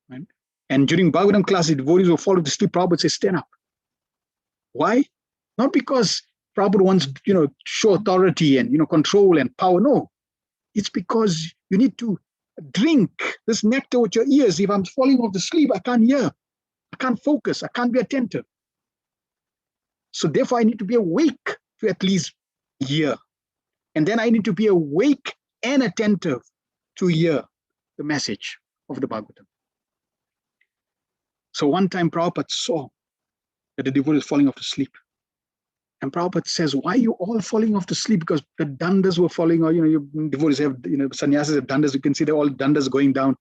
Right? And during Bhagavatam class, the devotees will fall to sleep. Prabhupada would say, stand up. Why? Not because Prabhupada wants, show authority and, control and power. No, it's because you need to drink this nectar with your ears. If I'm falling off to sleep, I can't hear. I can't focus. I can't be attentive. So therefore, I need to be awake to at least hear. And then I need to be awake and attentive to hear the message of the Bhagavatam. So one time Prabhupada saw that the devotee is falling off to sleep. And Prabhupada says, why are you all falling off to sleep? Because the dandas were falling, or, your devotees have, sannyasis have dandas. You can see they're all dandas going down.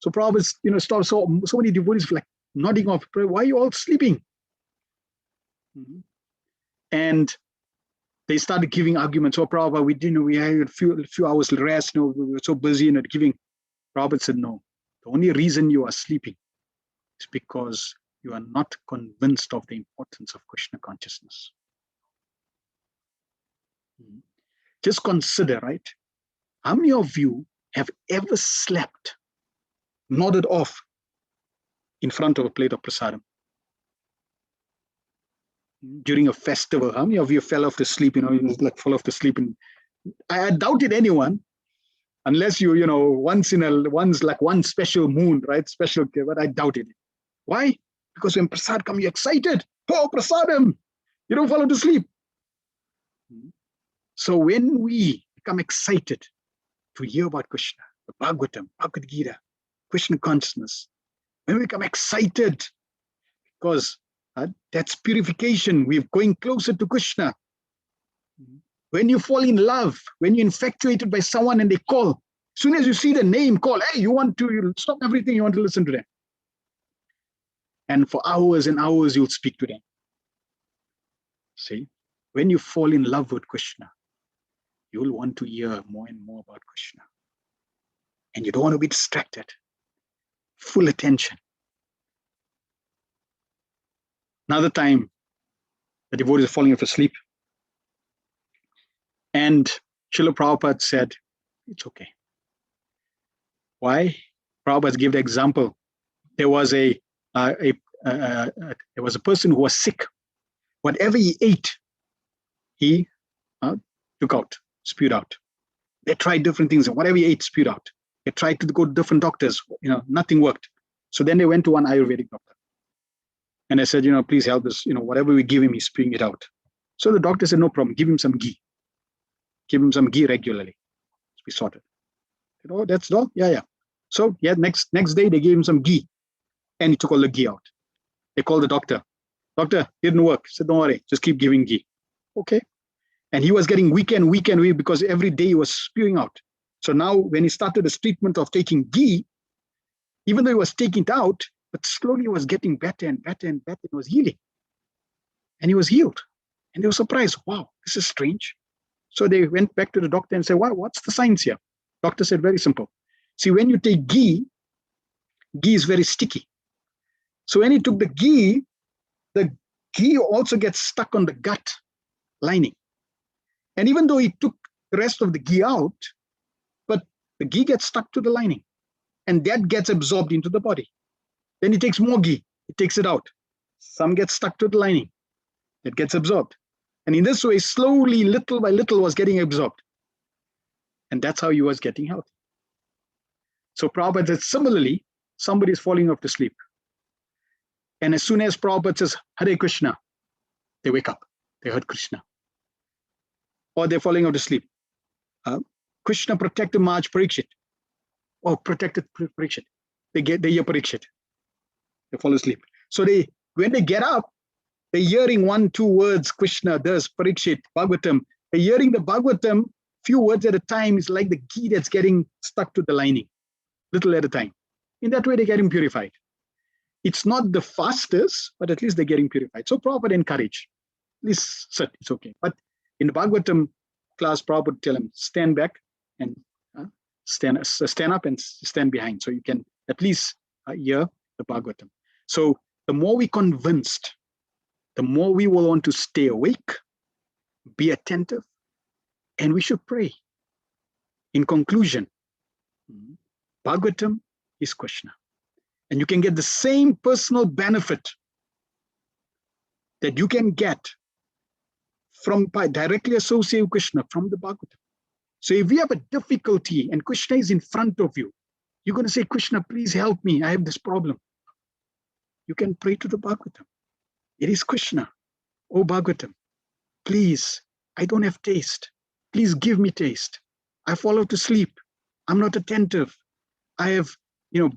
So Prabhupada, saw so many devotees like nodding off. Why are you all sleeping? Mm-hmm. And they started giving arguments. Oh, Prabhupada, we had a few hours rest. We were so busy, giving. Prabhupada said, no, the only reason you are sleeping is because you are not convinced of the importance of Krishna consciousness. Just consider, right? How many of you have ever slept, nodded off in front of a plate of prasadam? During a festival, how many of you fell off to sleep, fall off to sleep? And I doubted anyone, unless once like one special moon, right? Special, but I doubted it. Why? Because when prasad comes, you're excited. Oh, prasadam! You don't fall off to sleep. So when we become excited to hear about Krishna, the Bhagavatam, Bhagavad Gita, Krishna consciousness, when we become excited because that's purification, we're going closer to Krishna. When you fall in love, when you're infatuated by someone and they call, as soon as you see the name call, hey, you stop everything, you want to listen to them. And for hours and hours, you'll speak to them. See, when you fall in love with Krishna, you will want to hear more and more about Krishna. And you don't want to be distracted. Full attention. Another time, the devotee is falling off asleep. And Srila Prabhupada said, it's okay. Why? Prabhupada gave the example. There was a person who was sick. Whatever he ate, he took out, spewed out. They tried different things. Whatever he ate, spewed out. They tried to go to different doctors. Nothing worked. So then they went to one Ayurvedic doctor. And I said, please help us. Whatever we give him, he's spewing it out. So the doctor said, no problem. Give him some ghee. Give him some ghee regularly. We sorted. Oh, that's all? Yeah. So yeah, next day they gave him some ghee. And he took all the ghee out. They called the doctor. Doctor, didn't work. He said, don't worry, just keep giving ghee. Okay. And he was getting weaker and weaker and weaker because every day he was spewing out. So now when he started his treatment of taking ghee, even though he was taking it out, but slowly he was getting better and better and better. It was healing. And he was healed. And they were surprised. Wow, this is strange. So they went back to the doctor and said, wow, what's the science here? Doctor said, very simple. See, when you take ghee is very sticky. So when he took the ghee also gets stuck on the gut lining. And even though he took the rest of the ghee out, but the ghee gets stuck to the lining. And that gets absorbed into the body. Then he takes more ghee, he takes it out. Some gets stuck to the lining. It gets absorbed. And in this way, slowly, little by little, was getting absorbed. And that's how he was getting healthy. So Prabhupada said, similarly, somebody is falling off to sleep. And as soon as Prabhupada says, Hare Krishna, they wake up. They heard Krishna. Or they're falling off to sleep. Krishna protected Maharaj Parikshit. Or protected Parikshit. They hear Parikshit. They fall asleep. So when they get up, they're hearing 1-2 words, Krishna, this, Parikshit, Bhagavatam. They're hearing the Bhagavatam, few words at a time. Is like the ghee that's getting stuck to the lining, little at a time. In that way, they're getting purified. It's not the fastest, but at least they're getting purified. So Prabhupada encourage. At least sit, it's okay. But in the Bhagavatam class, Prabhupada would tell him, stand back and stand up and stand behind. So you can at least hear the Bhagavatam. So the more we convinced, the more we will want to stay awake, be attentive, and we should pray. In conclusion, Bhagavatam is Krishna. And you can get the same personal benefit that you can get by directly associated with Krishna from the Bhagavatam. So if you have a difficulty and Krishna is in front of you, you're going to say, Krishna, please help me. I have this problem. You can pray to the Bhagavatam. It is Krishna. Oh Bhagavatam, please, I don't have taste. Please give me taste. I fall off to sleep. I'm not attentive. I have,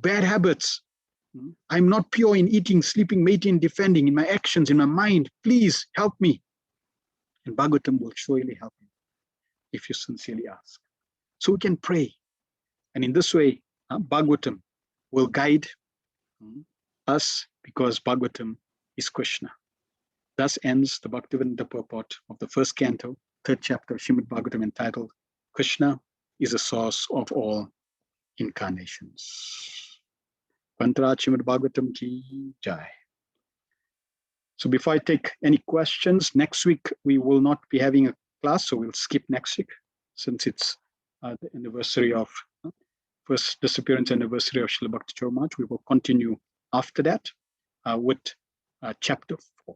bad habits. I'm not pure in eating, sleeping, mating, defending, in my actions, in my mind. Please help me. And Bhagavatam will surely help you if you sincerely ask. So we can pray. And in this way, Bhagavatam will guide us because Bhagavatam is Krishna. Thus ends the Bhaktivedanta purport of the first canto, third chapter of Srimad Bhagavatam, entitled Krishna is the source of all incarnations. Pantara Srimad Bhagavatam ki jai. So before I take any questions, next week we will not be having a class, so we'll skip next week since it's the anniversary of first disappearance anniversary of Srila Bhakti Maharaj. We will continue after that with chapter 4.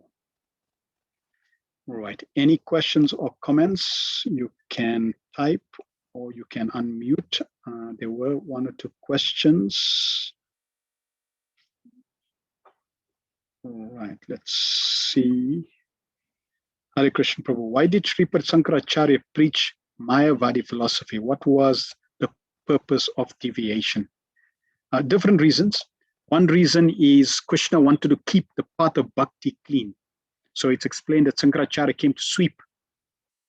All right. Any questions or comments? You can type or you can unmute. There were 1 or 2 questions. All right, let's see. Hare Krishna Prabhu, why did Sripad Sankaracharya preach Mayavadi philosophy? What was the purpose of deviation? Different reasons. One reason is Krishna wanted to keep the path of bhakti clean. So it's explained that Sankaracharya came to sweep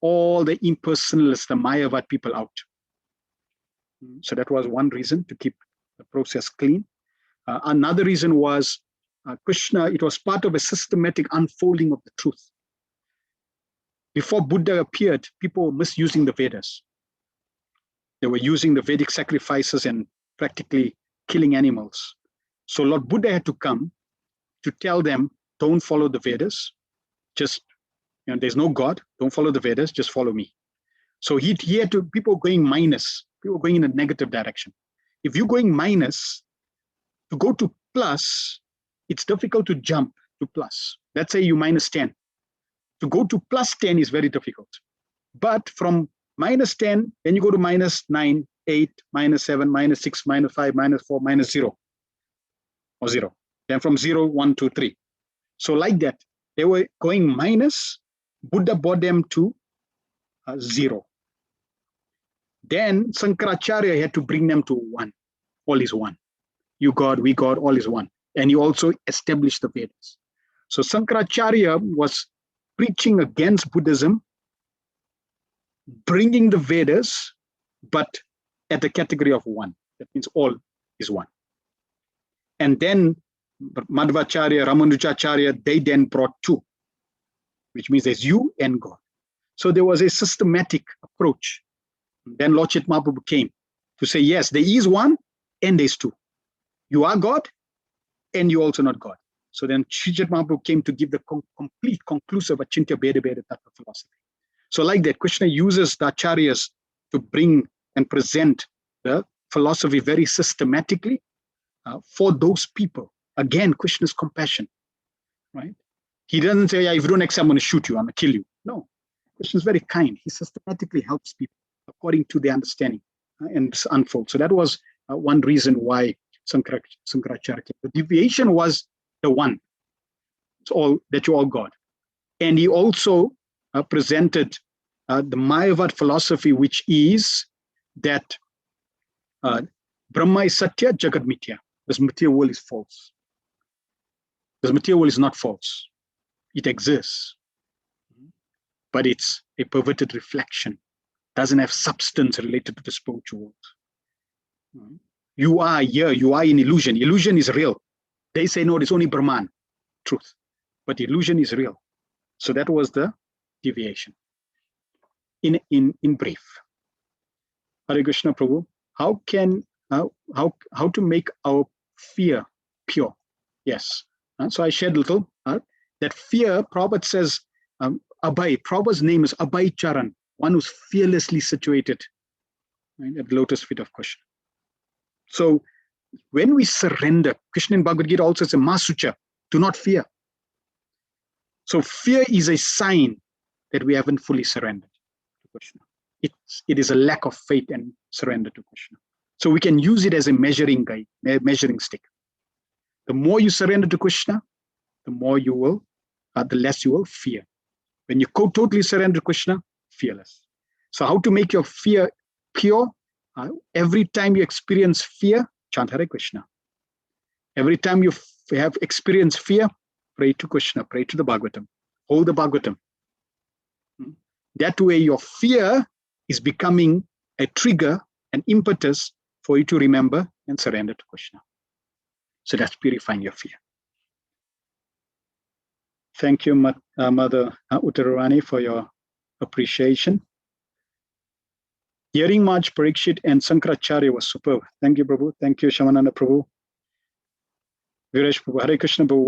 all the impersonalists, the Mayavad people out. So that was one reason, to keep the process clean. Another reason was Krishna, it was part of a systematic unfolding of the truth. before Buddha appeared, people were misusing the Vedas. They were using the Vedic sacrifices and practically killing animals. So Lord Buddha had to come to tell them, don't follow the Vedas. Just, there's no God. Don't follow the Vedas. Just follow me. So he had to, people going minus, people going in a negative direction. If you're going minus, to go to plus, it's difficult to jump to plus. Let's say you minus 10. To go to plus 10 is very difficult. But from minus 10, then you go to minus 9, 8, minus 7, minus 6, minus 5, minus 4, minus 0, or 0. Then from 0, 1, 2, 3. So like that, they were going minus. Buddha brought them to 0. Then Sankaracharya had to bring them to 1. All is one. You God, we God, all is one. And he also established the Vedas. So Sankaracharya was preaching against Buddhism, bringing the Vedas, but at the category of one. That means all is one. And then Madhvacharya, Ramanujacharya, they then brought 2, which means there's you and God. So there was a systematic approach. Then Lord Chaitanya Mahaprabhu came to say, yes, there is one and there's 2. You are God and you're also not God. So then Sri Chaitanya Mahaprabhu came to give the complete, conclusive Achintya Bheda Bheda Tattva philosophy. So like that, Krishna uses the acharyas to bring and present the philosophy very systematically for those people. Again, Krishna's compassion, right? He doesn't say, yeah, if you don't accept, I'm going to shoot you, I'm going to kill you. No, Krishna is very kind. He systematically helps people according to their understanding and unfold. So that was one reason why Sankaracharya came. The deviation was the one. It's all that you're all God. And he also presented the Mayavad philosophy, which is that Brahma is Satya, Jagat Mithya. This material world is false. This material world is not false. It exists, but it's a perverted reflection. Doesn't have substance related to the spiritual world. You are here, you are in illusion. Illusion is real. They say, no, it's only Brahman, truth. But illusion is real. So that was the deviation. In brief. Hare Krishna Prabhu, how to make our fear pure? Yes. So I shared a little. That fear, Prabhupada says, Abhay, Prabhupada's name is Abhay Charan, one who's fearlessly situated, right, at the lotus feet of Krishna. So when we surrender, Krishna in Bhagavad Gita also says, Masucha, do not fear. So fear is a sign that we haven't fully surrendered to Krishna. It is a lack of faith and surrender to Krishna. So we can use it as a measuring guide, a measuring stick. The more you surrender to Krishna, the more you will, the less you will fear. When you totally surrender to Krishna, fearless. So how to make your fear pure? Every time you experience fear, chant Hare Krishna. Every time you have experienced fear, pray to Krishna, pray to the Bhagavatam, hold the Bhagavatam. That way your fear is becoming a trigger, an impetus for you to remember and surrender to Krishna. So that's purifying your fear. Thank you, Mother Uttararani, for your appreciation. Hearing Maharaj Parikshit and Sankaracharya was superb. Thank you, Prabhu. Thank you, Shamananda Prabhu. Viresh Prabhu, Hare Krishna Prabhu.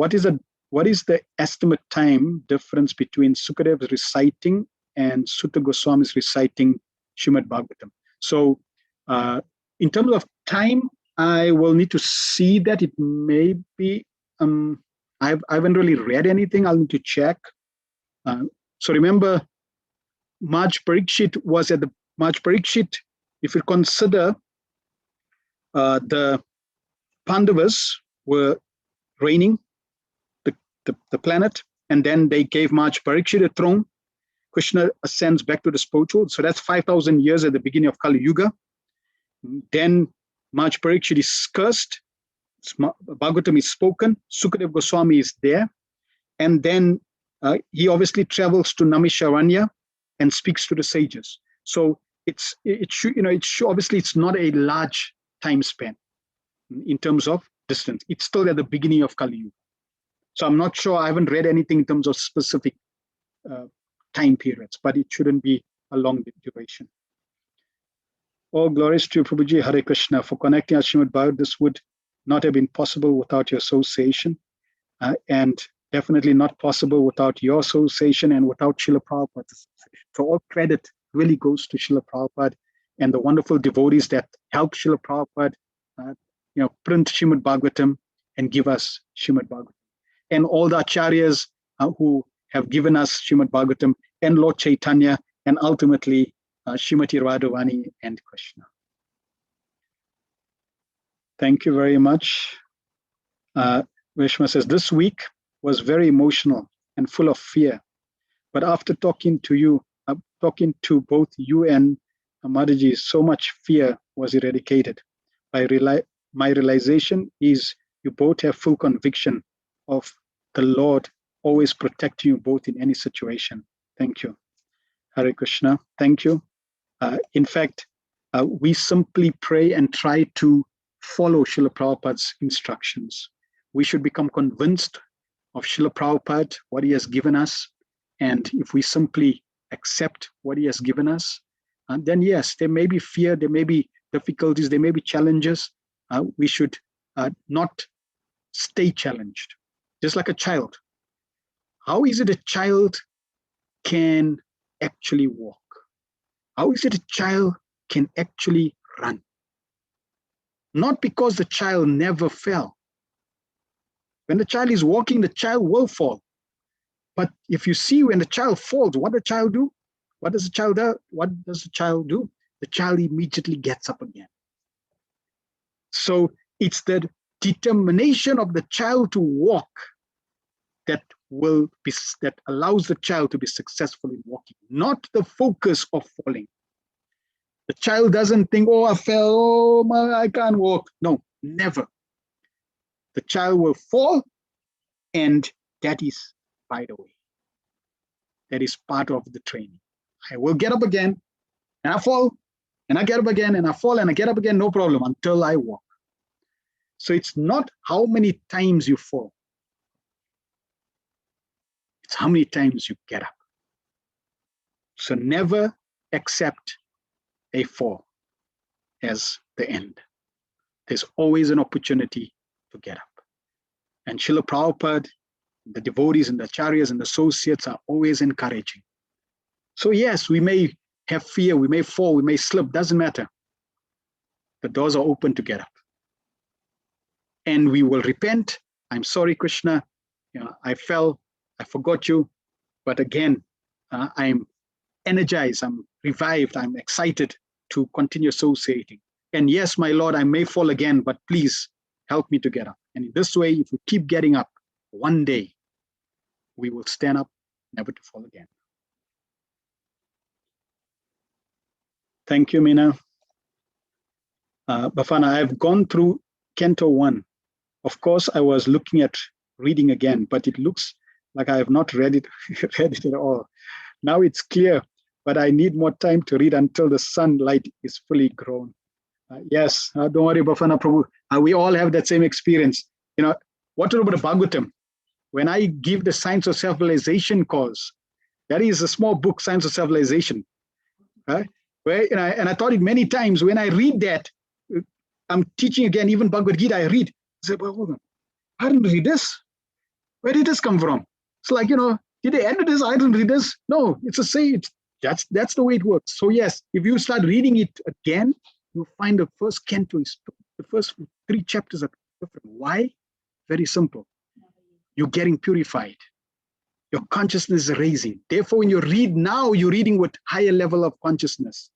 What is the estimate time difference between Sukadev's reciting and Sutta Goswami's reciting Srimad Bhagavatam? So in terms of time, I will need to see that. It may be, I haven't really read anything. I'll need to check. So remember, Maharaj Parikshit was at the Maharaj Parikshit, if you consider the Pandavas were reigning the planet, and then they gave Maharaj Parikshit a throne. Krishna ascends back to the spiritual. So that's 5,000 years at the beginning of Kali Yuga. Then Maharaj Parikshit is cursed. Bhagavatam is spoken. Sukadeva Goswami is there. And then he obviously travels to Namisharanya and speaks to the sages. So obviously it's not a large time span in terms of distance. It's still at the beginning of Kali Yuga. So I'm not sure. I haven't read anything in terms of specific time periods, but it shouldn't be a long duration. All glories to you, Prabhuji. Hare Krishna. For connecting us, Srimad Bhagavatam, this would not have been possible without your association, and definitely not possible without your association and without Srila Prabhupada's association. So all credit really goes to Srila Prabhupada and the wonderful devotees that help Srila Prabhupada, print Srimad Bhagavatam and give us Srimad Bhagavatam. And all the acharyas who have given us Srimad Bhagavatam and Lord Chaitanya, and ultimately Srimati Radhavani and Krishna. Thank you very much. Vishma says, this week was very emotional and full of fear. But after talking to you, talking to both you and Mataji, so much fear was eradicated. My realization is you both have full conviction of the Lord always protecting you both in any situation. Thank you. Hare Krishna. Thank you. In fact, we simply pray and try to follow Srila Prabhupada's instructions. We should become convinced of Srila Prabhupada, what he has given us. And if we simply accept what he has given us, then yes, there may be fear, there may be difficulties, there may be challenges. We should not stay challenged. Just like a child. How is it a child can actually walk? How is it a child can actually run? Not because the child never fell. When the child is walking, the child will fall. But if you see when the child falls, what does the child do? What does the child do? What does the child do? The child immediately gets up again. So it's the determination of the child to walk that allows the child to be successful in walking, not the focus of falling. The child doesn't think, oh, I fell, oh, I can't walk. No, never. The child will fall, and that is by the way. That is part of the training. I will get up again, and I fall, and I get up again, and I fall, and I get up again, no problem, until I walk. So it's not how many times you fall. It's how many times you get up. So never accept a fall as the end. There's always an opportunity to get up. And Srila Prabhupada, the devotees and the acharyas and the associates are always encouraging. So yes, we may have fear, we may fall, we may slip, doesn't matter. The doors are open to get up. And we will repent. I'm sorry, Krishna, I fell, I forgot you. But again, I'm energized, I'm revived, I'm excited to continue associating. And yes, my Lord, I may fall again, but please help me to get up. And in this way, if we keep getting up, one day we will stand up, never to fall again. Thank you, Meena. Bafana, I've gone through Canto 1. Of course, I was looking at reading again, but it looks like I have not read it at all. Now it's clear, but I need more time to read until the sunlight is fully grown. Yes, don't worry, Bafana Prabhu. We all have that same experience. What about the Bhagavatam? When I give the Science of Self-Realization course, that is a small book, Science of Self-Realization. Right? And I taught it many times. When I read that, I'm teaching again, even Bhagavad Gita, I read. I say, well, hold on. I didn't read this. Where did this come from? It's like, did they edit this? I didn't read this. No, it's the same. That's the way it works. So yes, if you start reading it again, you'll find the first canto is the first 3 chapters are different. Why? Very simple. You're getting purified. Your consciousness is raising. Therefore, when you read now, you're reading with higher level of consciousness.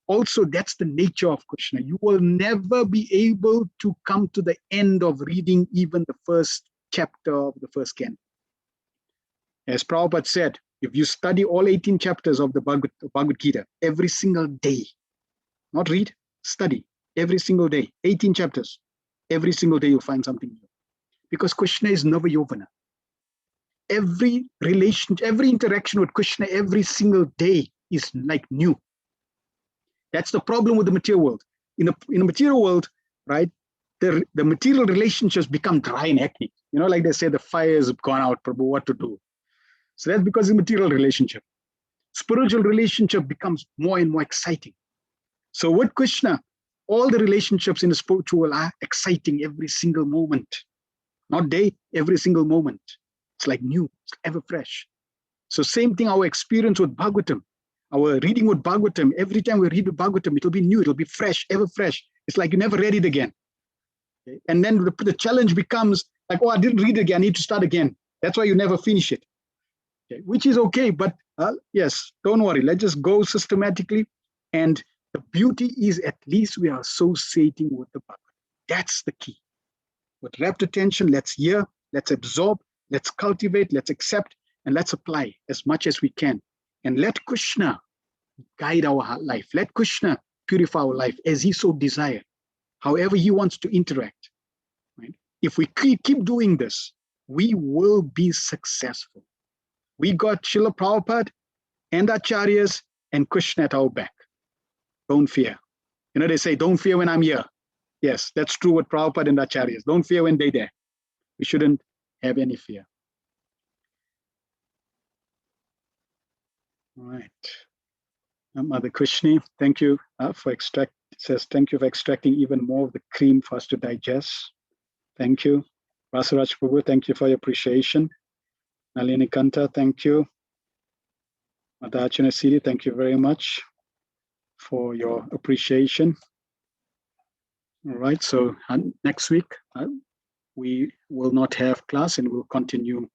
Also, that's the nature of Krishna. You will never be able to come to the end of reading even the first chapter of the first canto. As Prabhupada said, if you study all 18 chapters of the Bhagavad Gita every single day, not read, study every single day, 18 chapters, every single day you'll find something new. Because Krishna is Nava Yovana. Every relation, every interaction with Krishna every single day is like new. That's the problem with the material world. In the material world, right, the material relationships become dry and hectic. Like they say, the fire has gone out, Prabhu, what to do? So that's because of material relationship. Spiritual relationship becomes more and more exciting. So with Krishna, all the relationships in the spiritual are exciting every single moment. Not day, every single moment. It's like new, it's ever fresh. So same thing, our experience with Bhagavatam, our reading with Bhagavatam, every time we read the Bhagavatam, it'll be new, it'll be fresh, ever fresh. It's like you never read it again. Okay? And then the challenge becomes like, oh, I didn't read it again, I need to start again. That's why you never finish it. Okay? Which is okay, but yes, don't worry, let's just go systematically. And the beauty is at least we are associating with the Bhagavatam. That's the key. With rapt attention, let's hear, let's absorb, let's cultivate, let's accept, and let's apply as much as we can. And let Krishna guide our life. Let Krishna purify our life as he so desires, however he wants to interact. Right? If we keep doing this, we will be successful. We got Srila Prabhupada and Acharyas and Krishna at our back. Don't fear. You know, they say, don't fear when I'm here. Yes, that's true with Prabhupada and Acharyas. Don't fear when they're there. We shouldn't have any fear. All right. Mother Krishna, thank you for thank you for extracting even more of the cream for us to digest. Thank you. Rasaraj Prabhu, thank you for your appreciation. Nalini Kanta, thank you. Mother Archana Siri, thank you very much for your appreciation. All right, so next week we will not have class and we'll continue.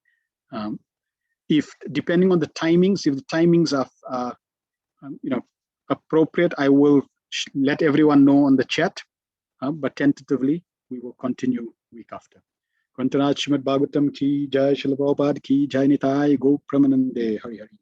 If depending on the timings, if the timings are appropriate, I will let everyone know on the chat. But tentatively, we will continue week after. Kantaraj Srimad Bhagavatam ki jai, Srila Prabhupada ki jai, Nitai Go Pramanande Hari Hari.